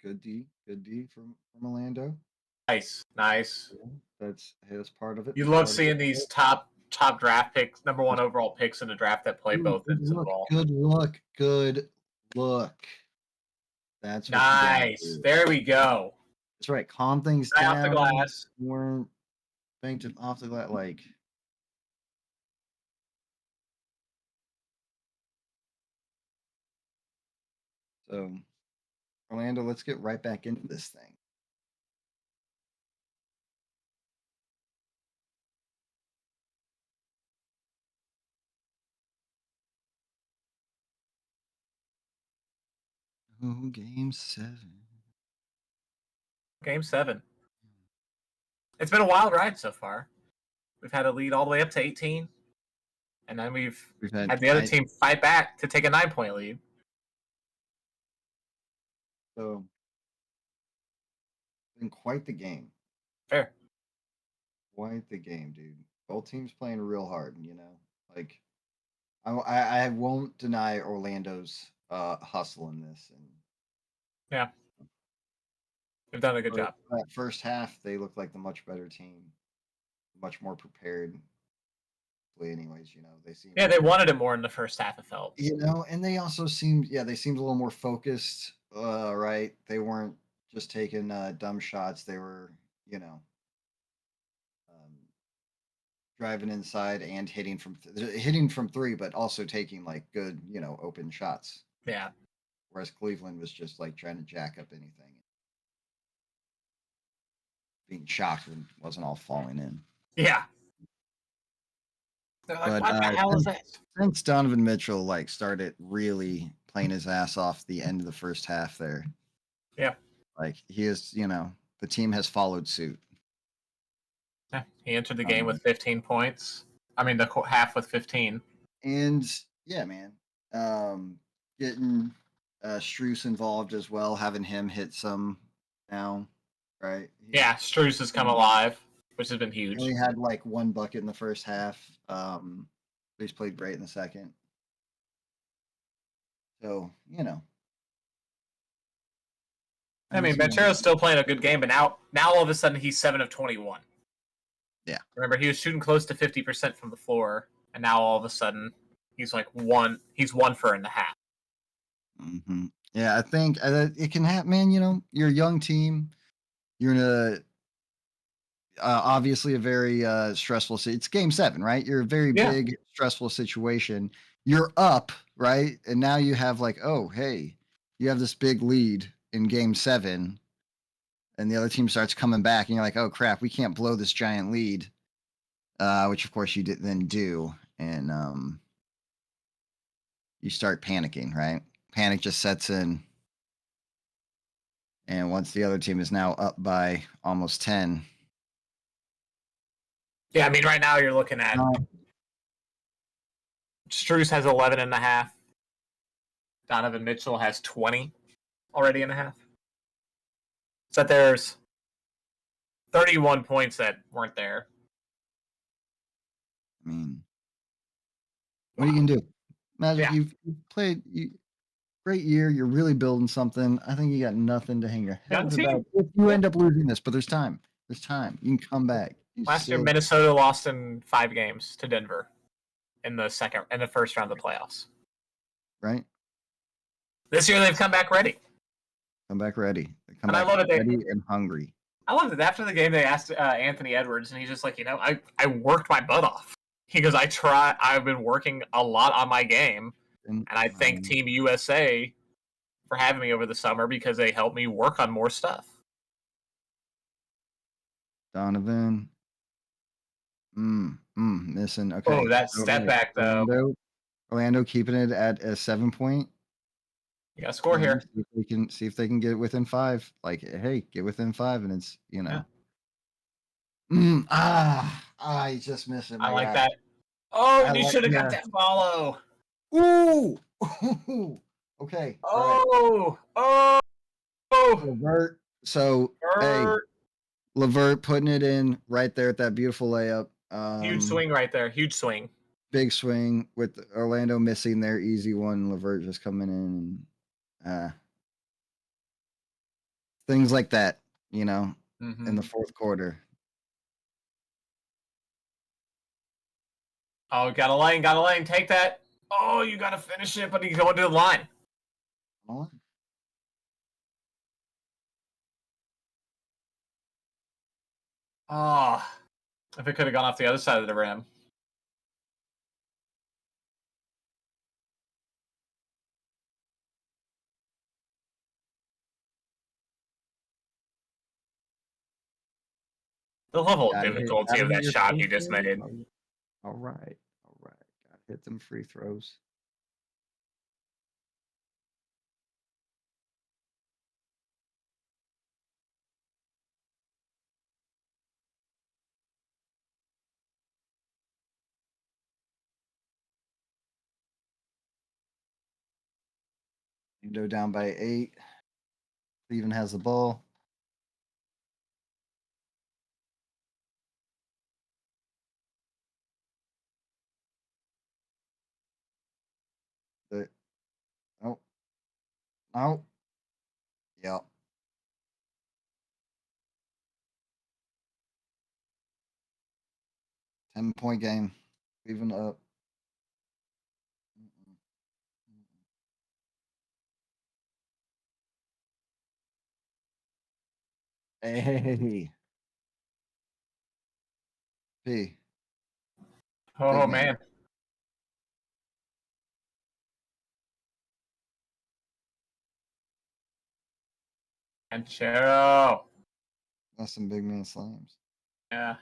Good D from Orlando.
Nice.
That's part of it.
You love seeing these top draft picks, number 1 overall picks in the draft that play both ends of the ball.
Good look. That's what
nice. There we go.
That's right. Calm things
Right
down.
off the glass.
Weren't banked off the glass. Like, so, Orlando, let's get right back into this thing. Oh, game 7.
Game 7. It's been a wild ride so far. We've had a lead all the way up to 18. And then we've had the other team fight back to take a 9-point lead.
So, been quite the game.
Fair.
Quite the game, dude. Both teams playing real hard, you know. Like, I won't deny Orlando's hustle in this. And
yeah, they've done a good job.
That first half, they looked like the much better team, much more prepared. Anyways, you know, they seem.
Yeah, they wanted it more in the first half. It felt.
You know, and they also seemed. Yeah, they seemed a little more focused. Right? They weren't just taking dumb shots. They were, you know, driving inside and hitting from 3, but also taking like good, you know, open shots.
Yeah.
Whereas Cleveland was just like trying to jack up anything, being shocked when it wasn't all falling in.
Yeah. They're like, what the hell is this?
Since Donovan Mitchell like started really playing his ass off the end of the first half there.
Yeah.
Like he is, you know, the team has followed suit.
Yeah, he entered the game with 15 points. I mean, the half with 15.
And yeah, man, getting Strus involved as well, having him hit some now, right?
Yeah, Strus has come alive, which has been huge.
He only had like 1 bucket in the first half. He's played great in the second. So, you know.
I mean, Banchero's still playing a good game, but now all of a sudden he's 7 of 21.
Yeah.
Remember, he was shooting close to 50% from the floor, and now all of a sudden he's like 1 for in the half.
Mm-hmm. Yeah, I think it can happen, man. You know, you're a young team. You're in a obviously a very stressful. It's game 7, right? You're a very big stressful situation. You're up, right? And now you have like, oh, hey, you have this big lead in game 7, and the other team starts coming back, and you're like, oh crap, we can't blow this giant lead, which of course you then do, and you start panicking, right? Panic just sets in. And once the other team is now up by almost 10.
Yeah, I mean, right now you're looking at Strus has 11.5. Donovan Mitchell has 20 already and a half. So there's 31 points that weren't there.
I mean, what are you going to do? Imagine you've played great year. You're really building something. I think you got nothing to hang your head about if you end up losing this, but there's time. There's time. You can come back.
Last year, Minnesota lost in 5 games to Denver in the first round of the playoffs.
Right.
This year, they've come back ready.
Come back ready.
And I love it.
Ready and hungry.
I love it. After the game, they asked Anthony Edwards, and he's just like, I worked my butt off. He goes, I've been working a lot on my game, and I thank Team USA for having me over the summer because they helped me work on more stuff.
Donovan. Missing. Okay.
Oh, that step back, though.
Orlando keeping it at a 7 point.
You got to score here.
See if they can get within 5. Like, hey, get within 5, and it's, you know.
Yeah.
He's just missing.
I like that. Oh, you should have got that follow.
Ooh. Okay.
Oh.
Right.
Oh.
Levert. So, hey, Levert putting it in right there at that beautiful layup.
Huge swing right there. Huge swing.
Big swing with Orlando missing their easy one. Levert just coming in and things like that, you know, in the fourth quarter.
Oh, got a lane. Take that. Oh, you got to finish it, but he's going to the line. Oh, if it could have gone off the other side of the rim. The level of difficulty of that shot he just made.
All right. Got to hit them free throws. Go down by 8. Cleveland has the ball. Oh. Yep. Ten-point game. Cleveland up. Hey. P.
Oh, man. And Chero.
That's some big man slams.
Yeah.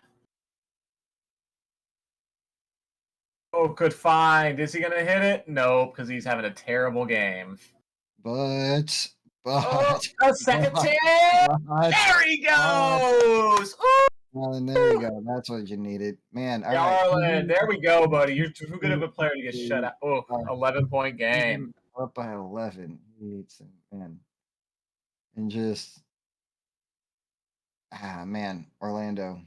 Oh, good find. Is he going to hit it? No, because he's having a terrible game.
But
a second chance. There he goes.
And there you go. That's what you needed. Man,
Garland, there we go, buddy. You're too good of a player to get shut out. Oh, 11-point game.
Up by 11. Man. And just, man, Orlando.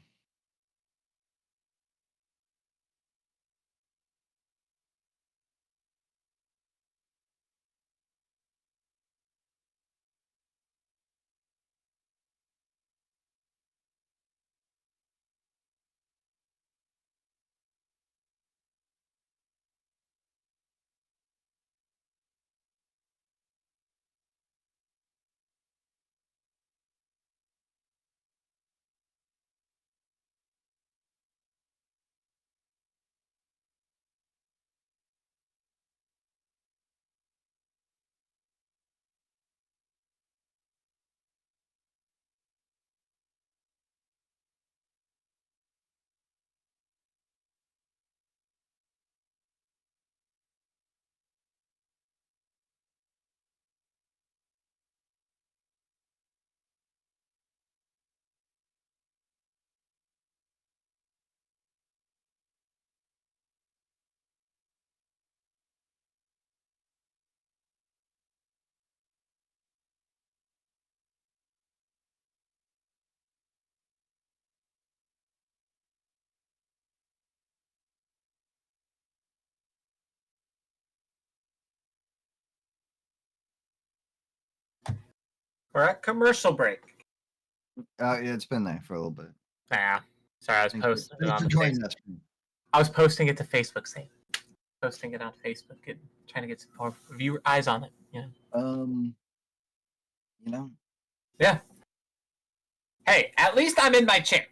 We're at commercial break.
Yeah, it's been there for a little bit.
Yeah. Sorry, I was posting it on Facebook. I was posting it to Facebook, posting it on Facebook, trying to get some more viewer eyes on it. Yeah.
You know.
Yeah. Hey, at least I'm in my chair.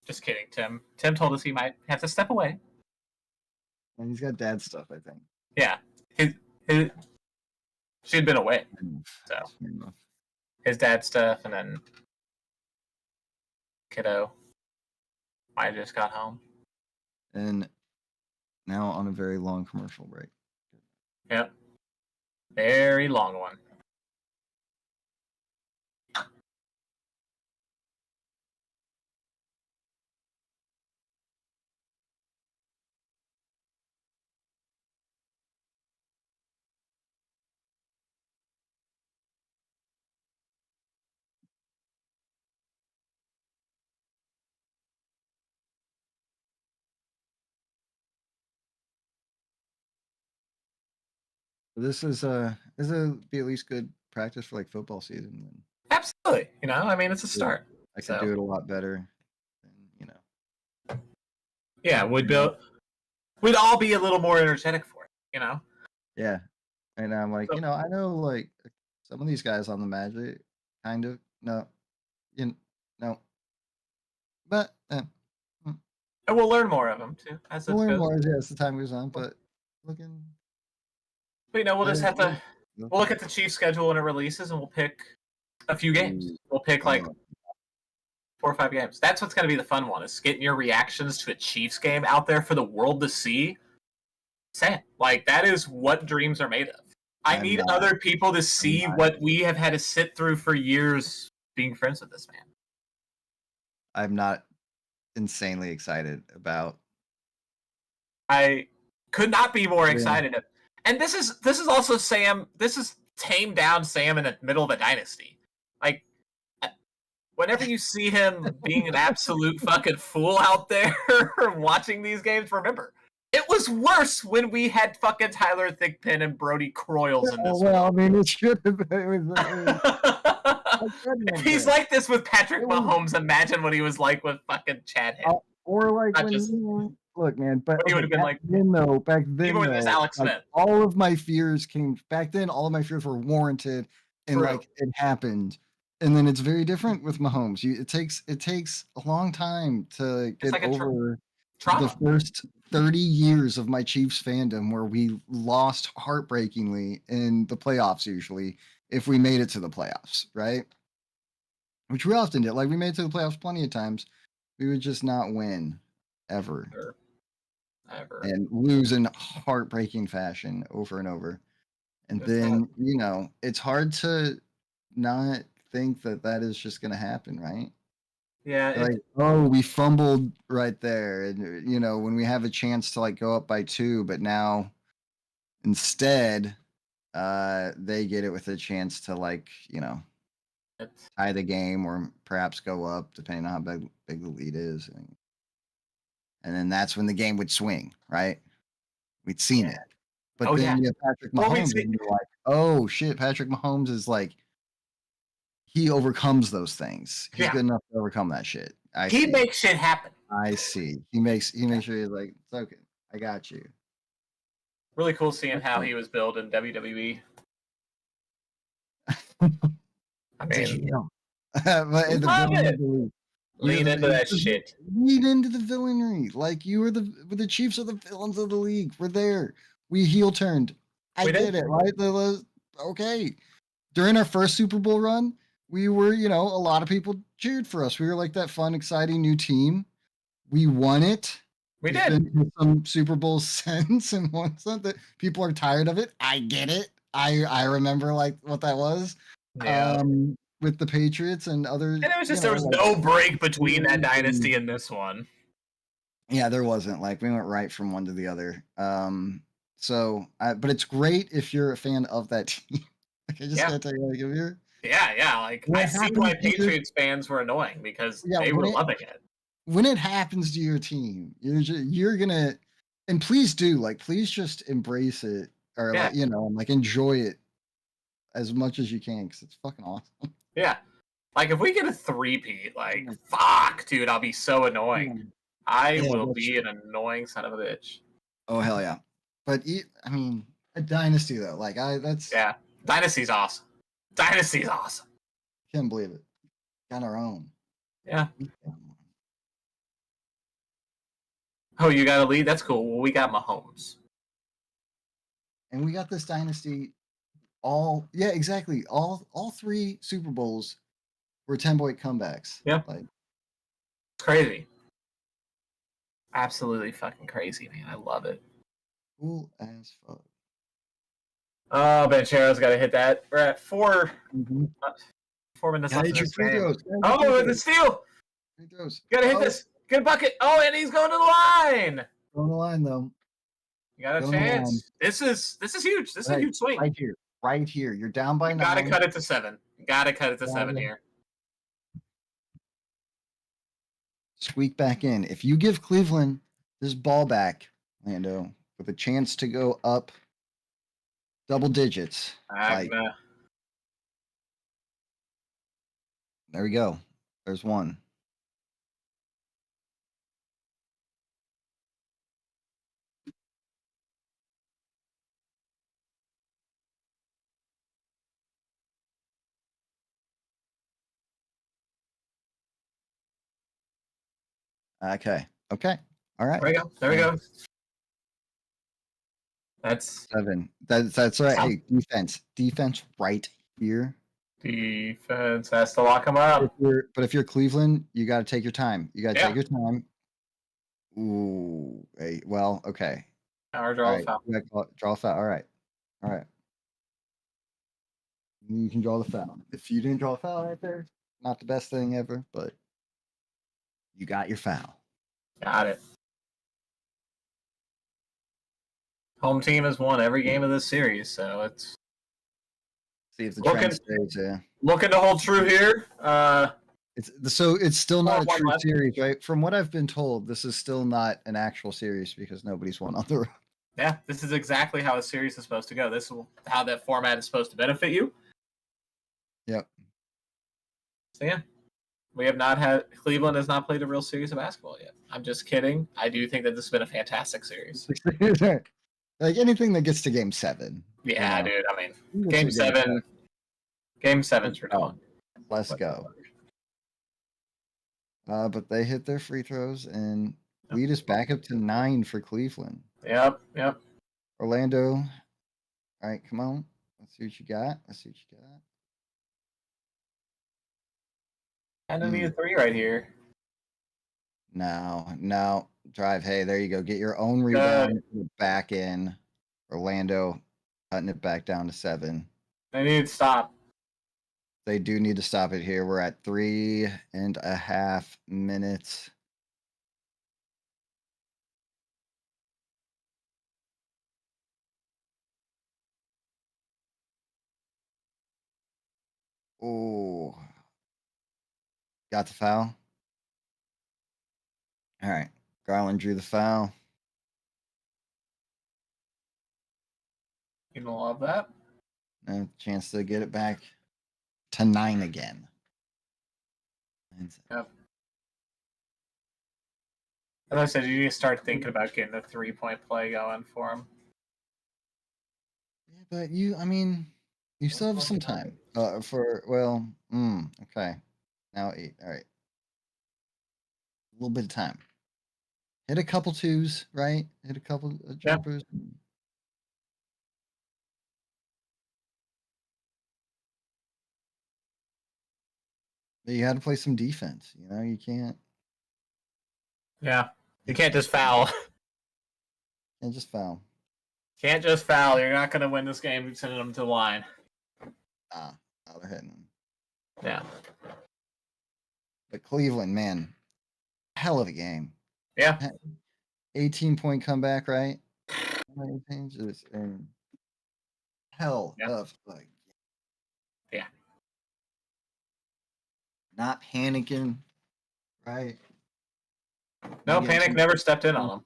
Just kidding, Tim. Tim told us he might have to step away.
And he's got dad stuff, I think.
Yeah, his she'd been away, so
Fair enough.
his dad stuff, and then kiddo. I just got home.
And now on a very long commercial break.
Yep, very long one.
This is be at least good practice for like football season. Then
Absolutely, I mean, it's a start.
I could
So.
do it a lot better. Than,
Yeah, we'd all be a little more energetic for it,
Yeah, and I'm like,
So-
I know like some of these guys on the Magic, kind of no, but
And we'll learn more of them too as it
we'll learn
goes.
more as the time goes on. But looking,
But, we'll just have to.
Yeah.
We'll look at the Chiefs schedule when it releases, and we'll pick a few games. We'll pick like 4 or 5 games. That's what's going to be the fun one, is getting your reactions to a Chiefs game out there for the world to see. Say it. Like, that is what dreams are made of. I
I'm
need
not-
other people to see
not.
what we have had to sit through for years being friends with this man.
I'm not insanely excited about.
I could not be more
Yeah.
excited. And this is also Sam. This is tamed down Sam in the middle of a dynasty. Like, whenever you see him being an absolute fucking fool out there watching these games, remember, it was worse when we had fucking Tyler Thigpen and Brody Croyles in this
Well, I mean, it should have been.
one. If he's like this with Patrick Mahomes, imagine what he was like with fucking Chad Henne.
Or like
Not
when
just-
look, man, but
But he would've been
back
like-
then
Even with this
though,
Alex
like,
Smith.
all of my fears came back then. All of my fears were warranted, and
True.
like it happened. And then it's very different with Mahomes. It takes a long time to get
like a
over the
Trauma.
first 30 years of my Chiefs fandom, where we lost heartbreakingly in the playoffs. Usually, if we made it to the playoffs, right? Which we often did. Like, we made it to the playoffs plenty of times. We would just not win ever
Ever.
and lose in heartbreaking fashion over and over. And
That's
then, it's hard to not think that is just going to happen, right?
Yeah.
Like, oh, we fumbled right there. And, when we have a chance to like go up by 2, but now instead, they get it with a chance to like,
it's-
tie the game or perhaps go up, depending on how big the lead is. And then that's when the game would swing, right? We'd seen it. But
Oh,
then
yeah.
you have Patrick
Well, we'd
Mahomes, and you're like, oh shit, Patrick Mahomes is like, he overcomes those things. He's
Yeah.
good enough to overcome that shit.
He makes shit happen.
I see. He makes sure he's like, it's okay. I got you.
Really cool seeing how he was billed in WWE. I mean,
But in the
Love
villain
it.
of the league.
lean into that shit.
Lead into the villainry. Like, you were the Chiefs are the villains of the league. We're there. We heel turned. I
We did.
did it, right? Okay. During our first Super Bowl run, we were, a lot of people cheered for us. We were like that fun, exciting new team. We won it.
We
There's
did.
been some Super Bowl since, and once that people are tired of it. I get it. I remember like what that was.
Yeah.
With the Patriots and other.
And it was just there was no break between that dynasty and this one.
Yeah, there wasn't. Like, we went right from one to the other. But it's great if you're a fan of that team. Like, I just
Yeah.
gotta tell you, like, if you're
Yeah. Like,
What
I see
happened
why
to you-
Patriots fans were annoying because
Yeah,
they
when
were
it-
loving it.
when it happens to your team, you're gonna, and please just embrace it, or
Yeah.
like enjoy it as much as you can, because it's fucking awesome.
Yeah. Like, if we get a three-peat, like, fuck, dude, I'll be so annoying. I
Yeah,
will
that's
be an annoying son of a bitch.
Oh hell yeah! But I mean, a dynasty though, like that's
Yeah. Dynasty's awesome. Dynasty's awesome.
can't believe it. Got our own.
Yeah. Oh, you got a lead? That's cool. Well, we got Mahomes.
And we got this dynasty. Exactly. All three Super Bowls were 10-point comebacks.
Yeah.
Like,
It's crazy. Absolutely fucking crazy, man. I love it.
cool as fuck.
Oh, Banchero's got to hit that. We're at 4 minutes left in this game. Oh, the steal!
Free throws.
You gotta hit this. Get a bucket. Oh, and he's going to the line.
On the line though.
You got a
Go on the line.
chance. This is huge. This is a huge swing.
Right here. You're down by 9.
Gotta cut it to 7. Gotta cut it to 7
Yeah.
here.
Squeak back in. If you give Cleveland this ball back, Lando, with a chance to go up double digits, like, there we go. There's one. Okay. All right.
There we go. There we go. That's
7. That's right. Hey, defense right here.
defense has to lock him up.
But if you're Cleveland, you got to take your time. You got to
Yeah.
take your time. Ooh. Hey, well, okay.
Or draw
All
a
right.
foul.
you gotta draw a foul. All right. You can draw the foul. If you didn't draw a foul right there, not the best thing ever, but you got your foul.
Got it. Home team has won every game of this series, so it's
See if the
Looking-
trend stays. Yeah.
looking to hold true here.
It's still not a
One
true
left.
series, right? From what I've been told, this is still not an actual series because nobody's won on the road.
Yeah, this is exactly how a series is supposed to go. This is how that format is supposed to benefit you.
Yep.
So yeah, we have not had Cleveland has not played a real series of basketball yet. I'm just kidding. I do think that this has been a fantastic series.
Like anything that gets to game 7.
Yeah,
you know,
dude. I mean,
you
game
get to
7. Game 7's for done.
Let's go. But they hit their free throws and lead us back up to 9 for Cleveland.
Yep.
Orlando. All right, come on. Let's see what you got.
Kind of need a 3 right here.
No. Drive. Hey, there you go. Get your own rebound back in. Orlando cutting it back down to 7.
They need to stop.
They do need to stop it here. We're at 3.5 minutes. Oh. Got the foul. All right. Garland drew the foul.
You don't love that.
No chance to get it back to 9 again.
Yep. As I said, you need to start thinking about getting a 3-point play going for him.
Yeah, but you still have some time. Okay. Now 8. All right. A little bit of time. Hit a couple 2s, right? Hit a couple of jumpers. But you had to play some defense. You can't
Yeah. You can't just foul.
just foul.
Can't just foul. You're not going to win this game sending them to the line.
Now they're hitting them.
Yeah.
But Cleveland, man, hell of a game.
Yeah.
18-point comeback, right? Changes and hell
Yeah.
of a game.
Yeah.
Not panicking, right?
No,
Yeah.
Panic never stepped in on them.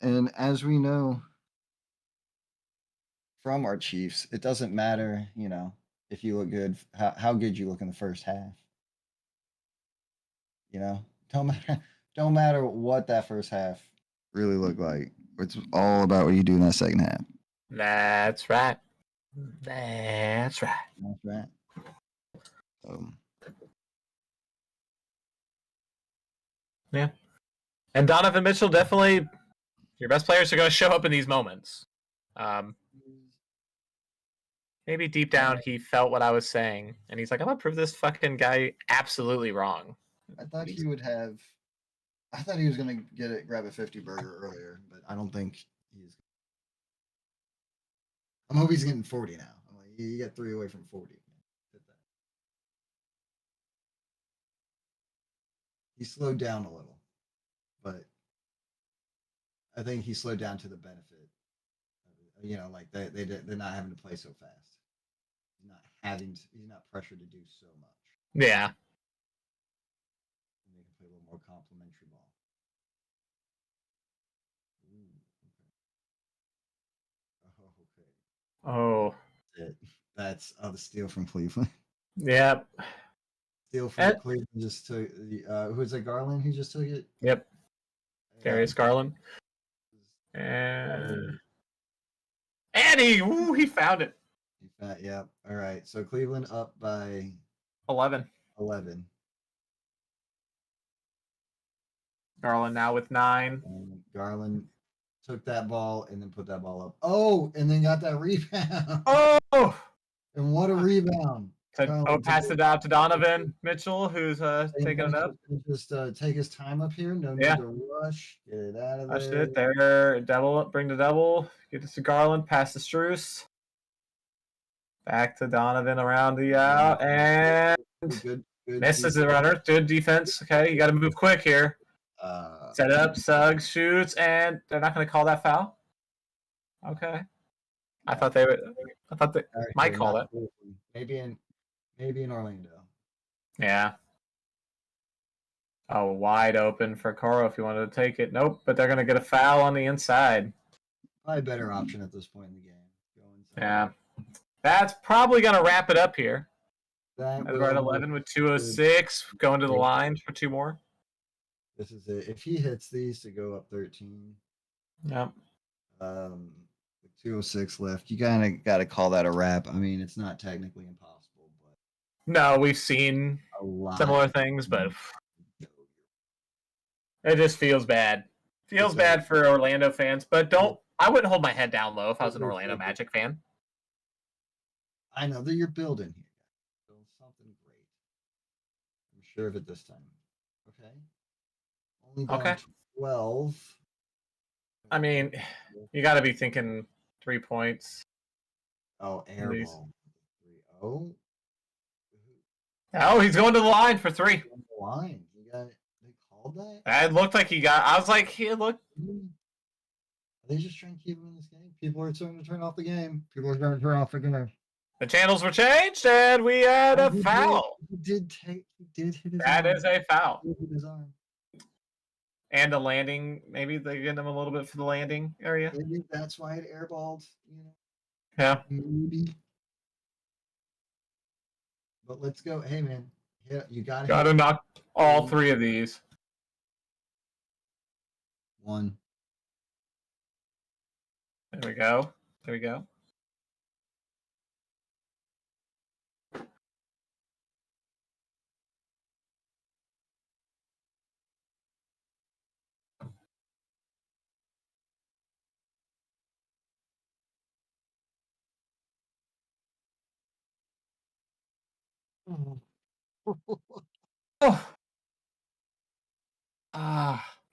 And as we know from our Chiefs, it doesn't matter, if you look good, how good you look in the first half. Don't matter what that first half really looked like. It's all about what you do in that second half.
That's right. That's right.
That's right.
Yeah. And Donovan Mitchell, definitely your best players are going to show up in these moments. Maybe deep down he felt what I was saying, and he's like, I'm going to prove this fucking guy absolutely wrong.
I thought he would have. I thought he was gonna grab a 50 burger earlier, but I don't think he's. I'm hoping he's getting 40 now. I'm like, you get 3 away from 40. Hit that. He slowed down a little, but I think he slowed down to the benefit. You know, like they're not having to play so fast. He's not pressured to do so much.
Yeah.
And they can play a little more complimentary ball. Ooh, okay.
Oh.
That's the steal from Cleveland.
Yep.
Steal from Cleveland just took the who is it, Garland? He just took it.
Yep. Darius Garland. And he found it.
Yeah. All right. So Cleveland up by
11. Garland now with 9.
And Garland took that ball and then put that ball up. Oh, and then got that rebound.
Oh!
And what a rebound.
Passed it out to Donovan Mitchell, who's taking it up.
Just take his time up here. No need to rush. Get it out of there.
Rush it there. Double up. Bring the double. Get this to Garland. Pass to Strus. Back to Donovan around the out. And
good
misses the runner. Good defense. Okay, you got to move quick here. Set up. Suggs shoots. And they're not going to call that foul? Okay. I thought they might call it.
Maybe in Orlando.
Yeah. Oh, wide open for Coro if you wanted to take it. Nope, but they're going to get a foul on the inside.
Probably a better option at this point in the game.
Yeah. That's probably going to wrap it up here. We're at 11 with 2:06. Going to the line for 2 more.
This is it. If he hits these to go up 13.
Yep.
With 2:06 left, you kind of got to call that a wrap. I mean, it's not technically impossible, but
no, we've seen similar things, but it just feels bad. Feels bad for Orlando fans, but I wouldn't hold my head down low if I was an Orlando Magic fan.
I know that you're building here. Build something great. I'm sure of it this time. Okay. Only down 12.
I mean, you got to be thinking 3 points.
Oh, air ball. 3-0.
Oh, he's going to the line for 3.
The line. They called that?
It looked like he got. I was like, look.
Are they just trying to keep him in this game? People are starting to turn off the game. People are starting to turn off the game.
The channels were changed, and we had a foul.
He did hit his arm.
That is a foul.
He hit his arm.
And the landing, maybe they get him a little bit for the landing area.
Maybe that's why it airballed,
Yeah.
Maybe. But let's go. Hey, man. Yeah, you
gotta knock all 3 of these.
1.
There we go.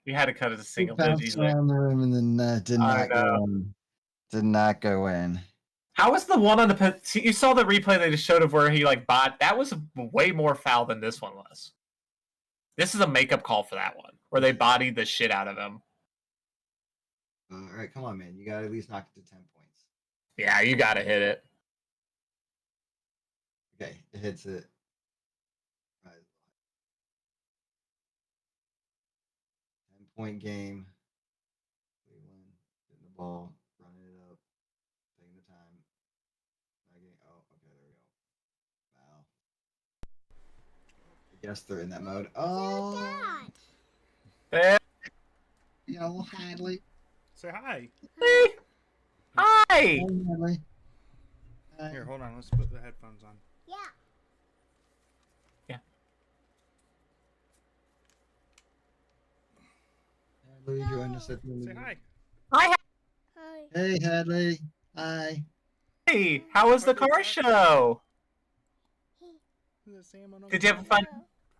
You had to cut it to single digits.
Around the rim and then did not go in. Did not go in.
How was the one on the? You saw the replay they just showed of where he bot. That was way more foul than this one was. This is a makeup call for that one, where they bodied the shit out of him.
All right, come on, man. You got to at least knock it to 10 points.
Yeah, you got to hit it.
Okay, it hits it. Right. 10-point game. Cleveland getting the ball, running it up, taking the time. Not getting, okay, there we go. Wow. I guess they're in that mode. Oh.
Hey.
Hadley.
Say hi.
Hey. Hi.
Hi, Hadley.
Here, hold on. Let's put the headphones on.
Yeah.
Hadley joined us at the
Say hi.
Hi.
Hey, Hadley. Hi.
Hey, how was the car show?
Is it Sam on
Did you have fun?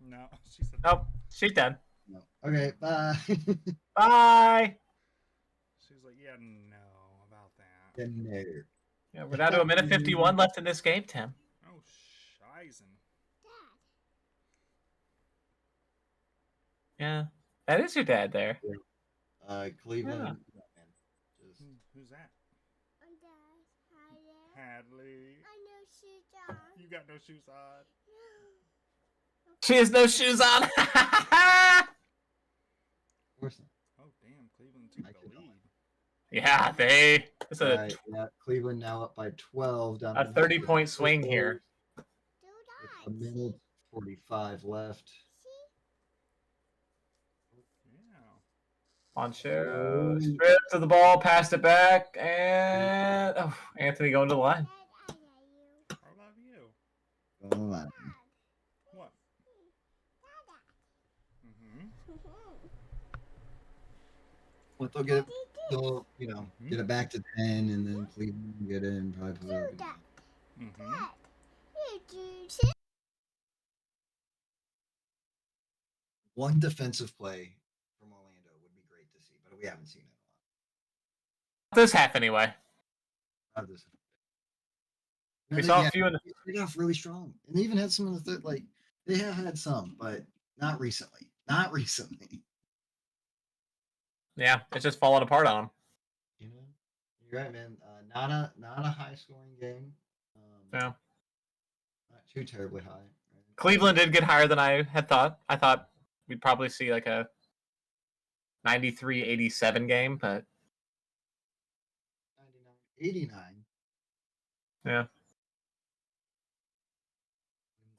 No, she said.
Oh, she's done.
No. Okay, bye.
Bye.
She was like, yeah, no, about that.
No.
Yeah, we're down to 1:51 left in this game, Tim.
Oh, shizen.
Yeah, that is your dad there.
Cleveland.
Yeah.
Yeah, man. Just,
Who's that? Hadley. You got no shoes on.
She has no shoes on.
of course not.
Oh, damn, Cleveland took
I
the
could not.
lead.
Yeah, it's a
Right, yeah, Cleveland now up by 12. Down
a
to
30-point swing here.
A minute 45 left.
Yeah.
Poncho strip to the ball, passed it back, and Anthony going to the line.
I love you.
Oh, my.
What? Mm-hmm.
Well, they'll get it. They'll, get it back to 10, and then Cleveland will get it and probably put it up again.
Mm-hmm.
One defensive play from Orlando would be great to see, but we haven't seen it a lot.
This half anyway.
Not this.
We saw a few in the
They started off really strong, and they even had some in the third. Like they have had some, but not recently. Not recently.
Yeah, it's just falling apart on them.
You know, you're right, man. Not a high scoring game.
Yeah.
Not too terribly high. Right?
Cleveland did get higher than I had thought. I thought we'd probably see like a 93-87 game, but
89.
yeah.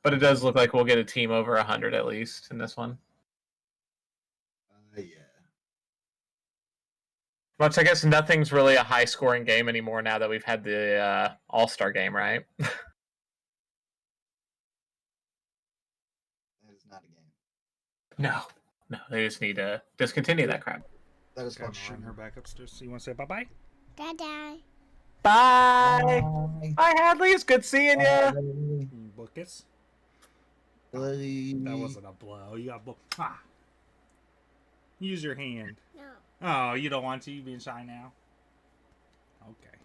But it does look like we'll get a team over 100 at least in this one.
Yeah.
Which I guess nothing's really a high-scoring game anymore now that we've had the All-Star game, right?
That is not a game.
No, they just need to discontinue that crap.
That is
Okay,
called
I'm bring her
shooting.
back upstairs. So you want to say bye-bye?
Bye.
Bye.
Bye, Hadley. It's good seeing you.
Buckets?
Bye.
That wasn't a blow. You got blow. Ah. Use your hand.
No.
Oh, you don't want to? You being shy now? Okay.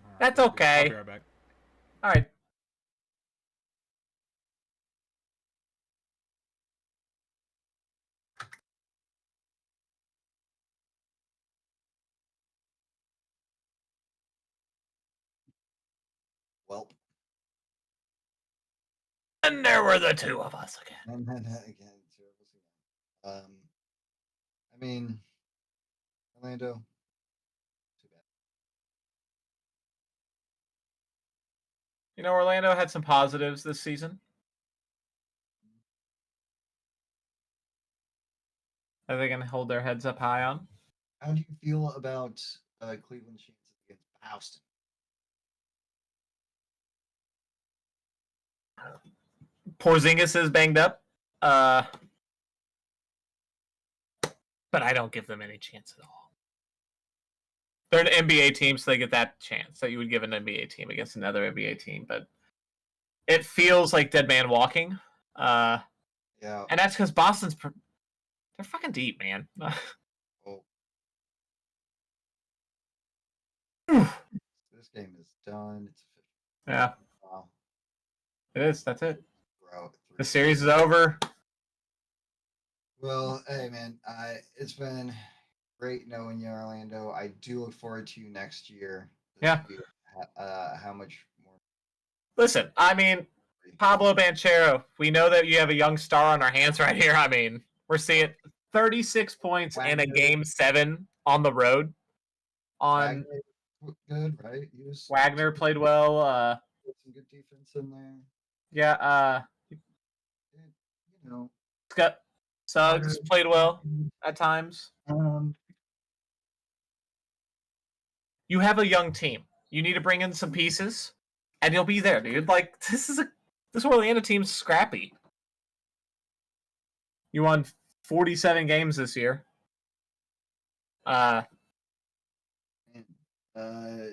All right,
That's
I'll be-
okay.
I'll be right back.
All right.
Well,
And there were the two of us again.
and then again, two of us again. I mean, Orlando. Too bad.
You know, Orlando had some positives this season. Are they going to hold their heads up high on?
How do you feel about Cleveland's chances against Boston?
Porzingis is banged up. But I don't give them any chance at all. They're an NBA team, so they get that chance that you would give an NBA team against another NBA team. But it feels like dead man walking.
Yeah.
And that's because Boston's... They're fucking deep, man.
Well, this game is done. It's official.
Yeah,
Wow.
it is. That's it.
We're out
The
3.
series is over.
Well, hey man, it's been great knowing you, Orlando. I do look forward to you next year.
Yeah.
How much more?
Listen, I mean, Pablo Banchero, we know that you have a young star on our hands right here. I mean, we're seeing 36 points in a
Wagner.
game 7 on the road. On
Wagner looked good, right? He was
Wagner played well.
put some good defense in there.
Yeah,
You know,
Scott Suggs
Carter.
played well at times. You have a young team. You need to bring in some pieces, and you'll be there, dude. Like this Orlando team's scrappy. You won 47 games this year.
And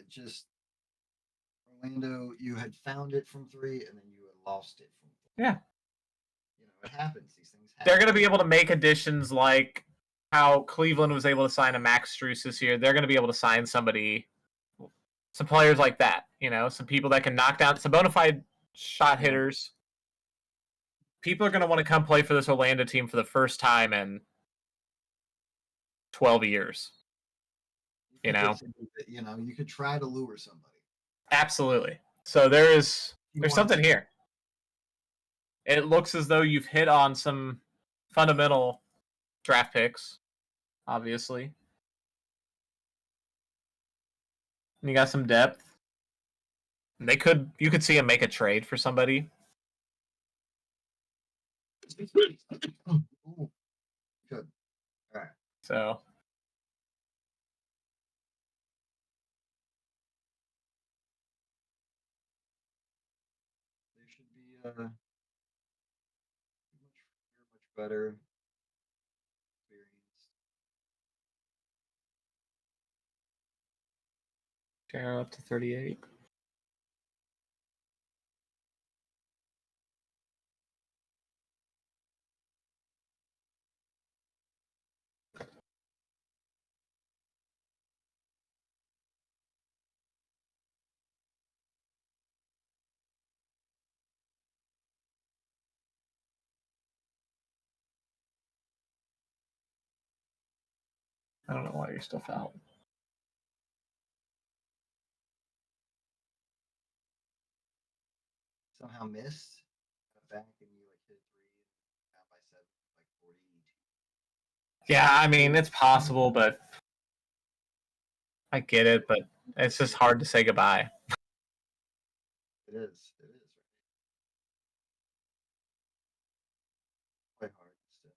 just Orlando, you had found it from 3, and then you had lost it from 3.
Yeah.
You know, it happens. These things happen.
They're going to be able to make additions like how Cleveland was able to sign a Max Strus this year. They're going to be able to sign somebody, some players like that, you know, some people that can knock down, some bona fide shot hitters. People are going to want to come play for this Orlando team for the first time in 12 years. You know?
You know, you could try to lure somebody.
Absolutely. So there's something here. It looks as though you've hit on some fundamental draft picks, obviously. And you got some depth. And you could see him make a trade for somebody.
Ooh. Good. All right.
So
They should be much better experienced.
Jarrow up to 38. I don't know why you're still fouled.
Somehow missed. Got back and you like hit 3 and down by 7, like 42.
Yeah, I mean, it's possible, but I get it, but it's just hard to say goodbye.
It is. It is. Quite hard. Still.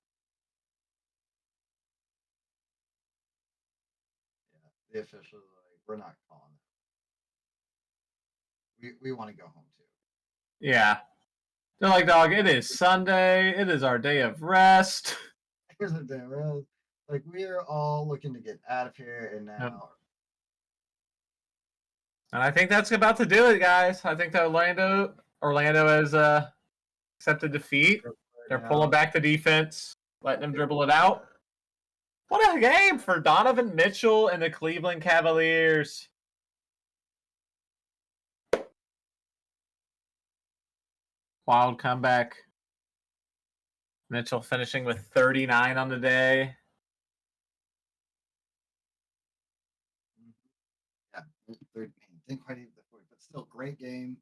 Yeah, the officials are like, we're not calling it. We want to go home too.
Yeah. They're like, dog, it is Sunday. It is our day of rest.
Here's the thing, bro. Like we are all looking to get out of here, and now
And I think that's about to do it, guys. I think that Orlando has accepted defeat. They're pulling back the defense, letting them dribble it out. What a game for Donovan Mitchell and the Cleveland Cavaliers. Wild comeback. Mitchell finishing with 39 on the day.
Yeah, didn't quite even the 40, but still great game.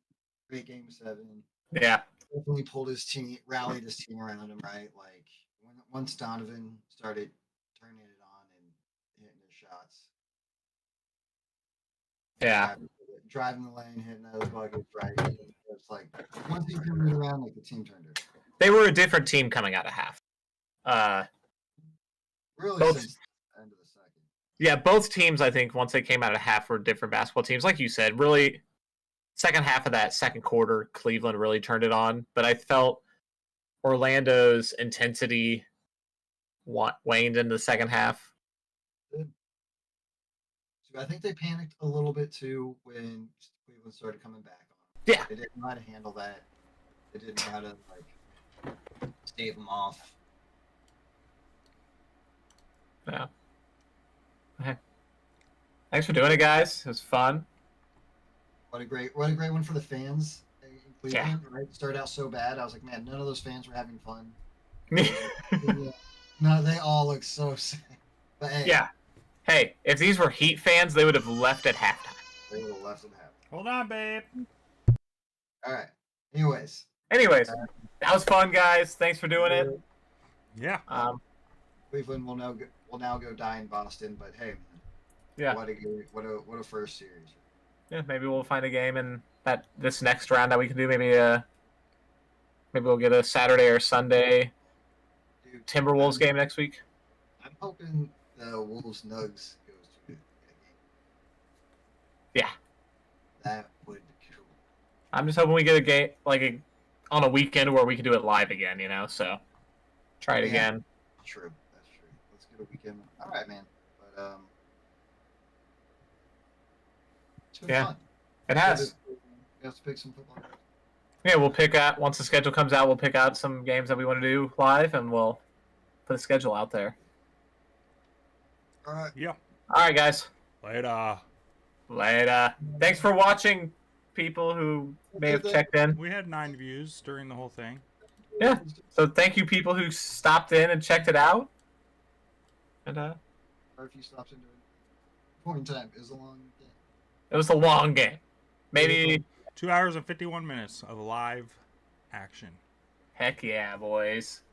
Great game 7.
Yeah.
Definitely pulled his team, rallied his team around him, right? Like once Donovan started turning it on and hitting his shots.
Yeah.
Driving the lane, hitting those buckets, right? It's like once he turned it around, like the team turned it.
They were a different team coming out of half.
Really
both,
since the end of the second.
Yeah, both teams, I think, once they came out of half, were different basketball teams. Like you said, really, second half of that second quarter, Cleveland really turned it on. But I felt Orlando's intensity waned in the second half.
Good. So I think they panicked a little bit too when Cleveland started coming back on.
Yeah.
They didn't know how to handle that. They didn't know how to like stave them off.
Yeah. Okay. Thanks for doing it, guys. It was fun.
What a great one for the fans in Cleveland. Yeah. Right? Started out so bad. I was like, man, none of those fans were having fun. No, they all look so sad. But hey.
Yeah. Hey, if these were Heat fans, they would have left at halftime.
They would have left at halftime.
Hold on, babe.
All right. Anyways,
that was fun, guys. Thanks for doing it.
Yeah.
Cleveland will now go die in Boston, but hey, man,
yeah.
What a first series.
Yeah, maybe we'll find a game in this next round that we can do. Maybe we'll get a Saturday or Sunday Timberwolves game next week.
I'm hoping the Wolves Nugs goes to a game.
Yeah.
That would be cool.
I'm just hoping we get a game on a weekend where we can do it live again, So try it again.
True. That's true. Let's get a weekend. All right, man. But It's been
Yeah.
fun.
It has.
We have to pick some football games.
Yeah, we'll pick out once the schedule comes out. We'll pick out some games that we want to do live, and we'll put a schedule out there.
All right.
Yeah.
All right, guys.
Later.
Later. Thanks for watching, people who may have checked in.
We had 9 views during the whole thing.
Yeah. So thank you, people who stopped in and checked it out. And
Or if you stopped into it. Point in time is a long game.
it was a long game. Maybe.
2 hours and 51 minutes of live action.
Heck yeah, boys.